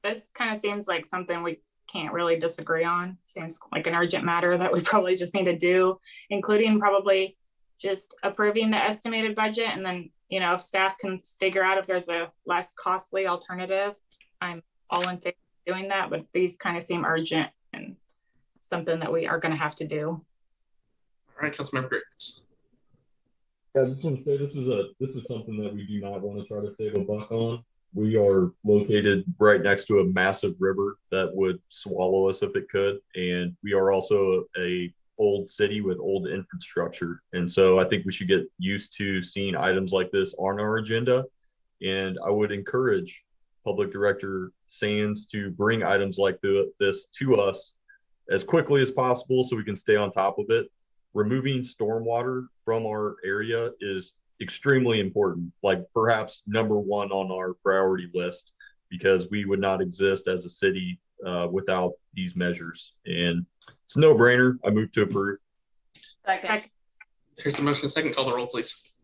This kind of seems like something we can't really disagree on. Seems like an urgent matter that we probably just need to do, including probably just approving the estimated budget. And then, you know, if staff can figure out if there's a less costly alternative, I'm all in favor of doing that. But these kind of seem urgent and something that we are going to have to do. All right, Councilmember Graves. Yeah, I just want to say this is something that we do not want to try to save a buck on. We are located right next to a massive river that would swallow us if it could, and we are also a old city with old infrastructure. And so I think we should get used to seeing items like this on our agenda. And I would encourage Public Director Sands to bring items like this to us as quickly as possible so we can stay on top of it. Removing stormwater from our area is extremely important, like perhaps number one on our priority list, because we would not exist as a city without these measures. And it's a no-brainer. I move to approve. Second. There's a motion. Second, call the roll, please.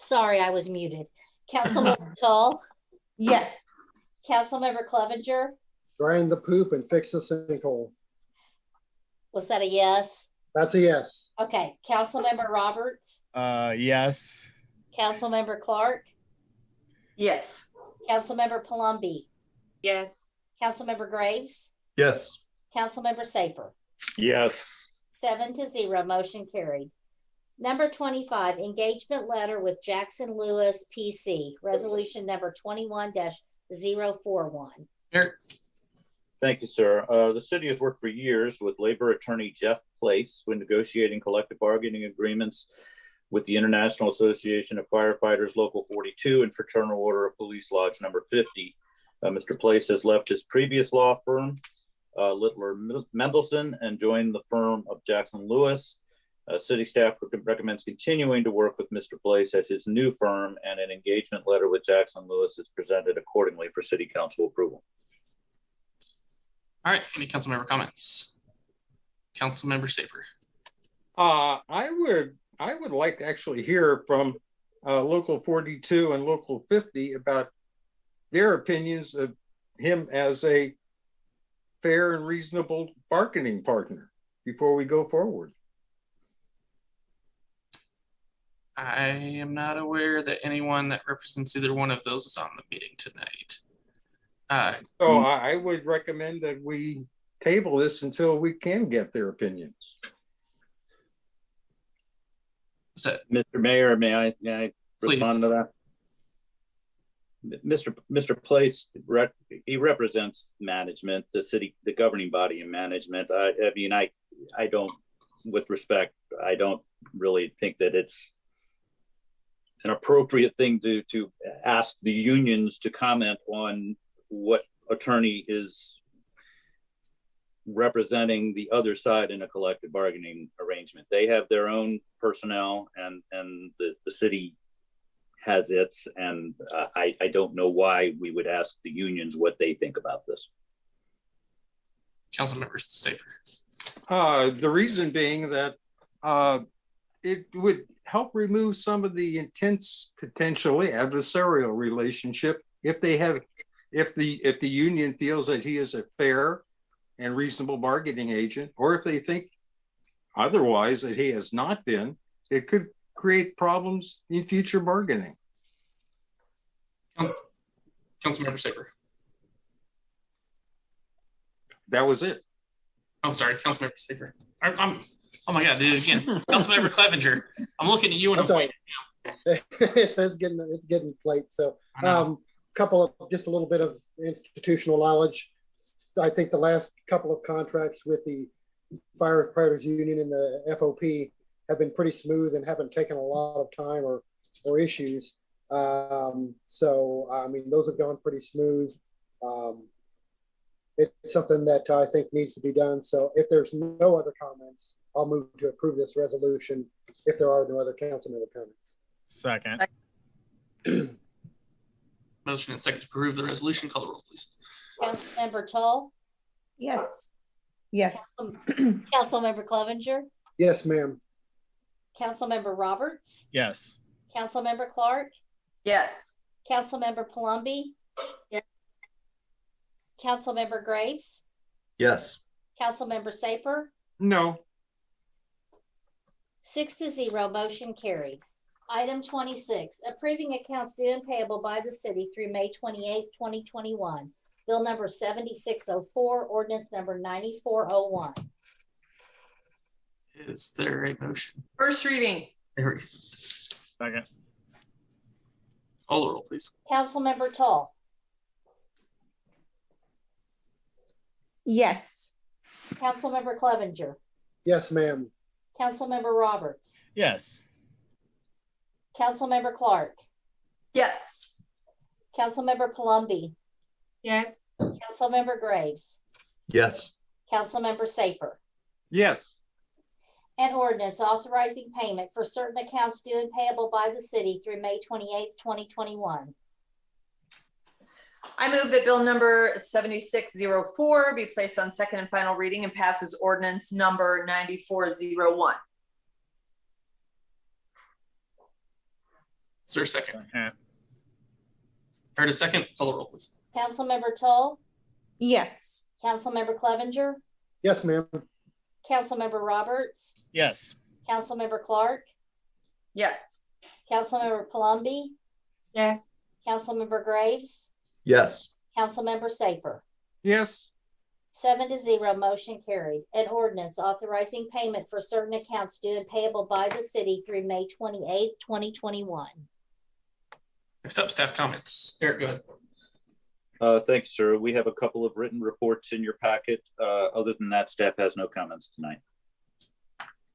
Sorry, I was muted. Councilmember Tall? Yes. Councilmember Clevenger? Grind the poop and fix the sinkhole. Was that a yes? That's a yes. Okay. Councilmember Roberts? Yes. Councilmember Clark? Yes. Councilmember Palumbi? Yes. Councilmember Graves? Yes. Councilmember Saper? Yes. 7-0, motion carried. Number 25, engagement letter with Jackson Lewis PC, resolution number 21-041. Eric. Thank you, sir. The city has worked for years with labor attorney Jeff Place when negotiating collective bargaining agreements with the International Association of Firefighters Local 42 and Fraternal Order of Police Lodge number 50. Mr. Place has left his previous law firm, Littler Mendelson, and joined the firm of Jackson Lewis. City staff recommends continuing to work with Mr. Place at his new firm, and an engagement letter with Jackson Lewis is presented accordingly for city council approval. All right, any council member comments? Councilmember Saper. I would like to actually hear from Local 42 and Local 50 about their opinions of him as a fair and reasonable bargaining partner before we go forward. I am not aware that anyone that represents either one of those is on the meeting tonight. So I would recommend that we table this until we can get their opinions. Mr. Mayor, may I respond to that? Mr. Place, he represents management, the city, the governing body and management. I mean, I don't, with respect, I don't really think that it's an appropriate thing to ask the unions to comment on what attorney is representing the other side in a collective bargaining arrangement. They have their own personnel, and the city has its, and I don't know why we would ask the unions what they think about this. Councilmember Saper. The reason being that it would help remove some of the intense, potentially adversarial relationship if the union feels that he is a fair and reasonable bargaining agent, or if they think otherwise that he has not been. It could create problems in future bargaining. Councilmember Saper. That was it. I'm sorry, Councilmember Saper. Oh my God, did it again. Councilmember Clevenger. I'm looking at you and I'm pointing now. It's getting late. So just a little bit of institutional knowledge. I think the last couple of contracts with the firefighters union and the FOP have been pretty smooth and haven't taken a lot of time or issues. So I mean, those have gone pretty smooth. It's something that I think needs to be done. So if there's no other comments, I'll move to approve this resolution if there are no other council member comments. Second. Motion and second to approve the resolution. Call the roll, please. Councilmember Tull? Yes. Yes. Councilmember Clevenger? Yes, ma'am. Councilmember Roberts? Yes. Councilmember Clark? Yes. Councilmember Palumbi? Yes. Councilmember Graves? Yes. Councilmember Saper? No. 6-0, motion carried. Item 26, approving accounts due and payable by the city through May 28th, 2021. Bill number 7604, ordinance number 9401. Is there a motion? First reading. Second. Call the roll, please. Councilmember Tull? Yes. Councilmember Clevenger? Yes, ma'am. Councilmember Roberts? Yes. Councilmember Clark? Yes. Councilmember Palumbi? Yes. Councilmember Graves? Yes. Councilmember Saper? Yes. An ordinance authorizing payment for certain accounts due and payable by the city through May 28th, 2021. I move that bill number 7604 be placed on second and final reading and passes ordinance number 9401. Is there a second? Heard a second? Call the roll, please. Councilmember Toll, Yes. Councilmember Clevenger, Yes, ma'am. Councilmember Roberts, Yes. Councilmember Clark, Yes. Councilmember Palumbi, Yes. Councilmember Graves, Yes. Councilmember Saper. Yes. 7-0, motion carried. An ordinance authorizing payment for certain accounts due and payable by the city through May 28th, 2021. Next up, staff comments. Eric, go ahead. Thanks, sir. We have a couple of written reports in your packet. Other than that, staff has no comments tonight.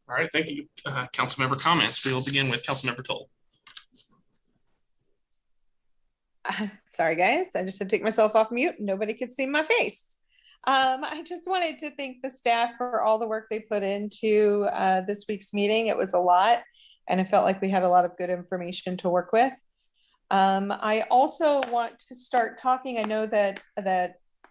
All right, thank you. Councilmember comments. We will begin with Councilmember Toll. Sorry, guys. I just had to take myself off mute. Nobody could see my face. I just wanted to thank the staff for all the work they put into this week's meeting. It was a lot, and it felt like we had a lot of good information to work with. I also want to start talking. I know that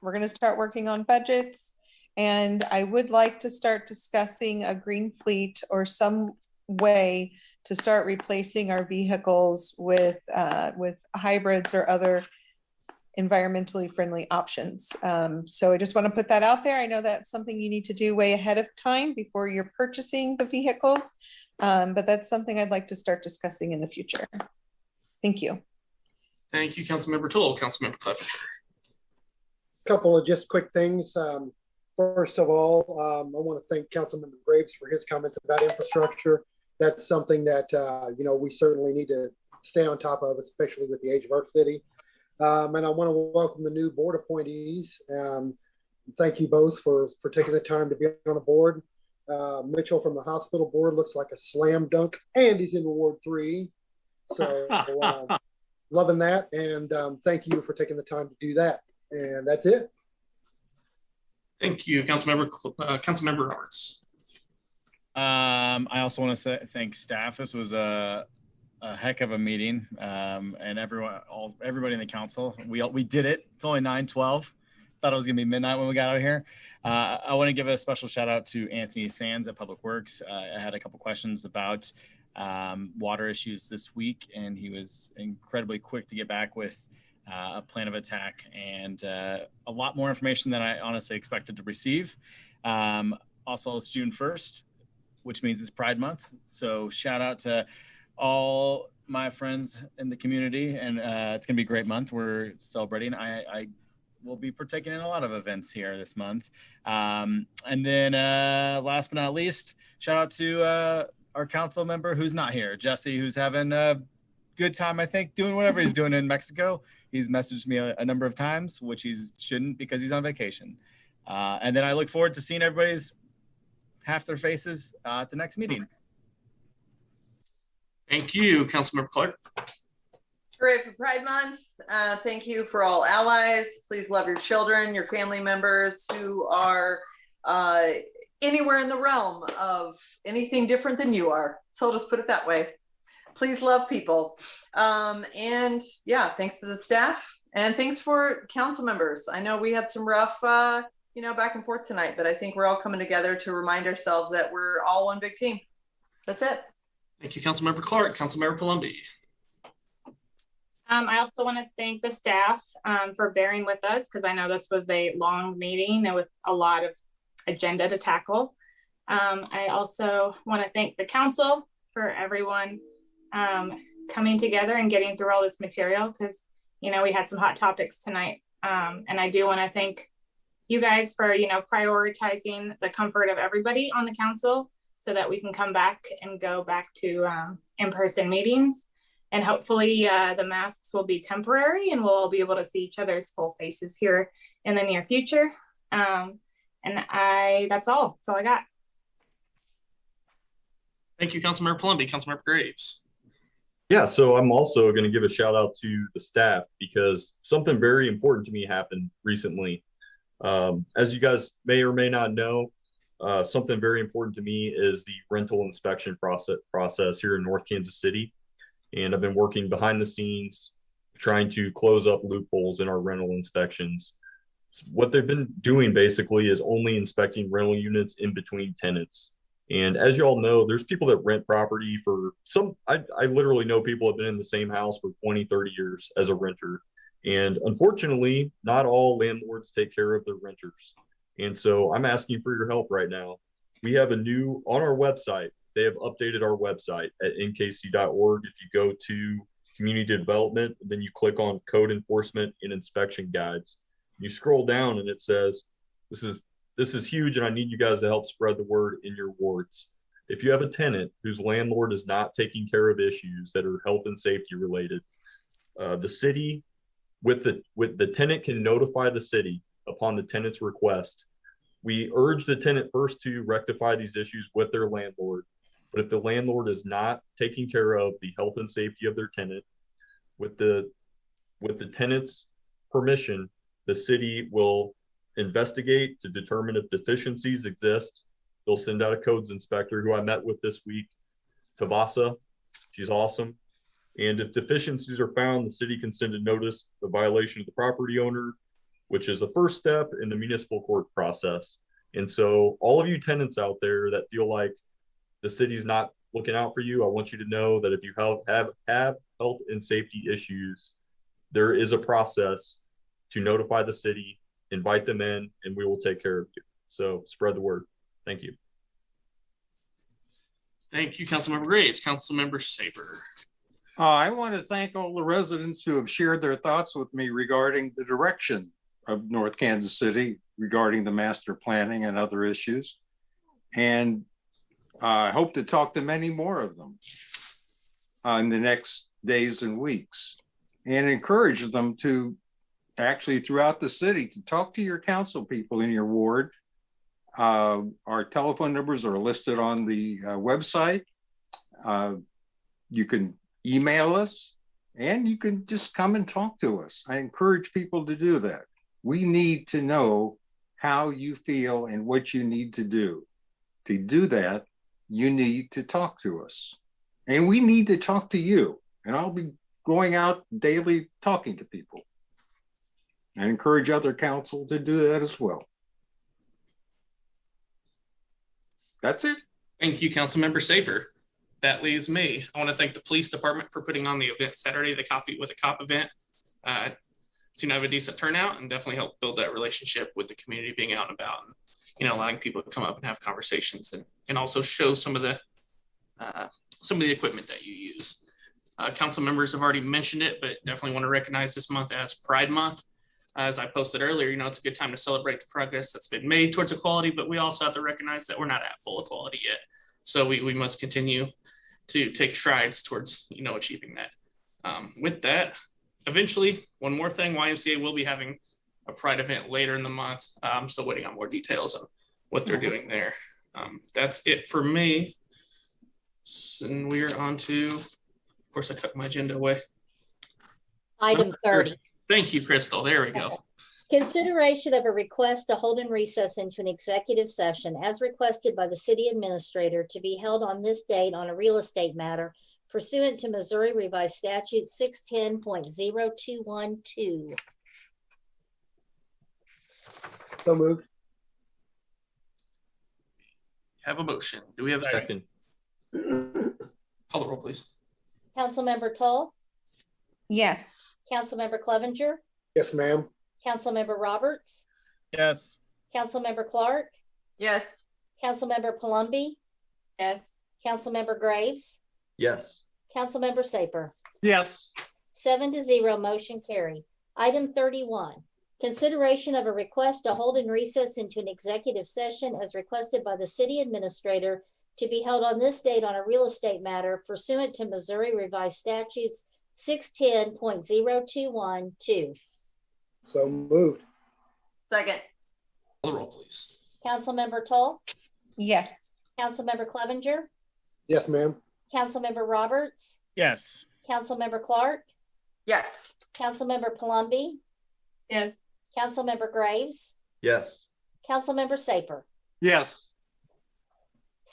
we're going to start working on budgets, and I would like to start discussing a green fleet or some way to start replacing our vehicles with hybrids or other environmentally friendly options. So I just want to put that out there. I know that's something you need to do way ahead of time before you're purchasing the vehicles, but that's something I'd like to start discussing in the future. Thank you. Thank you, Councilmember Toll. Councilmember Clevenger. Couple of just quick things. First of all, I want to thank Councilmember Graves for his comments about infrastructure. That's something that we certainly need to stay on top of, especially with the age of our city. And I want to welcome the new board appointees. Thank you both for taking the time to be on the board. Mitchell from the hospital board looks like a slam dunk, and he's in Ward 3. So loving that, and thank you for taking the time to do that. And that's it. Thank you, Councilmember Roberts. I also want to say thank staff. This was a heck of a meeting, and everybody in the council. We did it. It's only 9:12. Thought it was gonna be midnight when we got out of here. I want to give a special shout out to Anthony Sands at Public Works. I had a couple questions about water issues this week, and he was incredibly quick to get back with a plan of attack and a lot more information than I honestly expected to receive. Also, it's June 1st, which means it's Pride Month. So shout out to all my friends in the community, and it's gonna be a great month. We're celebrating. I will be partaking in a lot of events here this month. And then last but not least, shout out to our council member who's not here, Jesse, who's having a good time, I think, doing whatever he's doing in Mexico. He's messaged me a number of times, which he shouldn't because he's on vacation. And then I look forward to seeing everybody's half their faces at the next meeting. Thank you, Councilmember Clark. Hooray for Pride Month. Thank you for all allies. Please love your children, your family members who are anywhere in the realm of anything different than you are. So I'll just put it that way. Please love people. And yeah, thanks to the staff and thanks for council members. I know we had some rough, back and forth tonight, but I think we're all coming together to remind ourselves that we're all one big team. That's it. Thank you, Councilmember Clark. Councilmember Palumbi. I also want to thank the staff for bearing with us, because I know this was a long meeting and with a lot of agenda to tackle. I also want to thank the council for everyone coming together and getting through all this material, because we had some hot topics tonight. And I do want to thank you guys for prioritizing the comfort of everybody on the council so that we can come back and go back to in-person meetings. And hopefully the masks will be temporary and we'll all be able to see each other's full faces here in the near future. And that's all I got. Thank you, Councilmember Palumbi. Councilmember Graves. Yeah, so I'm also going to give a shout out to the staff because something very important to me happened recently. As you guys may or may not know, something very important to me is the rental inspection process here in North Kansas City. And I've been working behind the scenes, trying to close up loopholes in our rental inspections. What they've been doing basically is only inspecting rental units in between tenants. And as you all know, there's people that rent property for some, I literally know people have been in the same house for 20, 30 years as a renter. And unfortunately, not all landlords take care of their renters. And so I'm asking for your help right now. We have a new, on our website, they have updated our website at nkc.org. If you go to community development, then you click on code enforcement and inspection guides. You scroll down and it says, this is huge and I need you guys to help spread the word in your wards. If you have a tenant whose landlord is not taking care of issues that are health and safety related, the city with the tenant can notify the city upon the tenant's request. We urge the tenant first to rectify these issues with their landlord. But if the landlord is not taking care of the health and safety of their tenant, with the tenant's permission, the city will investigate to determine if deficiencies exist. They'll send out a codes inspector who I met with this week, Tavasa. She's awesome. And if deficiencies are found, the city can send a notice of violation of the property owner, which is a first step in the municipal court process. And so all of you tenants out there that feel like the city's not looking out for you, I want you to know that if you have health and safety issues, there is a process to notify the city, invite them in, and we will take care of you. So spread the word. Thank you. Thank you, Councilmember Graves. Councilmember Saber. I want to thank all the residents who have shared their thoughts with me regarding the direction of North Kansas City regarding the master planning and other issues. And I hope to talk to many more of them in the next days and weeks, and encourage them to actually throughout the city to talk to your council people in your ward. Our telephone numbers are listed on the website. You can email us and you can just come and talk to us. I encourage people to do that. We need to know how you feel and what you need to do. To do that, you need to talk to us. And we need to talk to you. And I'll be going out daily talking to people. I encourage other council to do that as well. That's it. Thank you, Councilmember Saber. That leaves me. I want to thank the police department for putting on the event Saturday, the Coffee with a Cop event. To have a decent turnout and definitely help build that relationship with the community, being out and about, and allowing people to come up and have conversations and also show some of the equipment that you use. Council members have already mentioned it, but definitely want to recognize this month as Pride Month. As I posted earlier, it's a good time to celebrate the progress that's been made towards equality, but we also have to recognize that we're not at full equality yet. So we must continue to take strides towards, achieving that. With that, eventually, one more thing, YMCA will be having a Pride event later in the month. I'm still waiting on more details on what they're doing there. That's it for me. And we're on to, of course, I took my agenda away. Item 30. Thank you, Crystal. There we go. Consideration of a request to hold in recess into an executive session as requested by the city administrator to be held on this date on a real estate matter pursuant to Missouri Revised Statute 610.0212. So moved. Have a motion. Do we have a second? Call the roll, please. Councilmember Tull? Yes. Councilmember Clevenger? Yes, ma'am. Councilmember Roberts? Yes. Councilmember Clark? Yes. Councilmember Palumbi? Yes. Councilmember Graves? Yes. Councilmember Saper? Yes. 7-0, motion carried. Item 31, consideration of a request to hold in recess into an executive session as requested by the city administrator to be held on this date on a real estate matter pursuant to Missouri Revised Statutes 610.0212. So moved. Second. Call the roll, please. Councilmember Tull? Yes. Councilmember Clevenger? Yes, ma'am. Councilmember Roberts? Yes. Councilmember Clark? Yes. Councilmember Palumbi? Yes. Councilmember Graves? Yes. Councilmember Saper? Yes.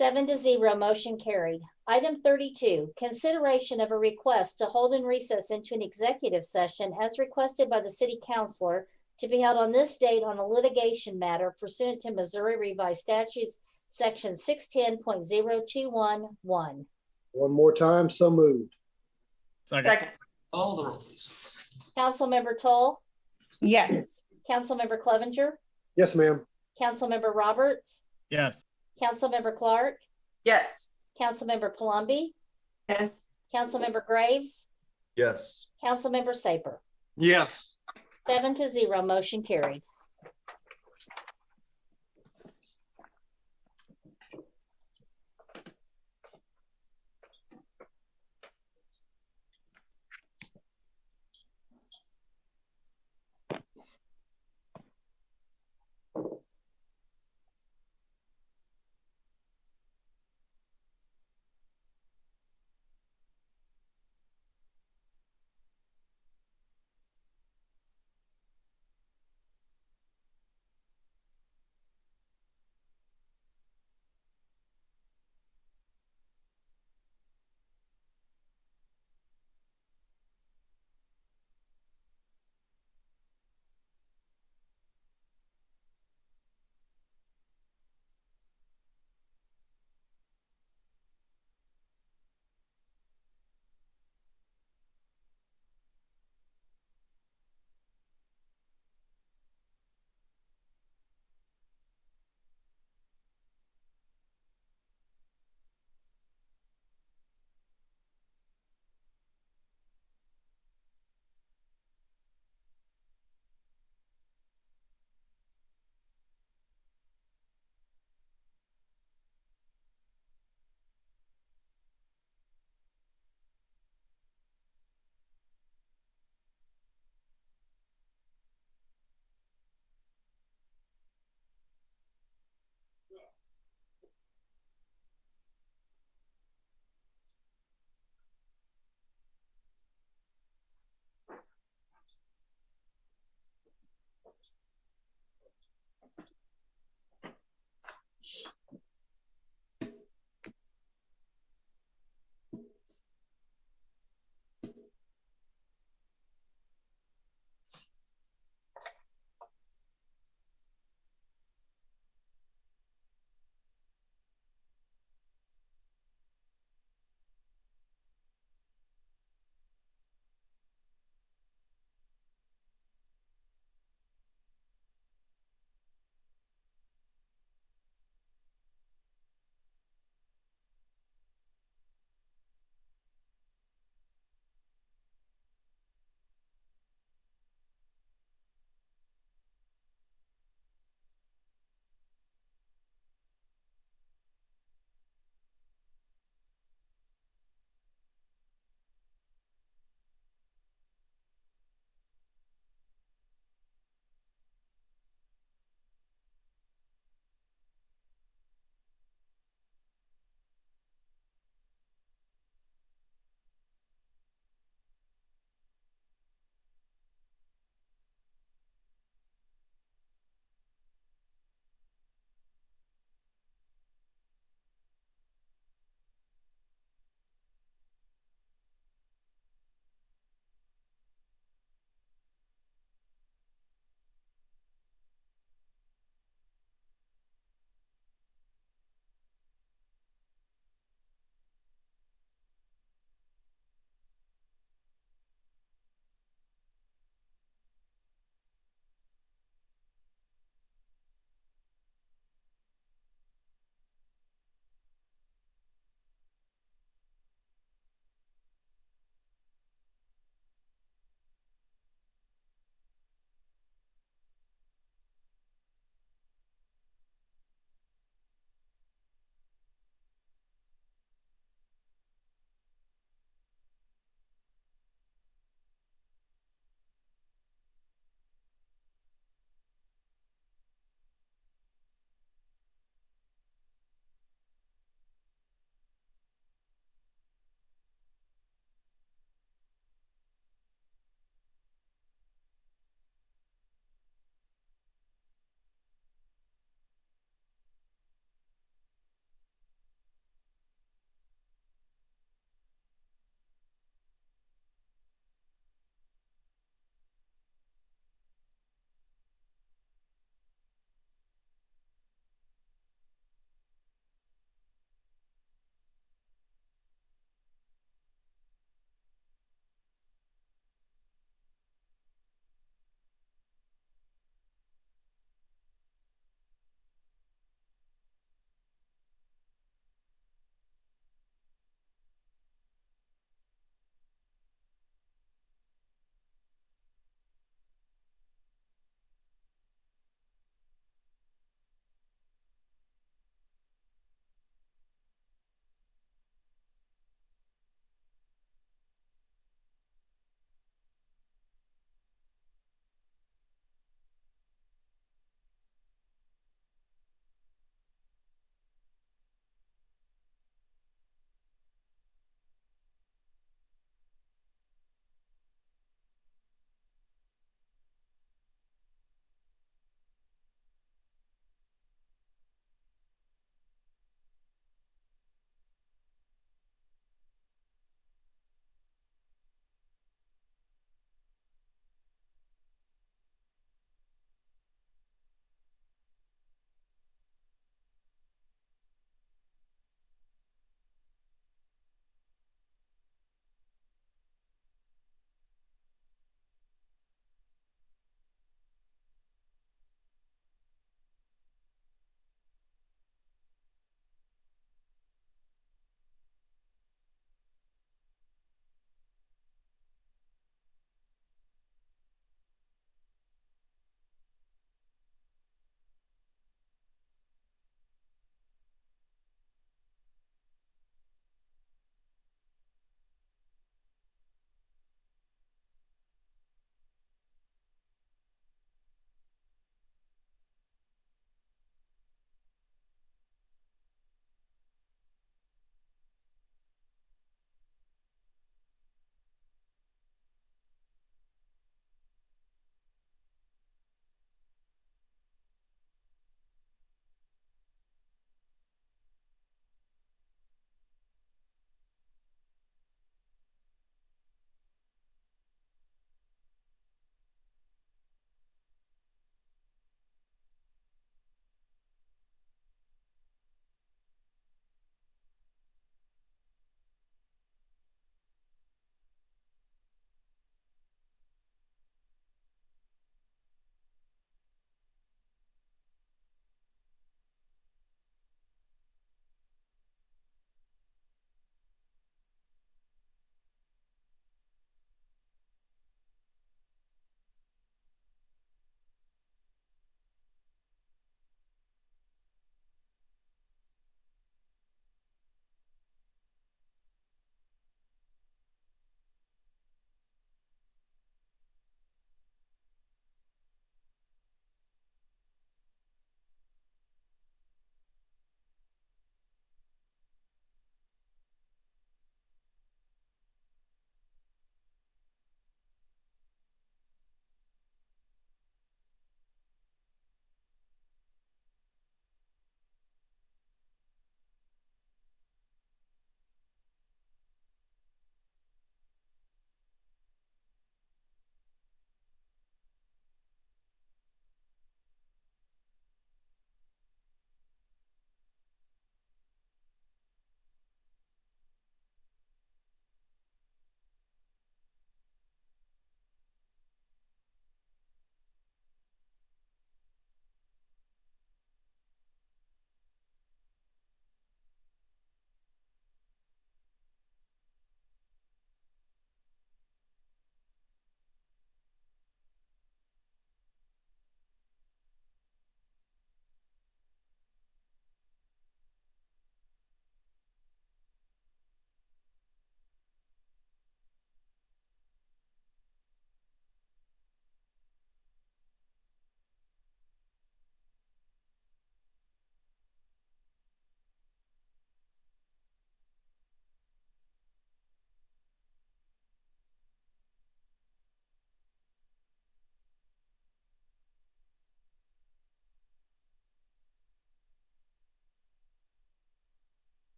7-0, motion carried. Item 32, consideration of a request to hold in recess into an executive session as requested by the city councilor to be held on this date on a litigation matter pursuant to Missouri Revised Statutes Section 610.0211. One more time, so moved. Second. All the roll, please. Councilmember Toll, Yes. Councilmember Clevenger, Yes, ma'am. Councilmember Roberts, Yes. Councilmember Clark, Yes. Councilmember Palumbi, Yes. Councilmember Graves, Yes. Councilmember Saper. Yes. 7-0, motion carried.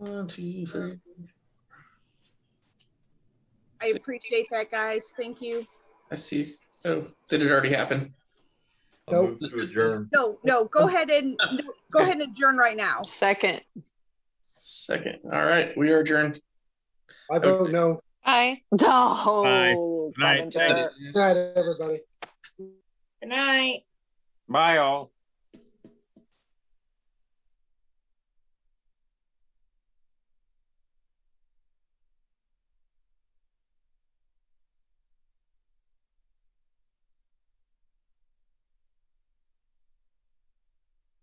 1, 2, 3. I appreciate that, guys. Thank you. I see. Oh, did it already happen? Nope. To adjourn. No, go ahead and adjourn right now. Second. All right, we are adjourned. I vote no. Aye. Oh, Good night. Good night, everybody. Good night. Bye, all.